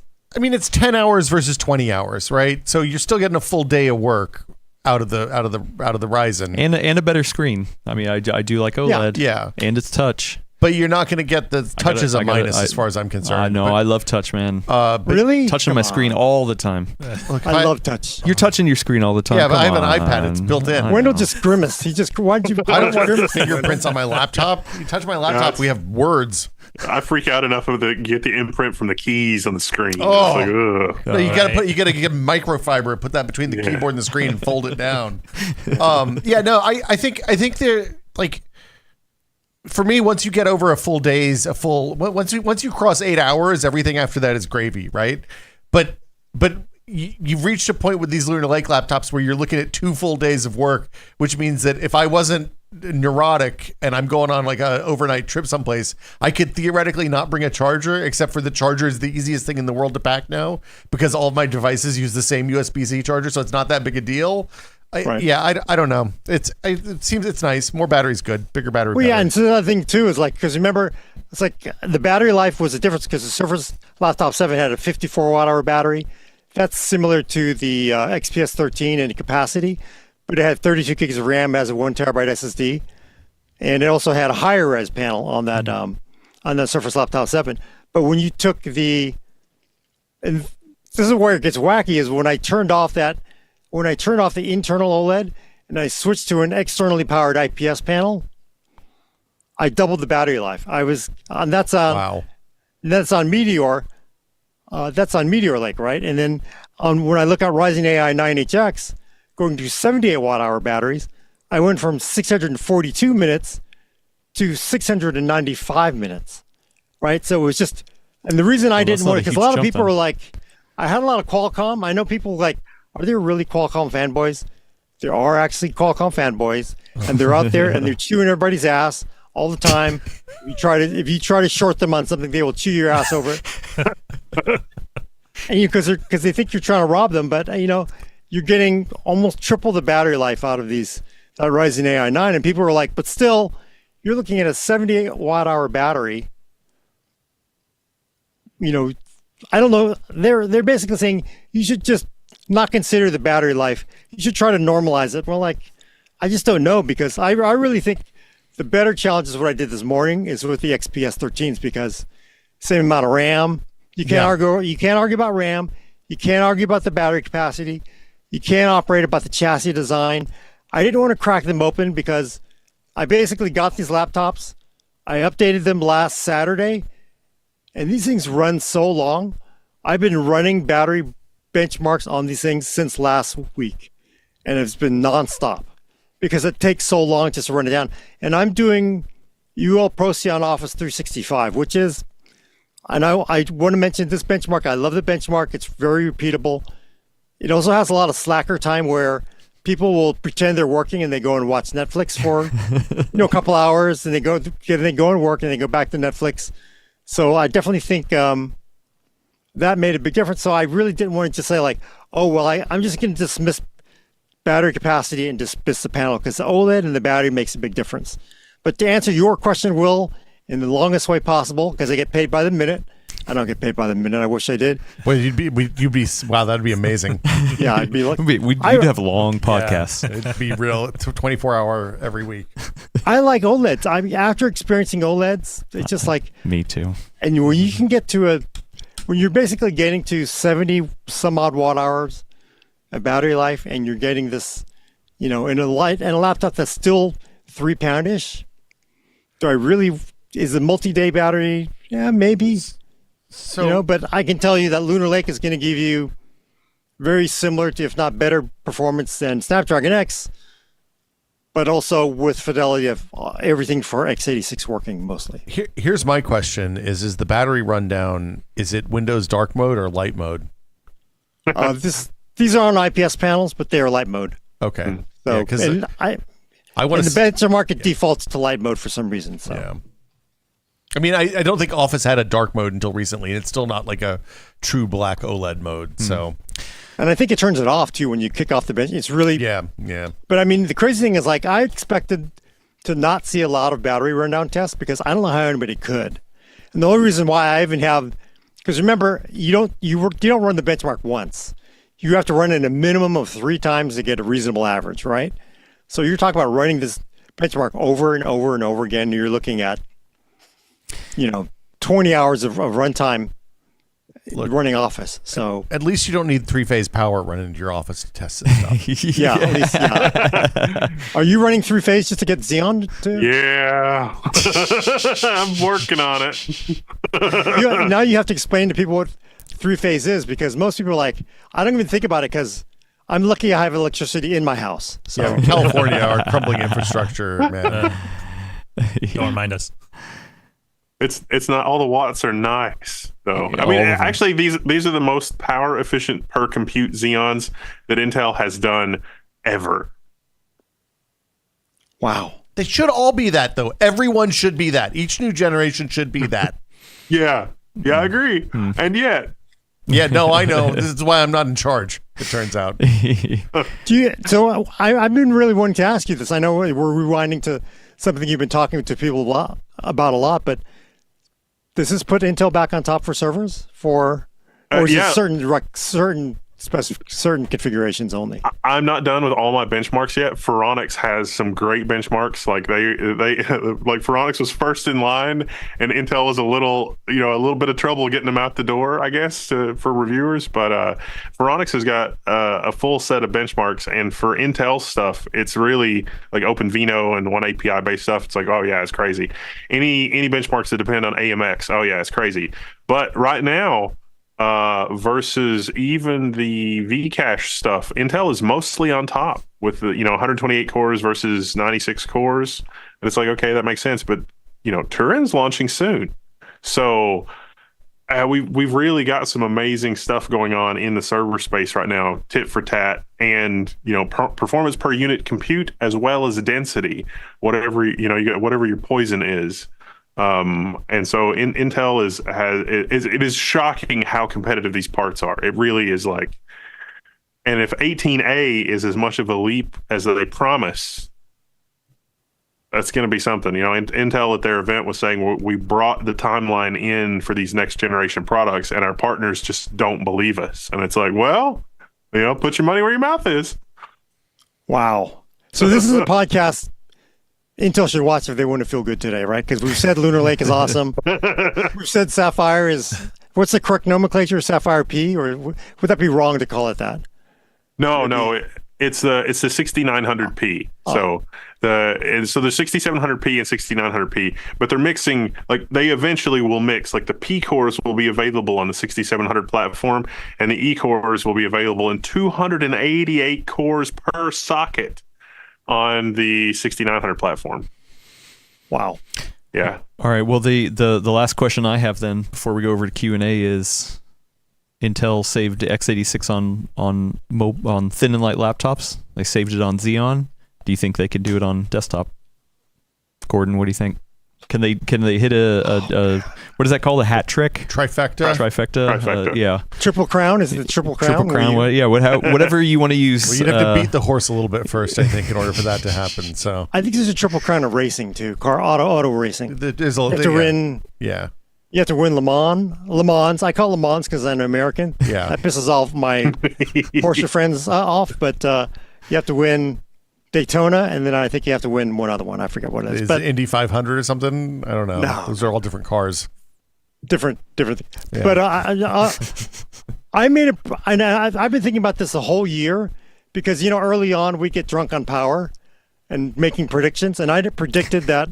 10 hours versus 20 hours, right? So you're still getting a full day of work out of the Ryzen and a better screen. I mean, I do like OLED. Yeah. And it's touch. But you're not going to get the touch as a minus as far as I'm concerned. I know. I love touch, man. Really? Touching my screen all the time. Look, I love touch. You're touching your screen all the time. Yeah, but I have an iPad. It's built in. Wendell just grimaced. Why'd you? I don't want fingerprints on my laptop. You touch my laptop, we have words. I freak out enough of get the imprint from the keys on the screen. Oh, it's like, no, you gotta get microfiber, put that between the keyboard and the screen, and fold it down. I think they're like. For me, once you get over once you cross 8 hours, everything after that is gravy, right? But you've reached a point with these Lunar Lake laptops where you're looking at 2 full days of work, which means that if I wasn't neurotic and I'm going on like a overnight trip someplace, I could theoretically not bring a charger, except for the charger is the easiest thing in the world to pack now because all of my devices use the same USB-C charger, so it's not that big a deal. I don't know. It seems it's nice. More battery's good. Bigger battery. Well, yeah, and so the other thing too is because remember, it's like the battery life was a difference because the Surface Laptop 7 had a 54 watt hour battery. That's similar to the XPS 13 in capacity, but it had 32 gigs of RAM, has a 1 terabyte SSD, and it also had a higher res panel on that Surface Laptop 7. But when you took and this is where it gets wacky, is when I turned off the internal OLED and I switched to an externally powered IPS panel, I doubled the battery life. That's on Meteor. That's on Meteor Lake, right? And then when I look at Ryzen AI 9 HX, going to 78 watt hour batteries, I went from 642 minutes to 695 minutes, right? So it was just, and the reason I didn't want it, because a lot of people were like, I had a lot of Qualcomm. I know people like, are there really Qualcomm fanboys? there are actually Qualcomm fanboys, and they're out there and they're chewing everybody's ass all the time. If you try to short them on something, they will chew your ass over it. And because they think you're trying to rob them, but you're getting almost triple the battery life out of that Ryzen AI 9, and people are like, but still, you're looking at a 78 watt-hour battery. I don't know. They're basically saying you should just not consider the battery life. You should try to normalize it. Well, I just don't know, because I really think the better challenge is what I did this morning is with the XPS 13s, because same amount of RAM. You can't argue. You can't argue about RAM. You can't argue about the battery capacity. You can't operate about the chassis design. I didn't want to crack them open because I basically got these laptops. I updated them last Saturday, and these things run so long. I've been running battery benchmarks on these things since last week, and it's been nonstop because it takes so long just to run it down. And I'm doing UL Procyon Office 365, which is, and I want to mention this benchmark. I love the benchmark. It's very repeatable. It also has a lot of slacker time where people will pretend they're working and they go and watch Netflix for a couple hours, and they go and work and they go back to Netflix. So I definitely think that made a big difference. So I really didn't want to just say I'm just going to dismiss battery capacity and dismiss the panel, because the OLED and the battery makes a big difference. But to answer your question, Will, in the longest way possible, because I get paid by the minute. I don't get paid by the minute. I wish I did. Well, you'd be wow, that'd be amazing. Yeah, I'd be like, we'd have long podcasts. Yeah, it'd be real. It's a 24-hour every week. I like OLEDs. After experiencing OLEDs, it's just like me too. And when you can get to when you're basically getting to 70 some odd watt hours of battery life, and you're getting this, in a laptop that's still 3 poundish. Is a multi-day battery? Yeah, maybe. So, but I can tell you that Lunar Lake is going to give you very similar to, if not better, performance than Snapdragon X, but also with fidelity of everything for x86 working mostly. Here's my question: Is the battery rundown? Is it Windows dark mode or light mode? These are on IPS panels, but they are light mode. Okay. So, I want to. The benchmark defaults to light mode for some reason. So. Yeah. I mean, I don't think Office had a dark mode until recently, and it's still not like a true black OLED mode. So, and I think it turns it off too when you kick off the bench. It's really yeah. But I mean, the crazy thing is, I expected to not see a lot of battery rundown tests because I don't know how anybody could. And the only reason why I even have, because remember, you don't run the benchmark once. You have to run it a minimum of 3 times to get a reasonable average, right? So you're talking about running this benchmark over and over and over again. And you're looking at 20 hours of runtime running Office. So at least you don't need 3-phase power running into your Office to test this stuff. Yeah, at least, yeah. Are you running 3-phase just to get Xeon to? Yeah. I'm working on it. Now you have to explain to people what 3-phase is, because most people are like, I don't even think about it because I'm lucky I have electricity in my house. So yeah, California, our crumbling infrastructure, man. Don't remind us. It's not, all the watts are nice though. I mean, actually, these are the most power efficient per compute Xeons that Intel has done ever. Wow. They should all be that though. Everyone should be that. Each new generation should be that. Yeah, I agree. And yet, yeah, no, I know. This is why I'm not in charge, it turns out. So I've been really wanting to ask you this. I know we're rewinding to something you've been talking to people about a lot, but does this put Intel back on top for servers, or is it certain configurations only? I'm not done with all my benchmarks yet. Phoronix has some great benchmarks. Like they like Phoronix was first in line, and Intel was a little bit of trouble getting them out the door, I guess, for reviewers. But Phoronix has got a full set of benchmarks, and for Intel stuff, it's really like OpenVINO and one API based stuff. It's like, oh yeah, it's crazy. Any benchmarks that depend on AMX, oh yeah, it's crazy. But right now, versus even the Vcache stuff, Intel is mostly on top with the 128 cores versus 96 cores, and it's like, okay, that makes sense. But Turin's launching soon, so we've really got some amazing stuff going on in the server space right now, tit for tat, and performance per unit compute as well as density, whatever whatever your poison is. And so Intel it is shocking how competitive these parts are. It really is like, and if 18A is as much of a leap as they promise, that's going to be something. Intel at their event was saying we brought the timeline in for these next generation products, and our partners just don't believe us. And it's like, well, put your money where your mouth is. Wow. So this is a podcast Intel should watch if they want to feel good today, right? Because we've said Lunar Lake is awesome. We've said Sapphire is, what's the correct nomenclature? Sapphire P, or would that be wrong to call it that? No, it's the 6900P. So there's 6700P and 6900P, but they're mixing, like they eventually will mix, like the P cores will be available on the 6700 platform, and the E cores will be available in 288 cores per socket on the 6900 platform. Wow. Yeah. All right. Well, the last question I have then before we go over to Q&A is, Intel saved x86 on thin and light laptops. They saved it on Xeon. Do you think they could do it on desktop? Gordon, what do you think? Can they hit a what is that called? A hat trick? Trifecta. Yeah. Triple crown? Is it the triple crown? Triple crown. Whatever you want to use. Well, you'd have to beat the horse a little bit first, I think, in order for that to happen. So I think there's a triple crown of racing too. Auto racing. There's a you have to win. Yeah. You have to win Le Mans. I call Le Mans because I'm American. Yeah. That pisses off my Porsche friends off. But you have to win Daytona, and then I think you have to win one other one. I forget what it is. Is it Indy 500 or something? I don't know. No. Those are all different cars. Different. Yeah. But I've been thinking about this the whole year because, early on we get drunk on power and making predictions. And I predicted that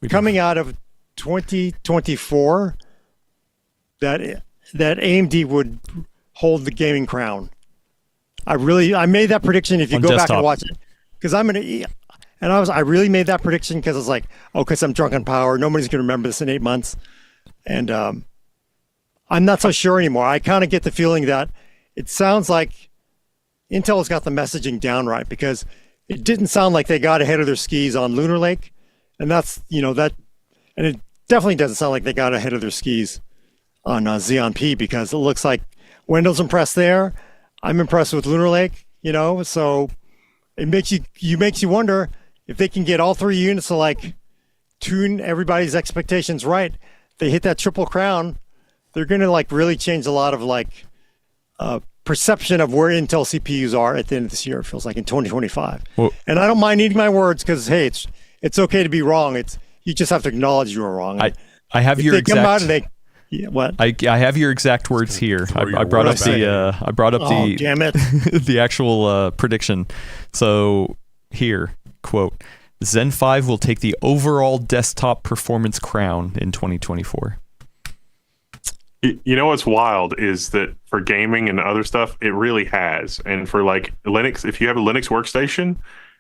coming out of 2024 that AMD would hold the gaming crown. I made that prediction. If you go back and watch it, because I really made that prediction because I was like, because I'm drunk on power. Nobody's going to remember this in 8 months. And I'm not so sure anymore. I kind of get the feeling that it sounds like Intel's got the messaging down right, because it didn't sound like they got ahead of their skis on Lunar Lake. And that's, and it definitely doesn't sound like they got ahead of their skis on Xeon P, because it looks like Wendell's impressed there. I'm impressed with Lunar Lake, so it makes you wonder if they can get all three units to like tune everybody's expectations right. They hit that triple crown, they're going to like really change a lot of like perception of where Intel CPUs are at the end of this year. It feels like in 2025. Well, and I don't mind eating my words because, hey, it's okay to be wrong. You just have to acknowledge you were wrong. I have your exact. Come out and what? I have your exact words here. I brought up the damn it. the actual prediction. So here, quote, Zen 5 will take the overall desktop performance crown in 2024. You know what's wild is that for gaming and other stuff, it really has. And for like Linux, if you have a Linux workstation,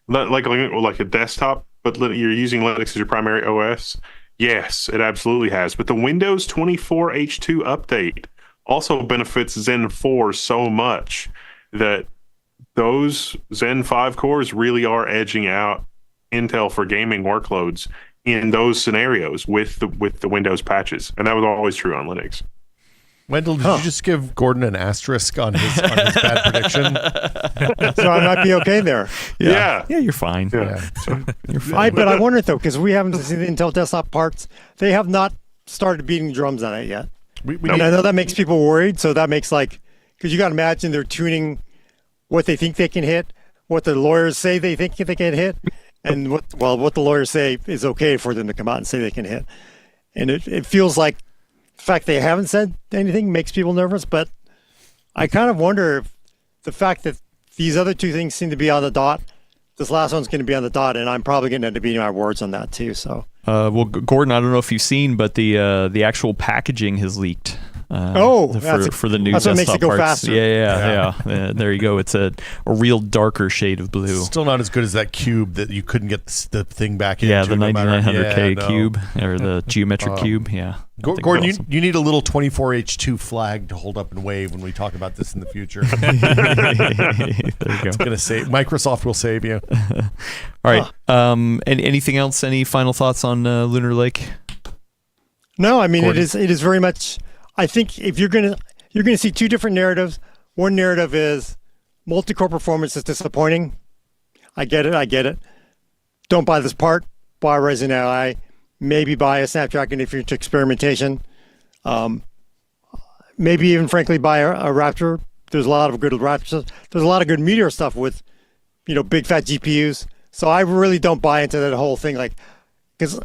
like a desktop, but you're using Linux as your primary OS, yes, it absolutely has. But the Windows 24 H2 update also benefits Zen 4 so much that those Zen 5 cores really are edging out Intel for gaming workloads in those scenarios with the Windows patches. And that was always true on Linux. Wendell, did you just give Gordon an asterisk on his bad prediction? So I might be okay there. Yeah, you're fine. Yeah. You're fine. But I wonder though, because we haven't seen the Intel desktop parts. They have not started beating drums on it yet. And I know that makes people worried. So that makes because you got to imagine they're tuning what they think they can hit, what the lawyers say they think they can hit, and what the lawyers say is okay for them to come out and say they can hit. And it feels like the fact they haven't said anything makes people nervous, but I kind of wonder if the fact that these other two things seem to be on the dot, this last one's going to be on the dot, and I'm probably going to end up beating my words on that too. So, well, Gordon, I don't know if you've seen, but the actual packaging has leaked for the new that's what makes it go parts. faster. Yeah. There you go. It's a real darker shade of blue. Still not as good as that cube that you couldn't get the thing back into. Yeah, the 9900K cube or the geometric cube. Yeah. Gordon, awesome. you need a little 24H2 flag to hold up and wave when we talk about this in the future. There you go. It's gonna save Microsoft will save you. All right. And anything else? Any final thoughts on Lunar Lake? No, I mean Gordon. It is very much. I think if you're gonna see two different narratives. One narrative is multi-core performance is disappointing. I get it. Don't buy this part. Buy Ryzen AI. Maybe buy a Snapdragon if you're into experimentation. Maybe even, frankly, buy a Raptor. There's a lot of good Raptors. There's a lot of good Meteor stuff with, big fat GPUs. So I really don't buy into that whole thing. Because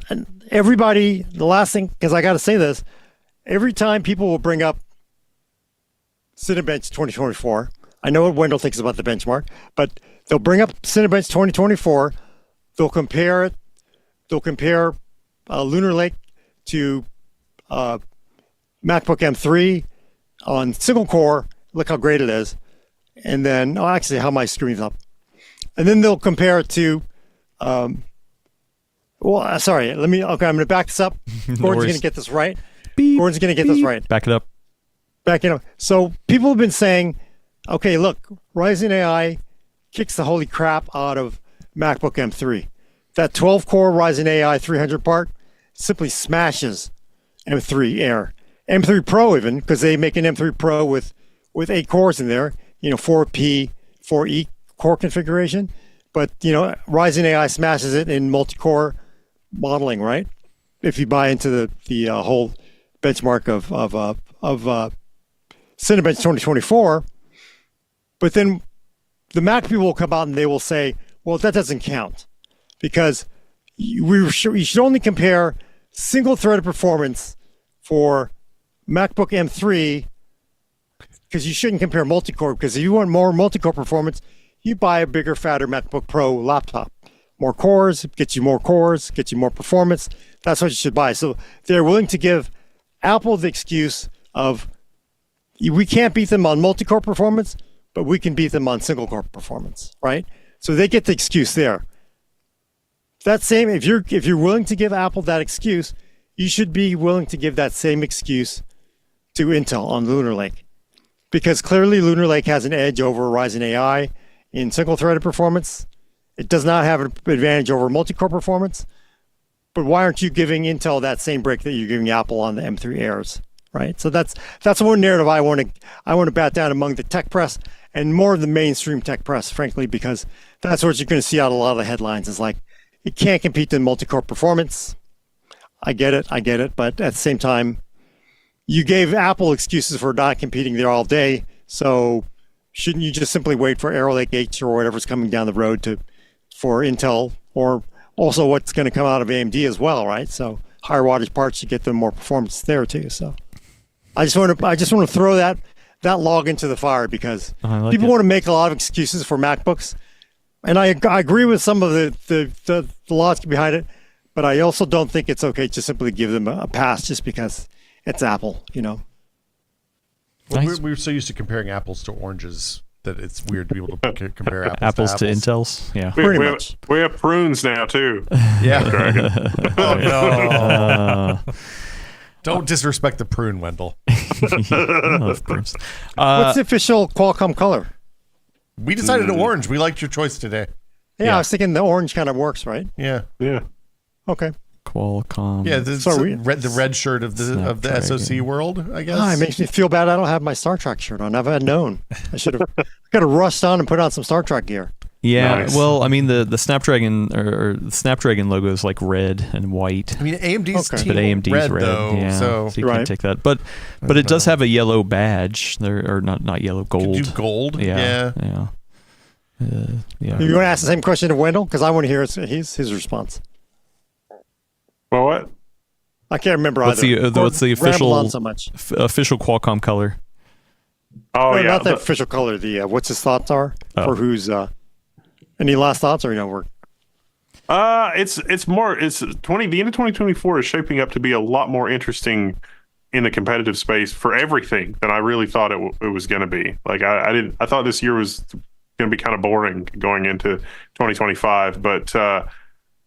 everybody, the last thing, because I got to say this, every time people will bring up Cinebench 2024, I know what Wendell thinks about the benchmark, but they'll bring up Cinebench 2024. They'll compare it. They'll compare Lunar Lake to MacBook M3 on single core. Look how great it is. And then, actually, how my screen's up. And then they'll compare it to, I'm going to back this up. Gordon's going to get this right. Gordon's going to get this right. Back it up. So people have been saying, okay, look, Ryzen AI kicks the holy crap out of MacBook M3. That 12-core Ryzen AI 300 part simply smashes M3 Air. M3 Pro even, because they make an M3 Pro with 8 cores in there, 4P, 4E core configuration. But, Ryzen AI smashes it in multi-core modeling, right? If you buy into the whole benchmark of Cinebench 2024. But then the Mac people will come out and they will say, well, that doesn't count. Because you should only compare single-threaded performance for MacBook M3, because you shouldn't compare multi-core, because if you want more multi-core performance, you buy a bigger, fatter MacBook Pro laptop. More cores, gets you more performance. That's what you should buy. So they're willing to give Apple the excuse of, we can't beat them on multi-core performance, but we can beat them on single-core performance, right? So they get the excuse there. If you're willing to give Apple that excuse, you should be willing to give that same excuse to Intel on Lunar Lake, because clearly Lunar Lake has an edge over Ryzen AI in single-threaded performance. It does not have an advantage over multi-core performance. But why aren't you giving Intel that same break that you're giving Apple on the M3 Airs, right? So that's one narrative I want to bat down among the tech press and more of the mainstream tech press, frankly, because that's what you're going to see out of a lot of the headlines. Is like, it can't compete in multi-core performance. I get it, but at the same time, you gave Apple excuses for not competing there all day, so shouldn't you just simply wait for Arrow Lake H or whatever's coming down the road for Intel, or also what's going to come out of AMD as well, right? So higher wattage parts, you get them more performance there too. So I just want to throw that log into the fire, because people want to make a lot of excuses for MacBooks, and I agree with some of the logic behind it, but I also don't think it's okay to simply give them a pass just because it's Apple, Well, Nice. we're so used to comparing apples to oranges that it's weird to be able to compare apples to apples. Intels. Yeah, pretty much. We have prunes now too. Yeah. Oh no! Don't disrespect the prune, Wendell. I love prunes. What's the official Qualcomm color? We decided orange. We liked your choice today. Yeah, I was thinking the orange kind of works, right? Yeah. Okay. Qualcomm. Yeah, the red shirt of the SoC world, I guess. It makes me feel bad I don't have my Star Trek shirt on. I've had known. I should have got to rust on and put on some Star Trek gear. Yeah, Nice. well, I mean the Snapdragon or the Snapdragon logo is like red and white. I mean AMD's Okay. team But AMD's red, red, though, yeah, so you Right. can't take that. But it does have a yellow badge, or not yellow, gold. could do gold. Yeah. You want to ask the same question to Wendell? Because I want to hear his response. Well, what? I can't remember What's either. what's the Rambled official on so much. official Qualcomm color? Oh No, yeah, not the official color. The what's his thoughts are for who's. Any last thoughts, or we're. it's more. It's 20. The end of 2024 is shaping up to be a lot more interesting in the competitive space for everything than I really thought it was going to be. Like I thought this year was going to be kind of boring going into 2025, but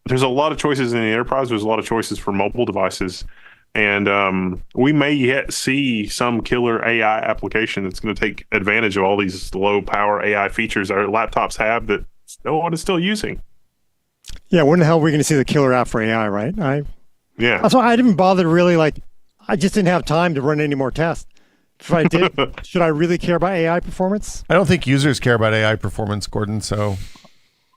there's a lot of choices in the enterprise. There's a lot of choices for mobile devices. And we may yet see some killer AI application that's going to take advantage of all these low power AI features our laptops have that no one is still using. Yeah, when the hell are we going to see the killer app for AI, right? Yeah. That's why I didn't bother really, I just didn't have time to run any more tests. If I did, should I really care about AI performance? I don't think users care about AI performance, Gordon, so...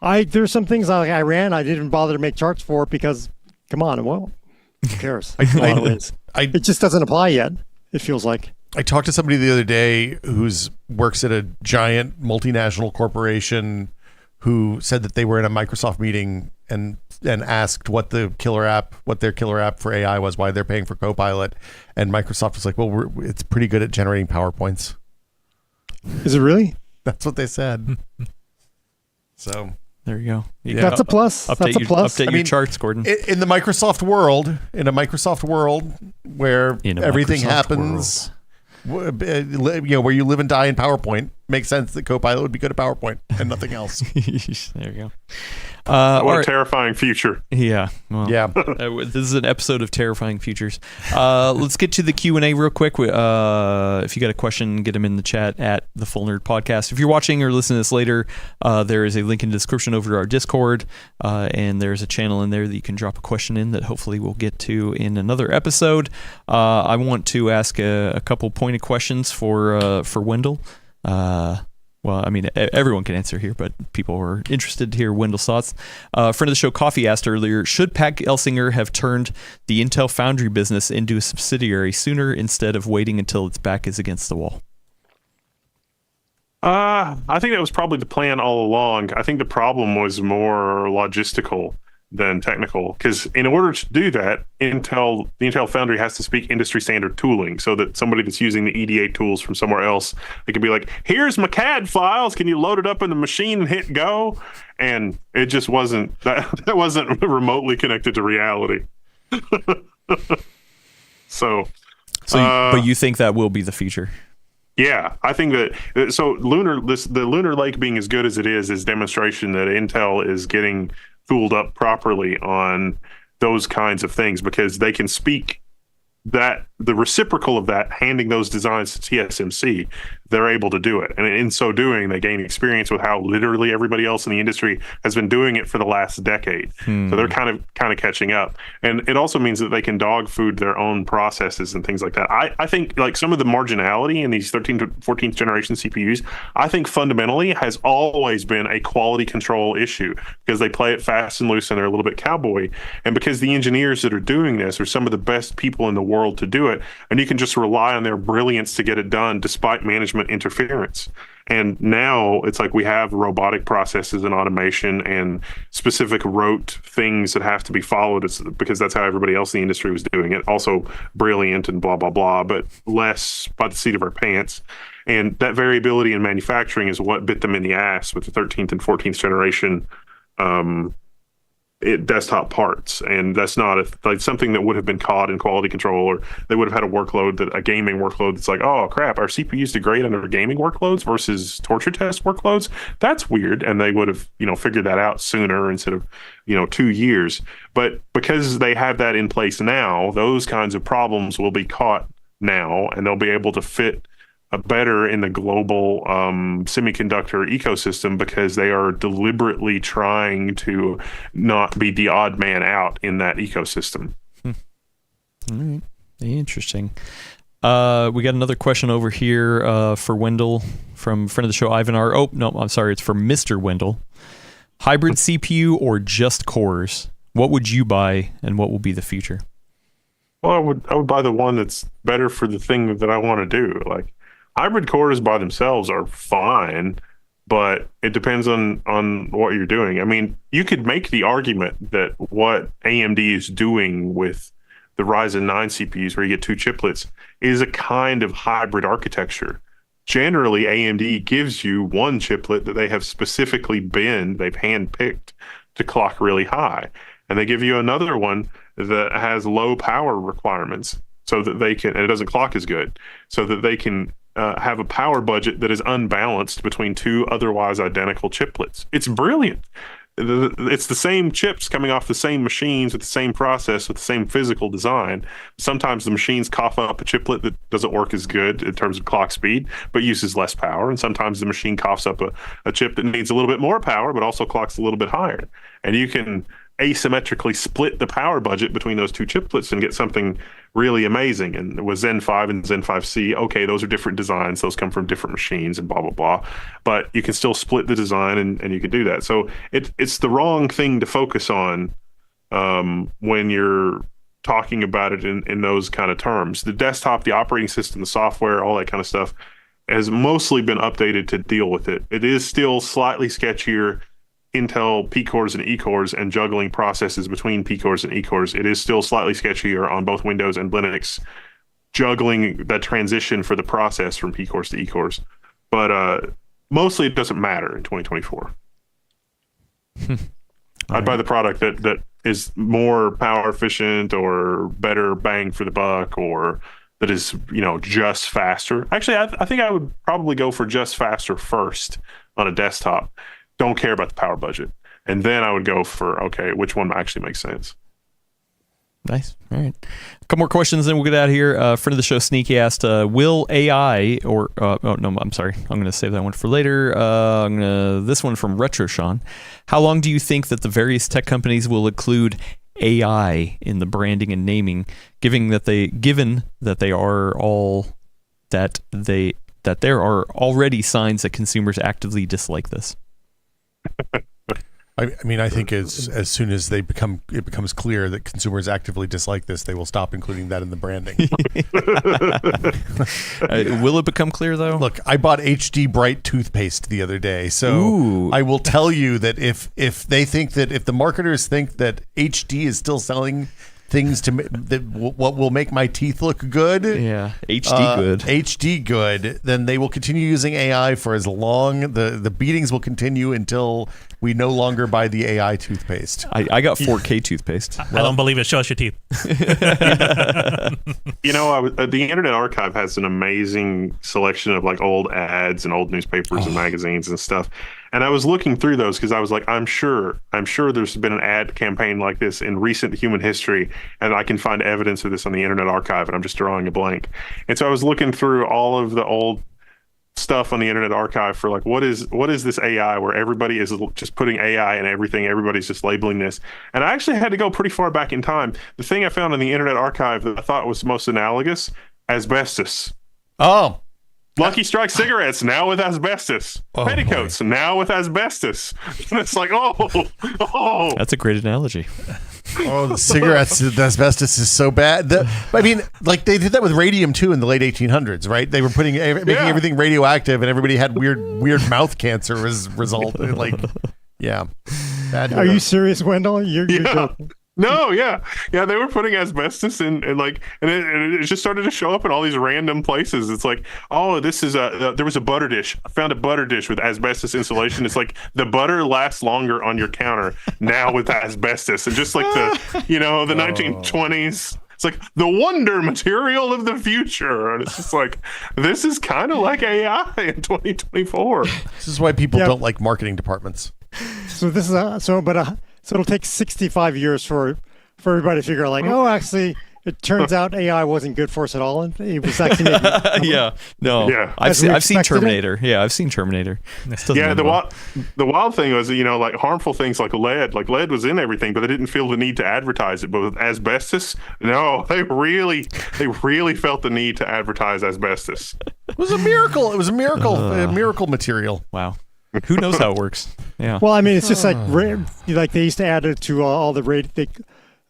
There's some things I ran, I didn't bother to make charts for because, come on, well, who cares? It just doesn't apply yet, it feels like. I talked to somebody the other day who works at a giant multinational corporation who said that they were in a Microsoft meeting and asked what their killer app for AI was, why they're paying for Copilot. And Microsoft was like, well, it's pretty good at generating PowerPoints. Is it really? That's what they said. So... There you go. That's a plus. Update your charts, Gordon. In the Microsoft world, where everything happens, where you live and die in PowerPoint, makes sense that Copilot would be good at PowerPoint and nothing else. There you go. What a terrifying future. Yeah. Well, yeah. This is an episode of terrifying futures. Let's get to the Q&A real quick. If you got a question, get them in the chat at the Full Nerd Podcast. If you're watching or listening to this later, there is a link in the description over to our Discord, and there's a channel in there that you can drop a question in that hopefully we'll get to in another episode. I want to ask a couple pointed questions for Wendell. Well, I mean, everyone can answer here, but people were interested to hear Wendell's thoughts. Friend of the show, Coffee, asked earlier, should Pat Gelsinger have turned the Intel Foundry business into a subsidiary sooner instead of waiting until its back is against the wall? I think that was probably the plan all along. I think the problem was more logistical than technical, because in order to do that, the Intel Foundry has to speak industry standard tooling, so that somebody that's using the EDA tools from somewhere else, they could be like, here's my CAD files, can you load it up in the machine and hit go? And it just wasn't, that wasn't remotely connected to reality. But you think that will be the future? Yeah, I think that, so the Lunar Lake being as good as it is demonstration that Intel is getting tooled up properly on those kinds of things, because they can speak that the reciprocal of that, handing those designs to TSMC, they're able to do it. And in so doing, they gain experience with how literally everybody else in the industry has been doing it for the last decade. So they're kind of catching up. And it also means that they can dog food their own processes and things like that. I think like some of the marginality in these 13th to 14th generation CPUs, I think fundamentally has always been a quality control issue, because they play it fast and loose and they're a little bit cowboy. And because the engineers that are doing this are some of the best people in the world to do it, and you can just rely on their brilliance to get it done despite management interference. And now it's like we have robotic processes and automation and specific rote things that have to be followed, because that's how everybody else in the industry was doing it. Also brilliant and blah, blah, blah, but less by the seat of our pants. And that variability in manufacturing is what bit them in the ass with the 13th and 14th generation desktop parts. And that's not something that would have been caught in quality control, or they would have had a gaming workload that's like, oh crap, our CPUs degrade under gaming workloads versus torture test workloads. That's weird. And they would have, figured that out sooner instead of, 2 years. But because they have that in place now, those kinds of problems will be caught now, and they'll be able to fit better in the global semiconductor ecosystem, because they are deliberately trying to not be the odd man out in that ecosystem. All right. Interesting. We got another question over here for Wendell from friend of the show, Ivan R. Oh, no, I'm sorry. It's from Mr. Wendell. Hybrid CPU or just cores? What would you buy, and what will be the future? Well, I would buy the one that's better for the thing that I want to do. Like, hybrid cores by themselves are fine, but it depends on what you're doing. I mean, you could make the argument that what AMD is doing with the Ryzen 9 CPUs, where you get 2 chiplets, is a kind of hybrid architecture. Generally, AMD gives you 1 chiplet that they have specifically they've handpicked to clock really high. And they give you another one that has low power requirements. so that they can, and it doesn't clock as good, so that they can have a power budget that is unbalanced between two otherwise identical chiplets. It's brilliant. It's the same chips coming off the same machines with the same process with the same physical design. Sometimes the machines cough up a chiplet that doesn't work as good in terms of clock speed, but uses less power. And sometimes the machine coughs up a chip that needs a little bit more power, but also clocks a little bit higher. And you can asymmetrically split the power budget between those two chiplets and get something really amazing. And with Zen 5 and Zen 5C, okay, those are different designs. Those come from different machines and blah, blah, blah. But you can still split the design and you can do that. So it's the wrong thing to focus on when you're talking about it in those kind of terms. The desktop, the operating system, the software, all that kind of stuff has mostly been updated to deal with it. It is still slightly sketchier Intel P-cores and E-cores and juggling processes between P-cores and E-cores. It is still slightly sketchier on both Windows and Linux, juggling that transition for the process from P-cores to E-cores. But mostly it doesn't matter in 2024. I'd buy the product that is more power efficient or better bang for the buck, or that is, just faster. Actually, I think I would probably go for just faster first on a desktop. Don't care about the power budget. And then I would go for, okay, which one actually makes sense? Nice. All right. A couple more questions, then we'll get out of here. Friend of the show, Sneaky, asked, will AI or... oh, no, I'm sorry. I'm going to save that one for later. This one from Retro Sean. How long do you think that the various tech companies will include AI in the branding and naming, given that there are already signs that consumers actively dislike this? I mean, I think as soon as it becomes clear that consumers actively dislike this, they will stop including that in the branding. Will it become clear, though? Look, I bought HD Bright toothpaste the other day, so I will tell you that if the marketers think that HD is still selling things what will make my teeth look good, HD good, then they will continue using AI for as long. The beatings will continue until we no longer buy the AI toothpaste. I got 4K toothpaste. I don't believe it shows your teeth. The Internet Archive has an amazing selection of like old ads and old newspapers and magazines and stuff. And I was looking through those because I was like, I'm sure there's been an ad campaign like this in recent human history, and I can find evidence of this on the Internet Archive, and I'm just drawing a blank. And so I was looking through all of the old stuff on the Internet Archive for like, what is this AI where everybody is just putting AI in everything, everybody's just labeling this. And I actually had to go pretty far back in time. The thing I found on the Internet Archive that I thought was most analogous, asbestos. Oh. Lucky Strike cigarettes now with asbestos. Petticoats now with asbestos. And it's like, oh. That's a great analogy. Oh, the cigarettes, the asbestos is so bad. I mean, like they did that with radium too in the late 1800s, right? They were making everything radioactive, and everybody had weird mouth cancer as a result. Like, yeah. Bad. Are you serious, Wendell? You're joking. No, yeah, they were putting asbestos in, and it just started to show up in all these random places. It's like, this is there was a butter dish. I found a butter dish with asbestos insulation. It's like the butter lasts longer on your counter now with asbestos, and just like the 1920s. It's like the wonder material of the future, and it's just like, this is kind of like AI in 2024. This is why people don't like marketing departments. So this is so it'll take 65 years for everybody to figure out, like, actually, it turns out AI wasn't good for us at all, and it was actually I've seen Terminator. Yeah, I've seen Terminator. The wild thing was, like harmful things like lead. Like lead was in everything, but they didn't feel the need to advertise it. But with asbestos, no, they really felt the need to advertise asbestos. It was a miracle. It was a miracle material. Wow. Who knows how it works? Yeah. Well, I mean, it's just like they used to add it to all the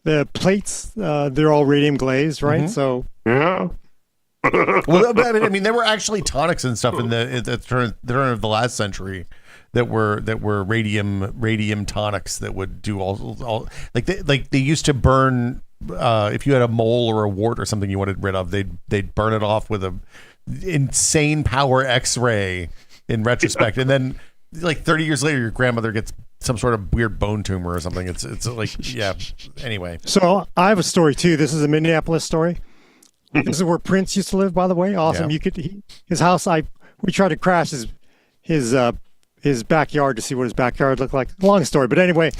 the plates. They're all radium glazed, right? Mm-hmm. So yeah. Well, I mean, there were actually tonics and stuff in the turn of the last century that were radium tonics that would do all they used to burn. If you had a mole or a wart or something you wanted rid of, they'd burn it off with a insane power X-ray. In retrospect, and then like 30 years later, your grandmother gets some sort of weird bone tumor or something. It's like, yeah. Anyway, so I have a story too. This is a Minneapolis story. This is where Prince used to live, by the way. Awesome. Yeah. His house. We tried to crash his backyard to see what his backyard looked like. Long story, but anyway,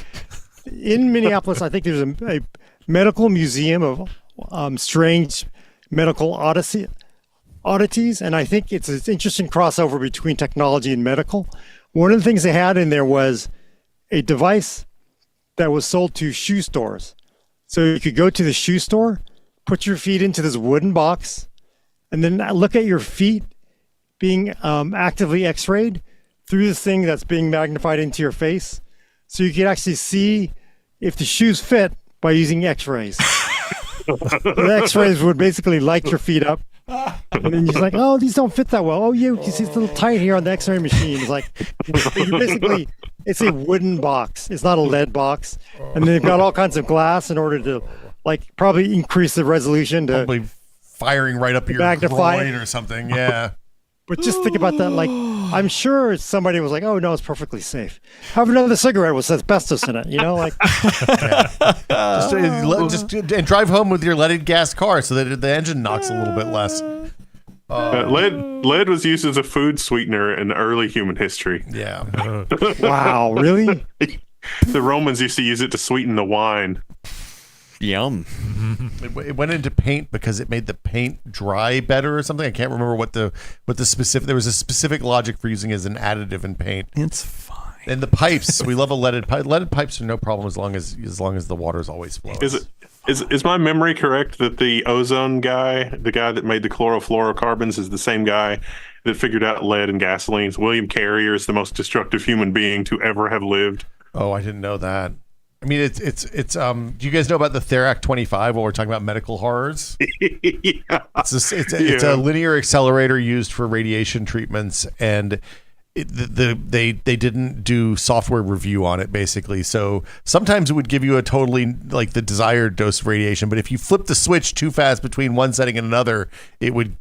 in Minneapolis, I think there's a medical museum of strange medical oddities, and I think it's an interesting crossover between technology and medical. One of the things they had in there was a device that was sold to shoe stores. So you could go to the shoe store, put your feet into this wooden box, and then look at your feet being actively x-rayed through this thing that's being magnified into your face. So you could actually see if the shoes fit by using x-rays. The x-rays would basically light your feet up. And then you're like, oh, these don't fit that well. Oh, you see it's a little tight here on the x-ray machine. It's like, you basically, it's a wooden box. It's not a lead box. And they've got all kinds of glass in order to, like, probably increase the resolution to probably firing right up your groin or something. Yeah. But just think about that. Like, I'm sure somebody was like, oh, no, it's perfectly safe. Have another cigarette with asbestos in it, you know? Like, just and drive home with your leaded gas car so that the engine knocks a little bit less. Lead was used as a food sweetener in early human history. Yeah. Wow, really? The Romans used to use it to sweeten the wine. Yum. It went into paint because it made the paint dry better or something. I can't remember what the specific. There was a specific logic for using it as an additive in paint. It's fine. And the pipes, we love a leaded pipe. Leaded pipes are no problem as long as the water's always flowing. Is my memory correct that the ozone guy, the guy that made the chlorofluorocarbons, is the same guy that figured out lead in gasolines? William Carrier is the most destructive human being to ever have lived. Oh, I didn't know that. I mean, it's do you guys know about the Therac 25 while we're talking about medical horrors? Yeah. It's a linear accelerator used for radiation treatments, and they didn't do software review on it, basically. So sometimes it would give you a totally, like, the desired dose of radiation, but if you flip the switch too fast between one setting and another, it would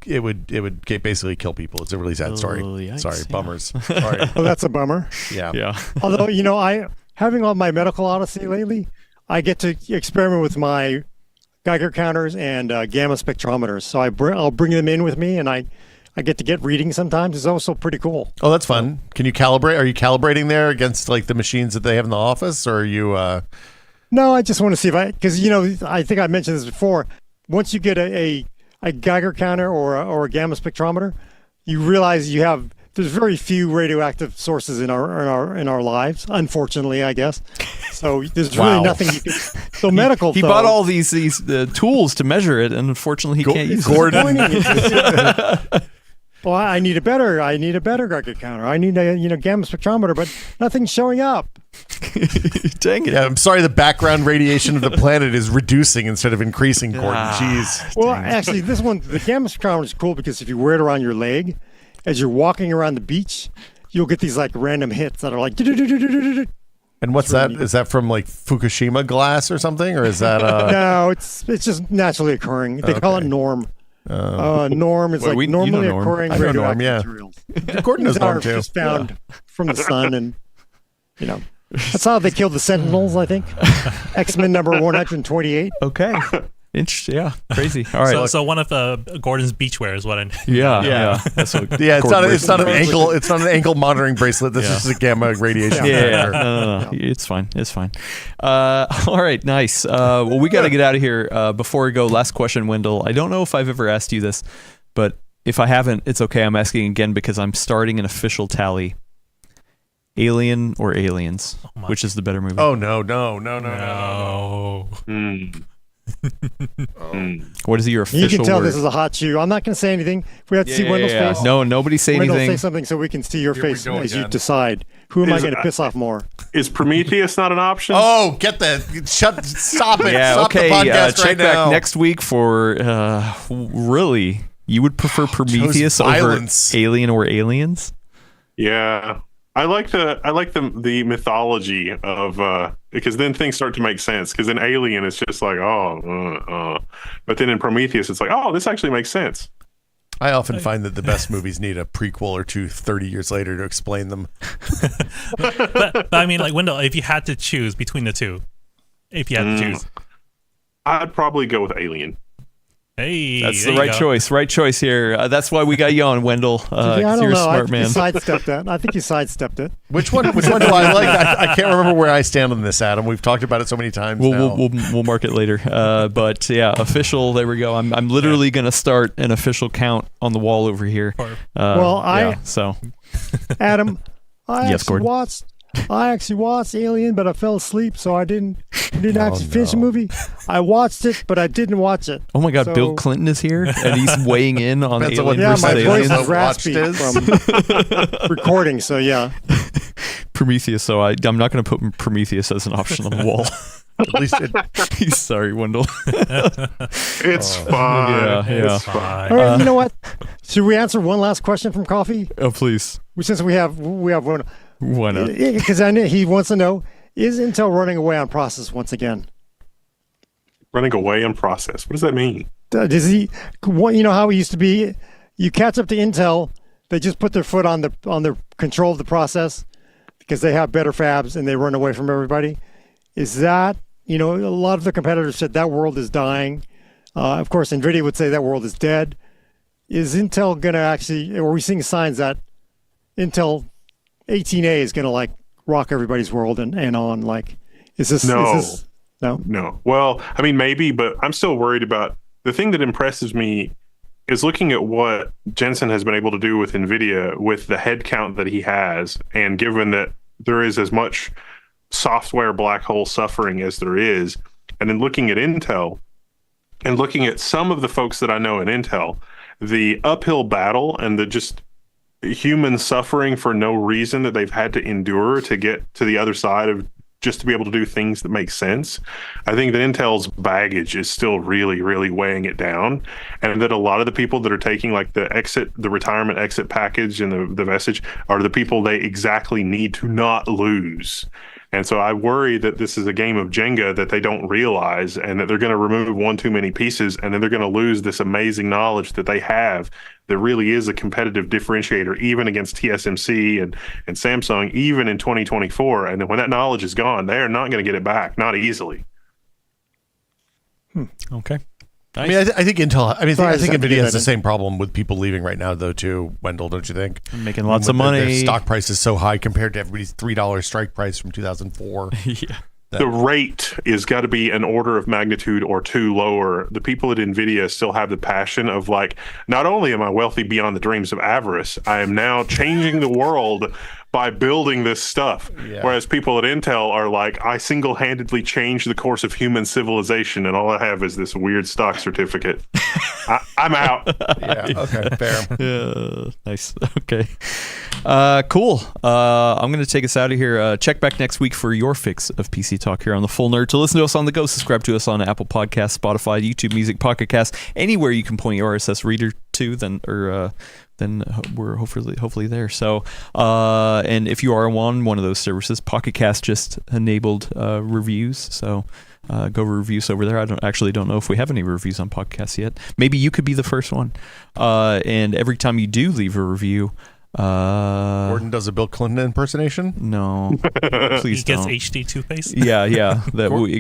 basically kill people. It's a really sad story. Yikes, Sorry, yeah. bummers. Sorry. Oh, that's a bummer. Yeah. Although, you know, having on my medical odyssey lately, I get to experiment with my Geiger counters and gamma spectrometers. So I'll bring them in with me, and I get to get readings sometimes. It's also pretty cool. Oh, that's fun. Can you calibrate? Are you calibrating there against, like, the machines that they have in the office, or are you? No, I just want to see because, you know, I think I mentioned this before. Once you get a Geiger counter or a gamma spectrometer, you realize there's very few radioactive sources in our lives, unfortunately, I guess. So there's really nothing you can. So medical. He bought all these tools to measure it, and unfortunately, he can't use it. Well, I need a better Geiger counter. I need a gamma spectrometer, but nothing's showing up. Dang it! Yeah, I'm sorry. The background radiation of the planet is reducing instead of increasing, Gordon. Jeez. Well, actually, the gamma spectrometer is cool because if you wear it around your leg, as you're walking around the beach, you'll get these, like, random hits that are like. And what's that? Is that from, like, Fukushima glass or something, or is that? No, it's just naturally occurring. They call it norm. Norm is normally occurring radioactive materials. Gordon knows norm too. Just found from the sun, and you know that's how they killed the Sentinels. I think X-Men number 128. Okay. Interesting. Yeah. Crazy. All right. So one of Gordon's beachwear is what I. Yeah. That's what, it's not an ankle. It's not an ankle monitoring bracelet. This is just a gamma radiation. Yeah. No. It's fine. All right. Nice. Well, we got to get out of here. Before we go, last question, Wendell. I don't know if I've ever asked you this, but if I haven't, it's okay. I'm asking again because I'm starting an official tally. Alien or Aliens? Which is the better movie? Oh no. What is your official You can tell word? this is a hot shoe. I'm not going to say anything. We have to see Wendell's face. No, nobody say Wendell, anything. say something so we can see your face as you decide. Who am I going to piss off more? Is Prometheus not an option? Oh, stop it. Stop the check podcast right back now. next week for really, you would prefer Prometheus over Alien or Aliens? Yeah. I like the mythology of because then things start to make sense. Because in Alien, it's just like but then in Prometheus, it's like, oh, this actually makes sense. I often find that the best movies need a prequel or two 30 years later to explain them. but I mean, like, Wendell, if you had to choose between the two, I'd probably go with Alien. Hey, that's the right choice. Right choice here. That's why we got you on, Wendell. I don't you're know. a smart man. You sidestepped that. I think you sidestepped it. Which one do I like? I can't remember where I stand on this, Adam. We've talked about it so many times. We'll mark it later. But yeah, official. There we go. I'm literally going to start an official count on the wall over here. Adam, I Gordon. actually watched Alien, but I fell asleep, so I didn't actually finish the movie. I watched it, but I didn't watch it. Oh my God, so, Bill Clinton is here, and he's weighing in on Alien versus my Aliens. voice is raspy from recording, so yeah. Prometheus, so I'm not going to put Prometheus as an option on the wall. At least he's sorry, Wendell. It's fine. It's fine. All right, you know what? Should we answer one last question from Coffee? Oh, please. Since we have one. Why not? Because he wants to know, is Intel running away on process once again? Running away on process? What does that mean? Does he? You know how it used to be? You catch up to Intel, they just put their foot on the control of the process because they have better fabs and they run away from everybody. Is that, a lot of the competitors said that world is dying. Of course, NVIDIA would say that world is dead. Is Intel going to actually, are we seeing signs that Intel 18A is going to rock everybody's world and on? Is this no? Well, I mean, maybe, but I'm still worried about the thing that impresses me is looking at what Jensen has been able to do with NVIDIA with the headcount that he has, and given that there is as much software black hole suffering as there is, and then looking at Intel and looking at some of the folks that I know in Intel, the uphill battle and the just human suffering for no reason that they've had to endure to get to the other side of just to be able to do things that make sense. I think that Intel's baggage is still really, really weighing it down. And that a lot of the people that are taking the retirement exit package and the message are the people they exactly need to not lose. And so I worry that this is a game of Jenga that they don't realize, and that they're going to remove one too many pieces, and then they're going to lose this amazing knowledge that they have that really is a competitive differentiator, even against TSMC and Samsung, even in 2024. And then when that knowledge is gone, they are not going to get it back, not easily. Okay. Nice. I mean, I think Intel. I think NVIDIA has the same problem with people leaving right now, though. Too, Wendell, don't you think? Making lots of money. Their stock price is so high compared to everybody's $3 strike price from 2004. Yeah. The rate is got to be an order of magnitude or two lower. The people at NVIDIA still have the passion of not only am I wealthy beyond the dreams of avarice, I am now changing the world by building this stuff. Yeah. Whereas people at Intel are I single-handedly changed the course of human civilization, and all I have is this weird stock certificate. I'm out. Yeah. Okay. Fair. Yeah. Nice. Okay. Cool. I'm going to take us out of here. Check back next week for your fix of PC Talk here on The Full Nerd. To listen to us on the go, subscribe to us on Apple Podcasts, Spotify, YouTube Music, Pocket Cast, anywhere you can point your RSS reader to, then we're hopefully there. So, and if you are on one of those services, Pocket Cast just enabled reviews. So go review us over there. I don't know if we have any reviews on podcasts yet. Maybe you could be the first one. And every time you do leave a review, Gordon does a Bill Clinton impersonation? No, please he don't. Gets HD toothpaste. Yeah.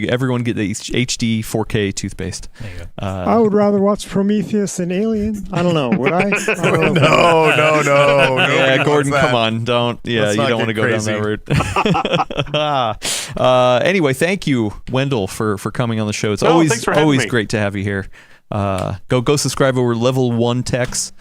Everyone get the HD 4K toothpaste. There you go. I would rather watch Prometheus than Alien. I don't know. Would I? No. Yeah, Gordon, come on, don't. Yeah, you don't want to go crazy. down that route. Anyway, thank you, Wendell, for coming on the show. It's always great to have you here. Go subscribe over Level 1 Techs.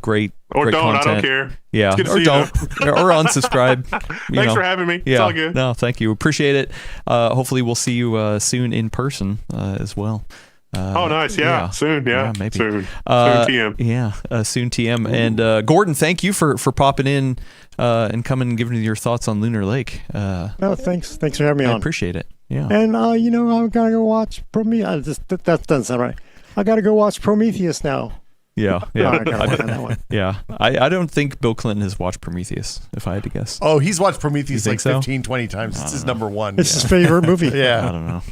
Great don't content. I don't care. Yeah, or don't or unsubscribe. Thanks for having me. Yeah, it's all good. No, thank you. Appreciate it. Hopefully we'll see you soon in person as well. Oh, nice. Yeah. Soon. Yeah. Maybe. Soon TM. Yeah. Soon TM. And Gordon, thank you for popping in and coming and giving your thoughts on Lunar Lake. Thanks for having me on. I appreciate it. Yeah. And I gotta go watch Prometheus. That doesn't sound right. I gotta go watch Prometheus now. Yeah. I gotta watch that one. Yeah. I don't think Bill Clinton has watched Prometheus, if I had to guess. Oh, he's watched Prometheus 15, so? 20 times. It's his number one. It's his favorite movie. Yeah. I don't know.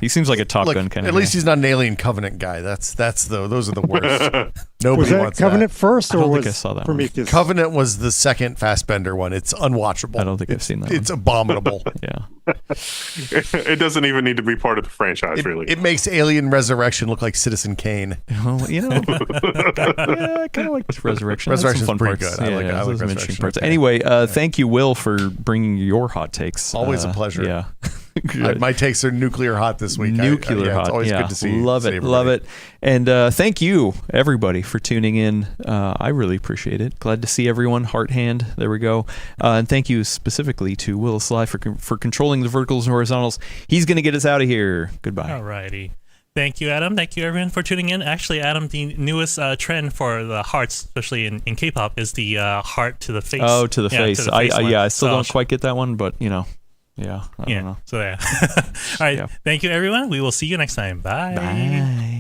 he seems like a Top Gun kind of. At least he's not an Alien Covenant guy. Those are the worst. Nobody was that wants Covenant that. first, or I don't was think I saw that Prometheus? Covenant was the second Fassbender one. It's unwatchable. I don't think I've seen that. It's abominable. Yeah. It doesn't even need to be part of the franchise, really. It makes Alien Resurrection look like Citizen Kane. Well, yeah, I kind of like this Resurrection. Resurrection's fun pretty parts. good. I like some interesting Resurrection. parts. Okay. Anyway, thank you, Will, for bringing your hot takes. Always a pleasure. Yeah. My takes are nuclear hot this week. Nuclear hot. It's always good to see you. Love it. And thank you, everybody, for tuning in. I really appreciate it. Glad to see everyone. Heart hand. There we go. And thank you specifically to Will Sly for controlling the verticals and horizontals. He's going to get us out of here. Goodbye. Alrighty. Thank you, Adam. Thank you, everyone, for tuning in. Actually, Adam, the newest trend for the hearts, especially in K-pop, is the heart to the face. Oh, to the face. To the face I still don't quite get that one, but, Yeah, I don't know. So, yeah. All right. Yeah. Thank you, everyone. We will see you next time. Bye. Bye.